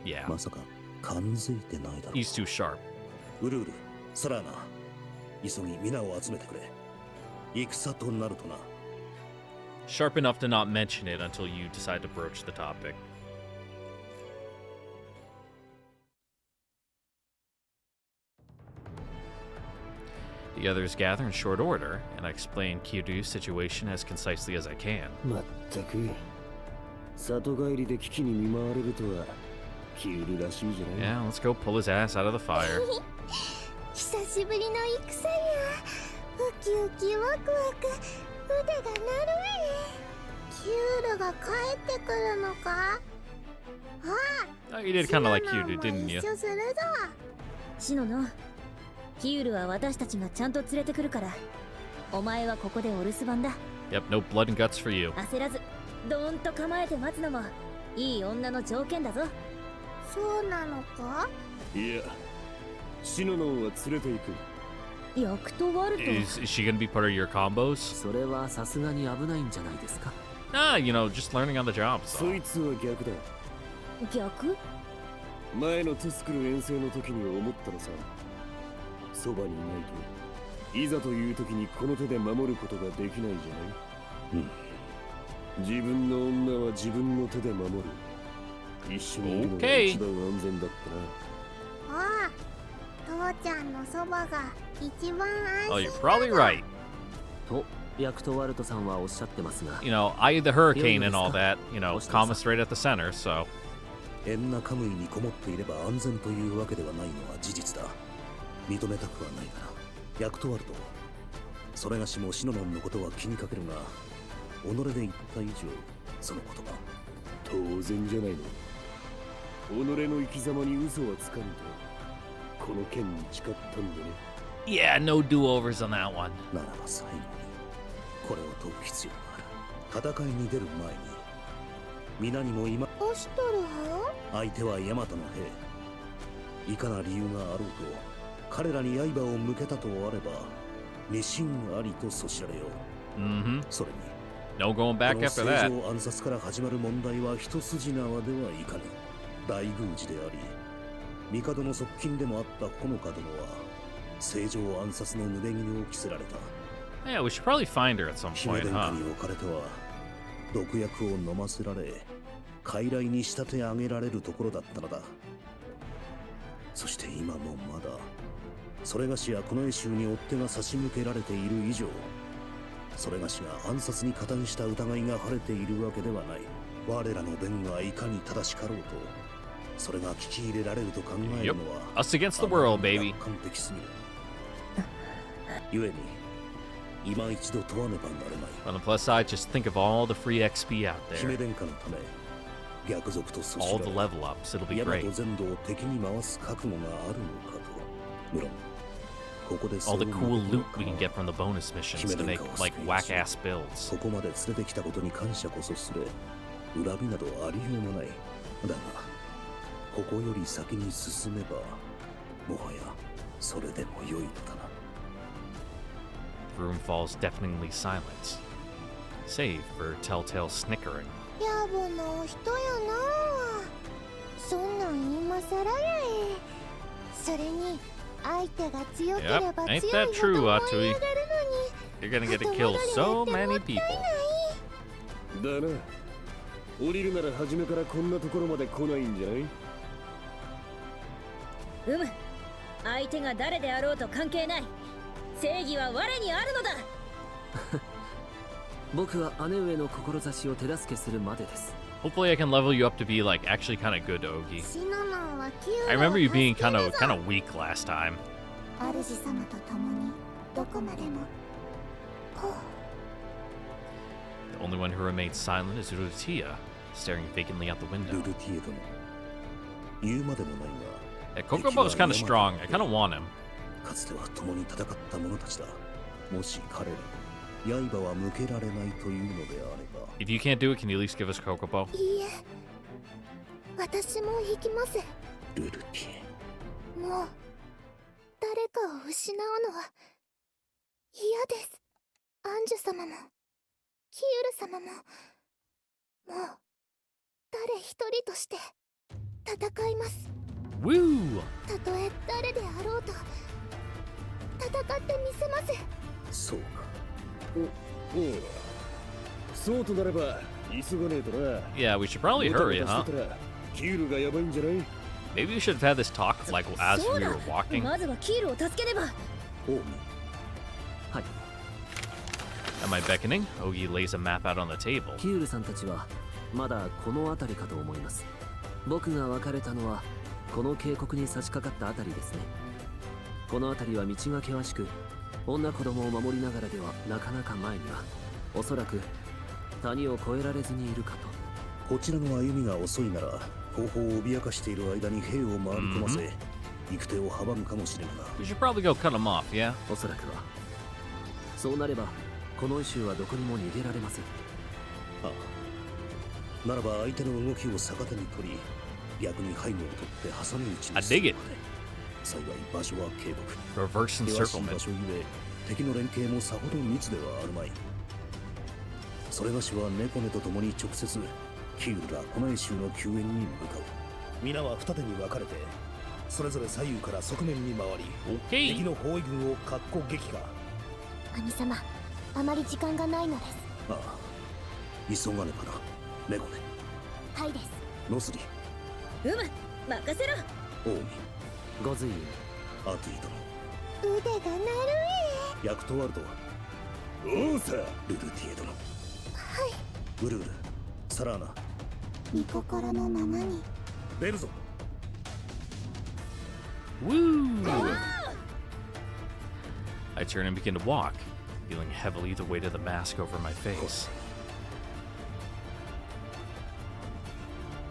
Yeah. Yeah. まさか感づいてないだろう。 He's too sharp. ウルール、サラーナ、急ぎ皆を集めてくれ。戦となるとな。Sharp enough to not mention it until you decide to broach the topic. The others gather in short order, and I explain Kiryu's situation as concisely as I can. まったく里帰りで危機に見舞われるとはキュールらしいじゃない。 Yeah, let's go pull his ass out of the fire. 久しぶりの戦や。ウキウキワクワク、腕が鳴るキュールが帰ってくるのか。あ Oh, you did kind of like Kiryu, didn't you? 一緒するぞ。シノノ、キウルは私たちがちゃんと連れてくるから、お前はここでお留守番だ。 Yep, no blood and guts for you. 焦らず、どーんと構えて待つのもいい女の条件だぞ。そうなのか。いや、シノノンは連れて行く。役とワルト。Is she gonna be part of your combos? それはさすがに危ないんじゃないですか。Ah, you know, just learning on the job. そ So. いつは逆だ。逆？前のテスクル遠征の時に思ったのさ。そばにいないといざという時にこの手で守ることができないじゃない。うん。自分の女は自分の手で守る。一緒にいるのが Okay. 一番安全だったな。ああ、父ちゃんのそばが一番安 Oh, 心 you're だ probably right. と、ヤクトワルトさんはおっしゃってますが、 You know, I the hurricane and all that, you know, calm us right at the center, so. エンナカムイにこもっていれば安全というわけではないのは事実だ。認めたくはないがな。ヤクトワルト、それがしもシノノンのことは気にかけるが、己で言った以上、その言葉。当然じゃないの。己の生き様に嘘はつかんと、この剣に誓ったんでね。Yeah, no do-overs on that one. ならば最後に、これを問う必要がある。戦いに出る前に、皆にも今、押しとる相手はヤマトの兵。いかな理由があろうと、彼らに刃を向けたとあれば、二心ありとそしられよう。Mm-hmm. それに、 No going back この after 正 that. 常暗殺から始まる問題は一筋縄ではいかぬ。大宮司であり、帝の側近でもあったほのか殿は、正常暗殺の濡れ衣を着せられた。 Yeah, we should probably find her at some 姫 point, 殿下 huh? に置かれては、毒薬を飲ませられ、傀儡に仕立て上げられるところだったのだ。そして今もまだ、それがしやこの絵集に追っ手が差し向けられている以上、それがしが暗殺に加担した疑いが晴れているわけではない。我らの弁がいかに正しかろうと、それが聞き入れられると考えるのは、 Us against the world, baby. 完璧すぎる。故に、今一度問わねばなれない。 On the plus side, just think of all the free XP out 姫 there. 殿下のため、逆賊とそし All ら the れ、 level ups. It'll be ヤマ great. ト全土を敵に回す覚悟があるのかと。無論、ここで All the そういう cool ことを loot we can get from the bonus missions to make like whack ass builds. ここまで連れてきたことに感謝こそすれ、恨みなどありようもない。だが、ここより先に進めば、もはやそれでも良いのだな。 The room falls deafeningly silent, save for Telltale snickering. 野暮なお人やな。そんなん今さらやえ。それに相手が強けれ Yep, ば ain't 強い that ほ true, ど燃え Atui? 上がる You're gonna のに。 get to kill so many people. だな。降りるなら初めからこんなところまで来ないんじゃない？相手が誰であろうと関係ない。正義は我にあるのだ。僕は姉上の志を手助けするまでです。 Hopefully, I can level you up to be like actually kind of good, Ogi. シノノンはキュー I ルを remember you being 助け kind る of ぞ。 kind of weak last time. 主様と共にどこまでも。ほう。 The only one who remains silent is Rutia, staring vacantly out the ル window. ルティエ殿、言うまでもない Yeah, Kokobo's kind of strong. I kind of want him. がかつては共に戦った者たちだ。もし彼らに刃は向けられないというのであれば If you can't do it, can you at least give us Kokobo? いいえ、私も行きます。ルルティもう誰かを失うのは嫌です。アンジュ様もキール様ももう誰一人として戦います。 Woo! たとえ誰であろうと戦ってみせます。そうか。おおそうとなれば急がねえとな。 Yeah, we should probably hurry, huh? キールがやばいんじゃない？ Maybe we should have had this talk like as we were walking. まずはキールを助けねば。オウミ、はい。 Am I beckoning? Ogi lays a map out on the table. キュールさんたちはまだこの辺りかと思います。僕が別れたのはこの渓谷に差し掛かった辺りですね。この辺りは道が険しく、女子供を守りながらではなかなか前にはおそらく谷を越えられずにいるかと。こちらの歩みが遅いなら後方を脅かしている間に兵を回り込ませ、行く手を阻むかもしれんが We should probably go cut him off, yeah? おそらくはそうなればこの州はどこにも逃げられません。ああ、ならば相手の動きを逆手に取り逆に背後を取って挟み撃ちに I する dig it. 幸い場所は渓谷 Reverse 険しい encirclement. 場所ゆえ敵の連携もさほど密ではあるまい。それがしは猫根と共に直接キールらこの衛州の救援に向かう。皆は二手に分かれてそれぞれ左右から側面に回り、敵 Okay. の包囲軍をかっこ撃破。兄様、あまり時間がないのです。ああ、急がねばな。猫根、はいです。ノスリ、うむ、任せろ。オウミ、ご随意。アティ殿、腕が鳴るヤクトワルド、おうさ。ルルティエ殿、ウルール、サラーナ、御心のままに。ベルゾ、 Woo! I turn and begin to walk, feeling heavily the weight of the mask over my face.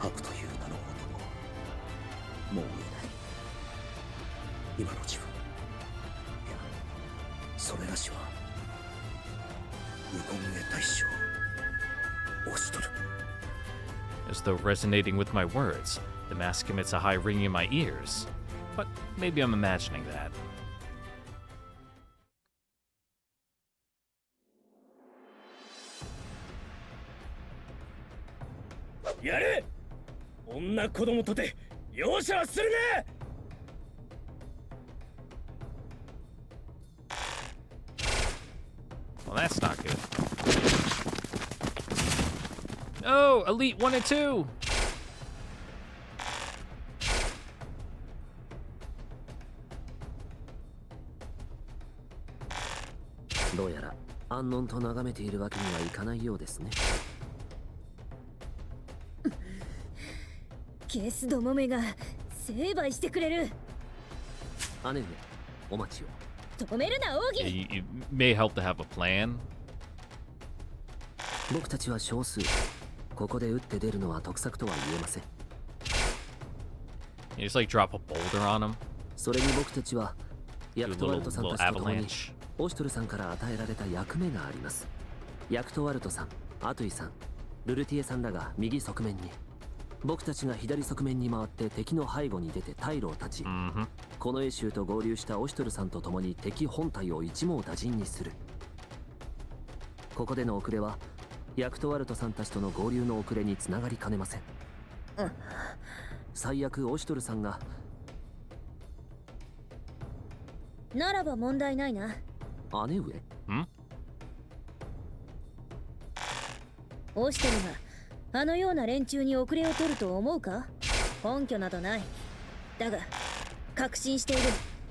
ハクという名の男、もう見えない。今の自分、いや、それがしはウコンゲ大将押し取る。 As though resonating with my words, the mask emits a high ringing in my ears. But maybe I'm imagining that. やれ。女子供とて容赦はするな。 Well, that's not good. Oh, Elite 1 and 2! どうやら安穏と眺めているわけにはいかないようですね。ケスどもめが成敗してくれる。姉上、お待ちを。止めるな、奥 Yeah, 義。 you may help to have a plan. 僕たちは少数。ここで打って出るのは得策とは言えません。You just like drop a boulder on him. それに僕たちは Do ヤ a クトワル little, トさん little たちと共に avalanche. オシュトルさんから与えられた役目があります。ヤクトワルトさん、アトゥイさん、ルルティエさんらが右側面に、僕たちが左側面に回って敵の背後に出て退路を断ち、 Mm-hmm. この衛州と合流したオシュトルさんと共に敵本体を一網打尽にする。ここでの遅れはヤクトワルトさんたちとの合流の遅れにつながりかねません。最悪オシュトルさんが。ならば問題ないな。姉上、オシトルがあのような連中に遅れを取ると思うか？根拠などない。だが確信している。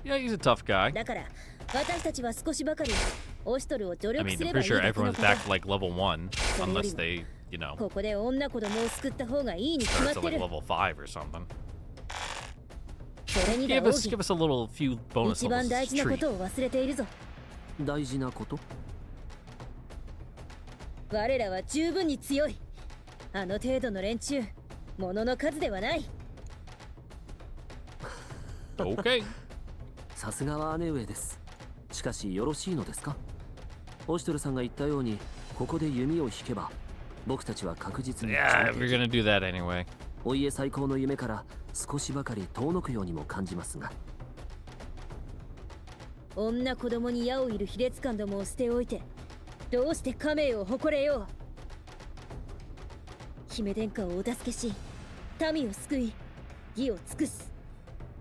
Yeah, he's a tough guy. だから私たちは少しばかりオシトルを助 I 力 mean, す I'm ればい pretty い sure だけの everyone's こと。 back to like level 1, unless they, you know, ここで女子供を救った方がいいに決ま start っ to て like る。 level 5 or something. それにだ Give 王 us 子、 a little few bonus 一番 levels 大 as 事なこ treat. とを忘れているぞ。大事なこと？我らは十分に強い。あの程度の連中、ものの数ではない。Okay. さすがは姉上です。しかしよろしいのですか？オシトルさんが言ったように、ここで弓を引けば、僕たちは確実に Yeah, if you're gonna do that anyway. お家最高の夢から少しばかり遠のくようにも感じますが。女子供に矢を射る卑劣感どもを捨ておいて、どうして家名を誇れよう。姫殿下をお助けし、民を救い、義を尽くす。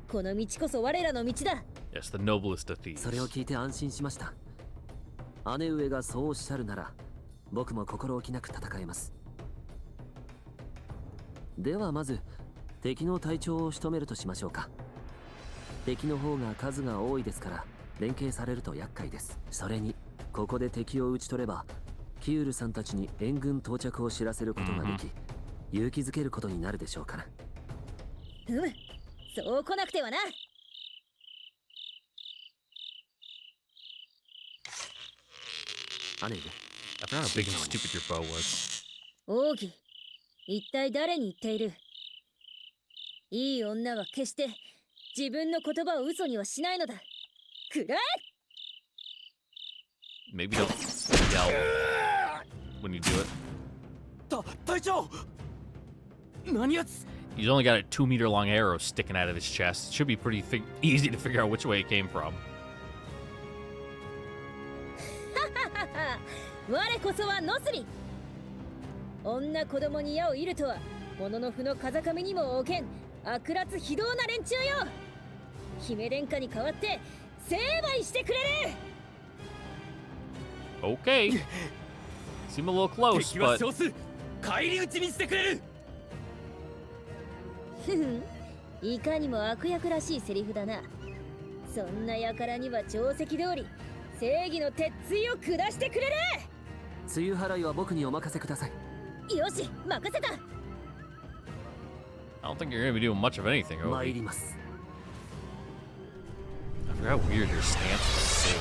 この道こそ我らの道だ。Yes, the noblest of thieves. それを聞いて安心しました。姉上がそうおっしゃるなら、僕も心置きなく戦えます。ではまず、敵の隊長を仕留めるとしましょうか。敵の方が数が多いですから、連携されると厄介です。それに、ここで敵を討ち取れば、キュールさんたちに援軍到着を知らせることができ、勇気づけることになるでしょうから。そう来なくてはな。姉上、 I forgot how big and stupid your bow was. 王妃、一体誰に言っている？いい女は決して自分の言葉を嘘にはしないのだ。くらえ！ Maybe don't yell when you do it. 隊長！何やつ？ He's only got a 2-meter long arrow sticking out of his chest. Should be pretty easy to figure out which way it came from. 我こそはノスリ。女子供に矢を射るとは、もののふの風上にも置けん悪辣非道な連中よ。姫殿下に代わって成敗してくれる。 Okay. Seem a little close, 敵は but 少数返り討ちにしてくれる。いかにも悪役らしいセリフだな。そんな輩には定石通り正義の鉄槌を下してくれる。梅雨払いは僕にお任せください。よし、任せた。 I don't think you're gonna be doing much of anything, 参 Obi. ります。 I forgot how weird your stance was too.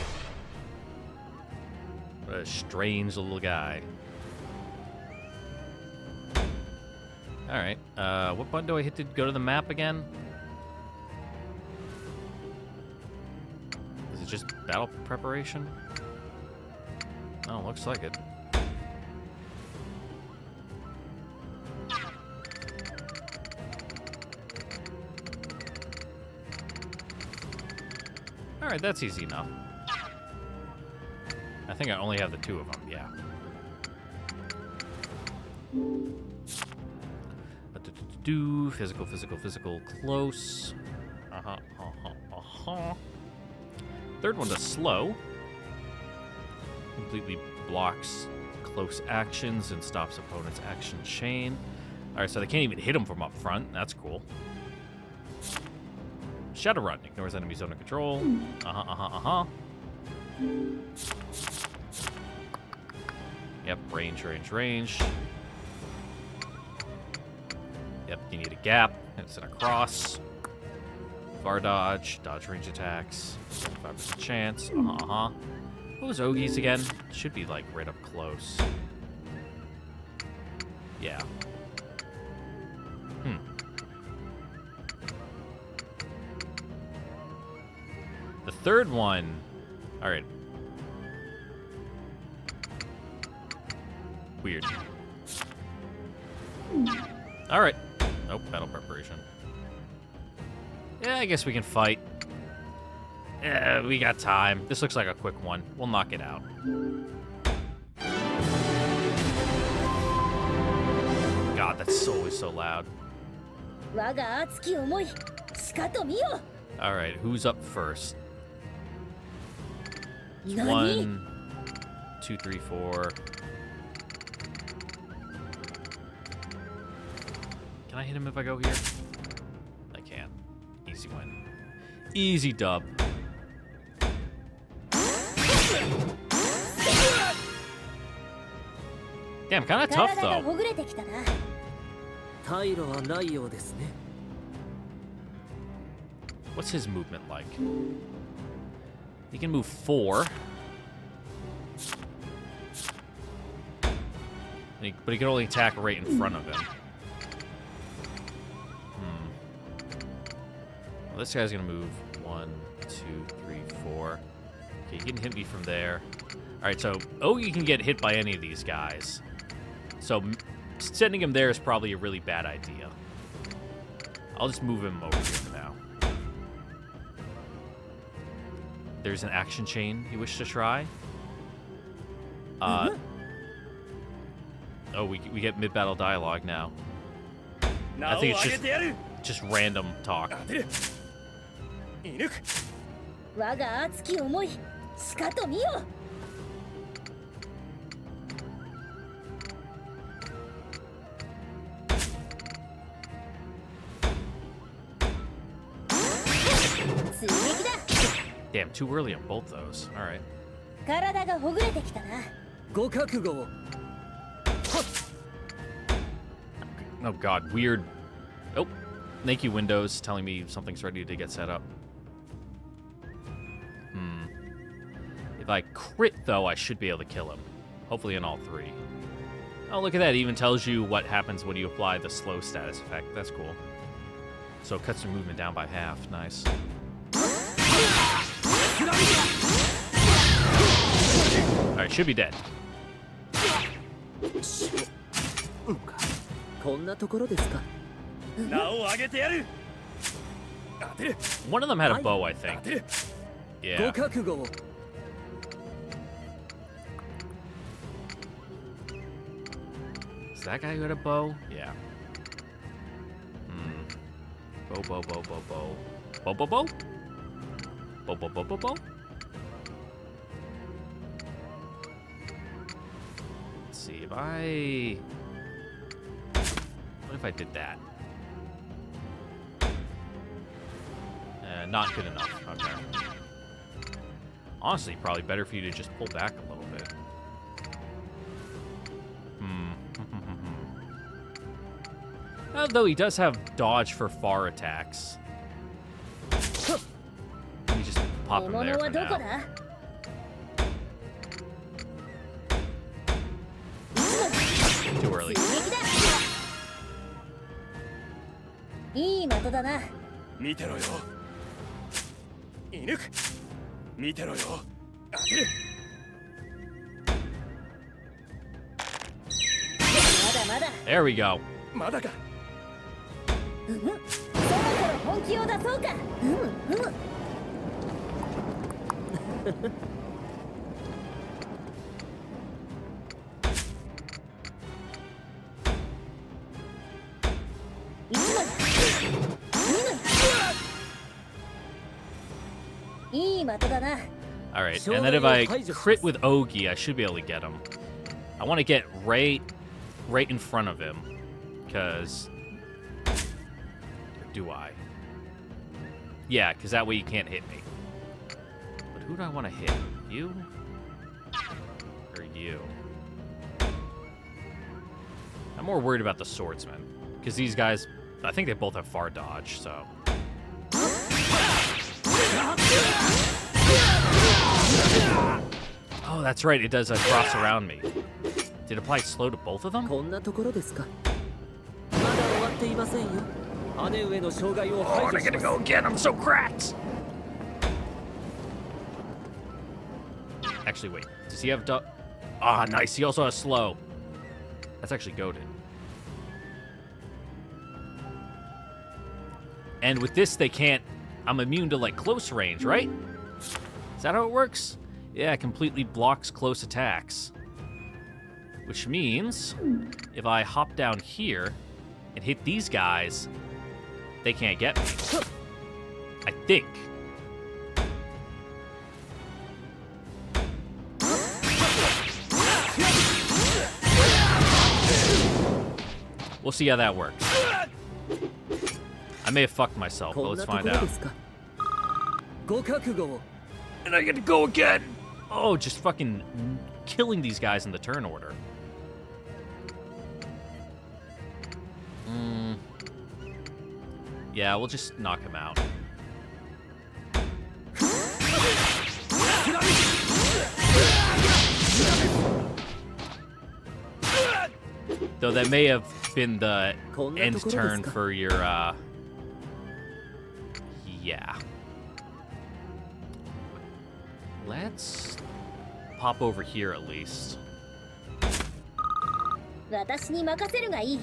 What a strange little guy. Alright, what button do I hit to go to the map again? Is it just battle preparation? Oh, looks like it. Alright, that's easy enough. I think I only have the two of them, yeah. Physical, physical, physical, close. Third one does slow. Completely blocks close actions and stops opponent's action chain. Alright, so they can't even hit him from up front. That's cool. Shadowrun ignores enemies under control. Yep, range, range, range. Yep, you need a gap. It's an across. Far dodge, dodge range attacks. 75% chance. What was Ogie's again? Should be like right up close. Yeah. The third one. Alright. Weird. Alright. Nope, battle preparation. Yeah, I guess we can fight. Yeah, we got time. This looks like a quick one. We'll knock it out. God, that's always so loud. 我が熱き思い、しかと見よ。 Alright, who's up first? 何？ 1, 2, 3, 4. Can I hit him if I go here? I can. Easy win. Easy dub. Damn, kind of tough 体が though. ほぐれてきたな。退路はないようですね。 What's his movement like? He can move 4. But he can only attack right in front of him. Well, this guy's gonna move 1, 2, 3, 4. Okay, you can hit me from there. Alright, so Ogi can get hit by any of these guys. So sending him there is probably a really bad idea. I'll just move him over here for now. There's an action chain you wish to try. Oh, we get mid-battle dialogue now. I think it's just random talk. 我が熱き思いしかと見よ。追撃だ。 Damn, too early on both those. All right. 体がほぐれてきたな。ご覚悟を。 Oh god, weird. Oh, thank you, Windows, telling me something's ready to get set up. If I crit, though, I should be able to kill him. Hopefully in all 3. Oh, look at that. It even tells you what happens when you apply the slow status effect. That's cool. So it cuts your movement down by half. Nice. Alright, should be dead. こんなところですか。名を上げてやる。 One of them had a bow, I think. ご Yeah. 覚悟を。 Is that guy who had a bow? Yeah. Bow, bow, bow, bow, bow. Bow, bow, bow? Bow, bow, bow, bow, bow? Let's see if I... What if I did that? Not good enough. Okay. Honestly, probably better for you to just pull back a little bit. Though he does have dodge for far attacks. Let me just pop him there for now. Too early. いい的だな。見てろよ。射抜く。見てろよ。当てる。まだまだ。 There we go. まだか。そろそろ本気を出そうか。いい的だな。 Alright, and then if I crit with Ogi, I should be able to get him. I want to get right in front of him. Because... Or do I? Yeah, because that way you can't hit me. But who do I want to hit? You? Or you? I'm more worried about the swordsman. Because these guys, I think they both have far dodge, so... Oh, that's right. It does cross around me. Did it apply slow to both of them? こんなところですか。まだ終わっていませんよ。姉上の障害を排除します。 go again. I'm so cracked. Actually, wait. Does he have Ah, nice. He also has slow. That's actually goated. And with this, they can't... I'm immune to, like, close range, right? Is that how it works? Yeah, it completely blocks close attacks. Which means, if I hop down here and hit these guys, they can't get me. I think. We'll see how that works. I may have fucked myself, but let's find out. And I get to go again! Oh, just fucking killing these guys in the turn order. Yeah, we'll just knock him out. Though that may have been the end turn for your, Yeah. Let's pop over here at least. 私に任せるがいい。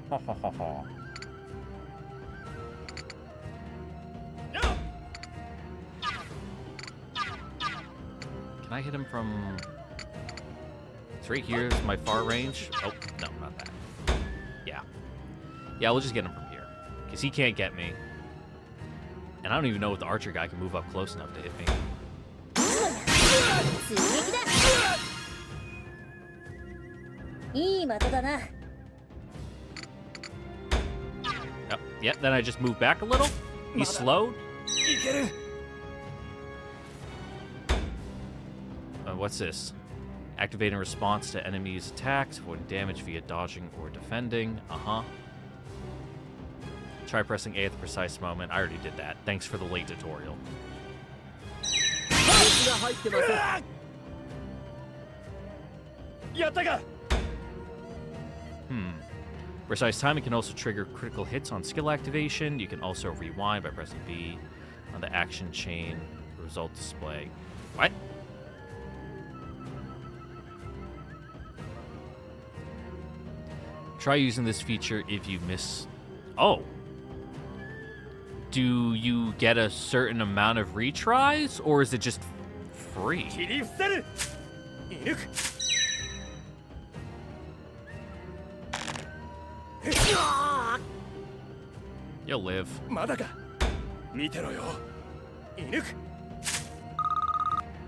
Ha ha ha ha. Can I hit him from... It's right here, is my far range. Oh, no, not that. Yeah. Yeah, we'll just get him from here. Because he can't get me. And I don't even know if the archer guy can move up close enough to hit me. 追撃だ。いい的だな。 Yep, yep, then I just move back a little. He's slowed. What's this? Activating response to enemies' attacks, avoiding damage via dodging or defending. Uh-huh. Try pressing A at the precise moment. I already did that. Thanks for the late tutorial. Precise timing can also trigger critical hits on skill activation. You can also rewind by pressing B on the action chain result display. What? Try using this feature if you miss... Oh. Do you get a certain amount of retries, or is it just free? You'll live. まだか。見てろよ。射抜く。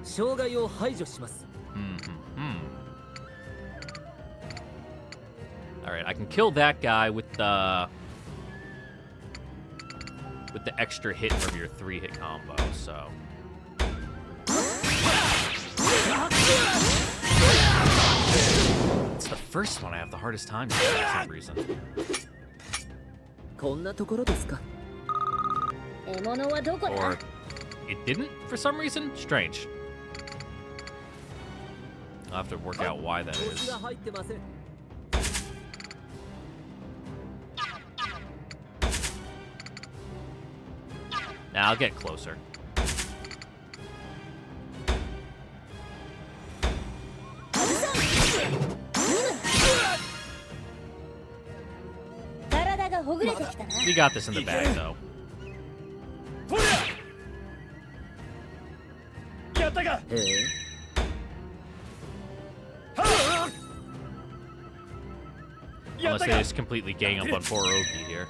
障害を排除します。 Alright, I can kill that guy with the extra hit from your 3-hit combo, so. It's the first one I have the hardest time with for some reason. こんなところですか。獲物はどこだ？ Or it didn't for some reason? Strange. I'll have to work out why that 星 is. が入ってません。 Now I'll get closer. 体がほぐれてきたな。 We got this in the bag, though. やったか。へえ。 Unless they just completely gang up on poor Oki here.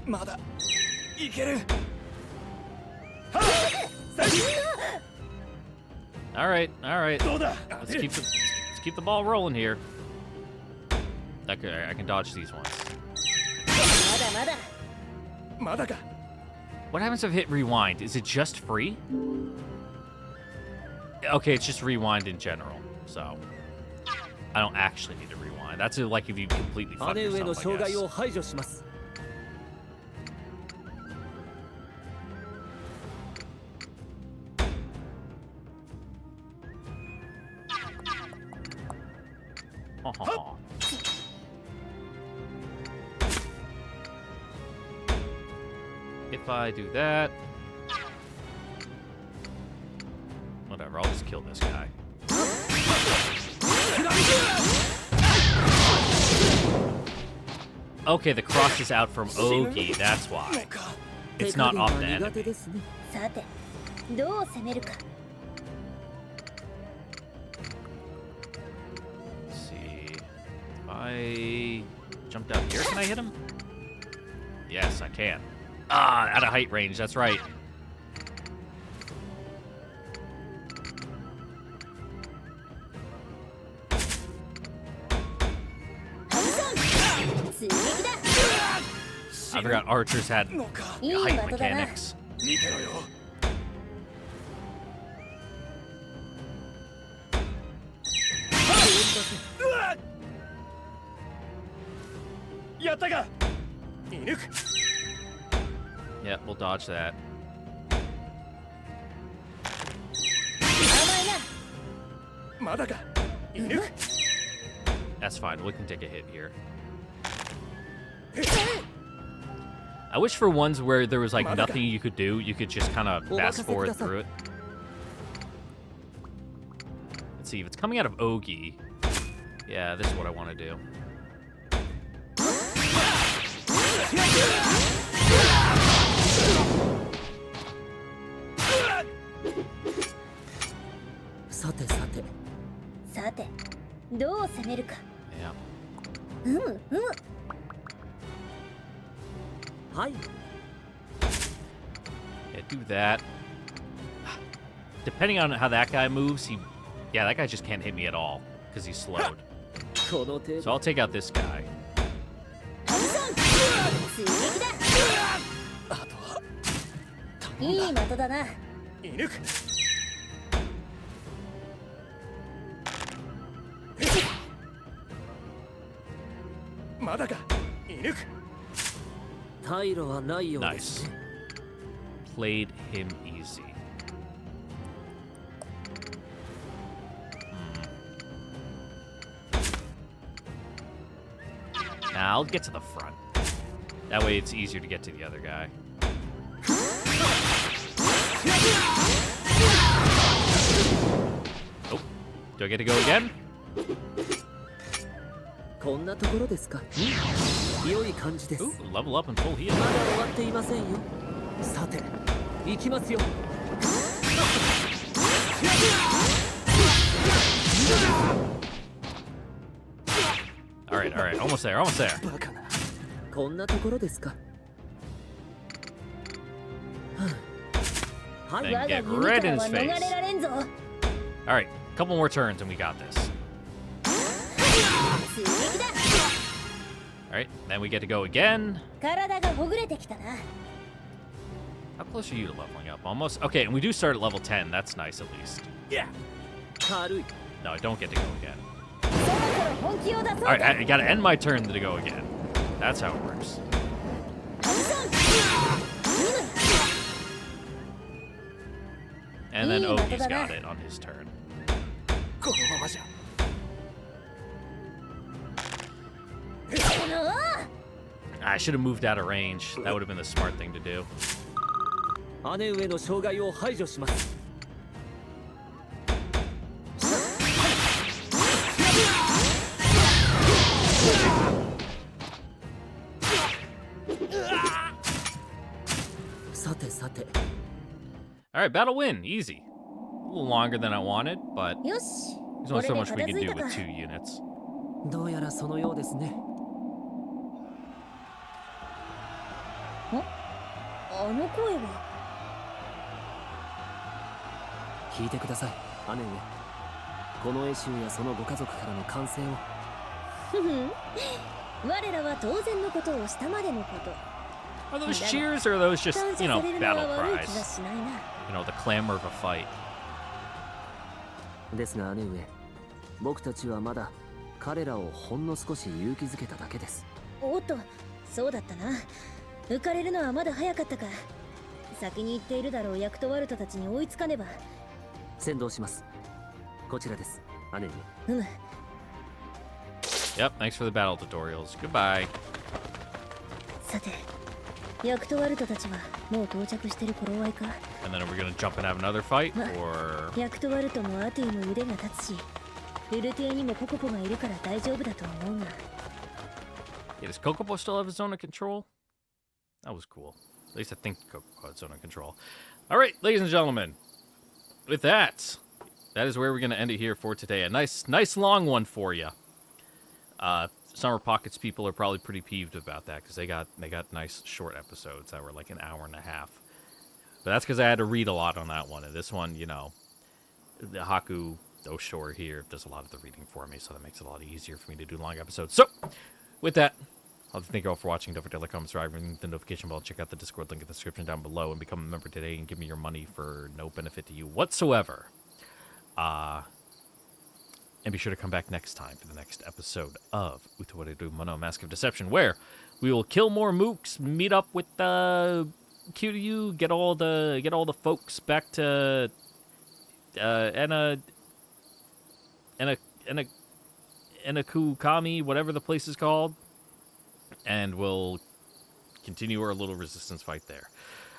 まだいける。 Alright, alright. どうだ。 Let's keep the ball rolling here. I can dodge these ones. まだまだ。まだか。 What happens if I hit rewind? Is it just free? Okay, it's just rewind in general, so I don't actually need to rewind. That's like if you completely fuck 姉上の yourself, 障 I 害 guess. を排除します。 Ha, ha, ha. If I do that... Whatever, I'll just kill this guy. Okay, the cross is out from Ogi, that's why. It's not off the 手加減は苦 enemy. 手ですね。さて、どう攻めるか。 Let's see. If I jump down here, can I hit him? Yes, I can. Ah, out of height range, that's right. I forgot archers had height mechanics. 見てろよ。やったか。射抜く。 Yeah, we'll dodge that. 甘いな。まだか。That's fine. We can take a hit here. I wish for ones where there was like nothing you could do, you could just kind of fast forward through it. Let's see if it's coming out of Ogi. Yeah, this is what I want to do.さて、どう攻めるか。Yeah. はい。 Yeah, do that. Depending on how that guy moves, yeah, that guy just can't hit me at all because he's slowed. So I'll take out this guy. 追撃だ。いい的だな。まだか。射抜く。退路はないようです Nice. Played him easy. Now I'll get to the front. That way it's easier to get to the other guy. Oh, do I get to go again? こんなところですか。良い感じです。 Ooh, level up and full heal. まだ終わっていませんよ。さて、行きますよ。Alright, almost there, almost there. バカな。こんなところですか。はい。 Then 我が get 弓か right ら in は his 逃れ face. られんぞ。 Alright, couple more turns and we got this. 追撃だ。 Alright, then we get to go again. 体がほぐれてきたな。 How close are you to leveling up? Almost. Okay, and we do start at level 10. That's nice at least. 軽い。 No, I don't get to go again. そろそろ本気を出そう Alright, か。 I gotta end my turn to go again. That's how it works. And then Ogi's got it on his turn. このままじゃ。 I should have moved out of range. That would have been the smart thing to do. 姉上の障害を排除します。さてさて。 Alright, battle win. Easy. A little longer than I wanted, but よし。 there's こ only れ so で much 片 we can 付い do たか with 2 units. どうやらそのようですね。あの声は。聞いてください、姉上。この絵集やそのご家族からの歓声を。ふふん。我らは当然のことをしたまでのこと。 Are those cheers or are those just, 感謝 you さ know, れるのは battle 悪い気が cries? しないな。 You know, the clamor of a fight. ですが姉上、僕たちはまだ彼らをほんの少し勇気づけただけです。おっと、そうだったな。浮かれるのはまだ早かったか。先に行っているだろうヤクトワルトたちに追いつかねば。先導します。こちらです、姉上。うむ。 Yep, thanks for the battle tutorials. Goodbye. さて、ヤクトワルトたちはもう到着してる頃合いか。 And then are we gonna jump and have another fight? What? Or... ヤクトワルトもアティも腕が立つし、ルルティエにもココポがいるから大丈夫だと思うが。 Yeah, does Kokopo still have his zone of control? That was cool. At least I think Kokopo had zone of control. Alright, ladies and gentlemen. With that, that is where we're gonna end it here for today. A nice long one for you. Summer Pockets people are probably pretty peeved about that because they got nice short episodes that were like an hour and a half. But that's because I had to read a lot on that one. And this one, you know, the Haku Doshore here does a lot of the reading for me, so that makes it a lot easier for me to do long episodes. So, with that, I'll thank you all for watching. Don't forget to like, comment, subscribe, ring the notification bell, check out the Discord link in the description down below, and become a member today and give me your money for no benefit to you whatsoever. And be sure to come back next time for the next episode of Utawarerumono Mask of Deception, where we will kill more mooks, meet up with Kiryu, get all the folks back to Inakukami, whatever the place is called, and we'll continue our little resistance fight there.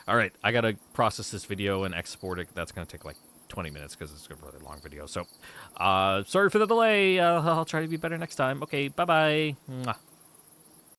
All right, I gotta process this video and export it. That's gonna take like 20 minutes because it's a really long video. So, sorry for the delay. I'll try to be better next time. Okay, bye-bye.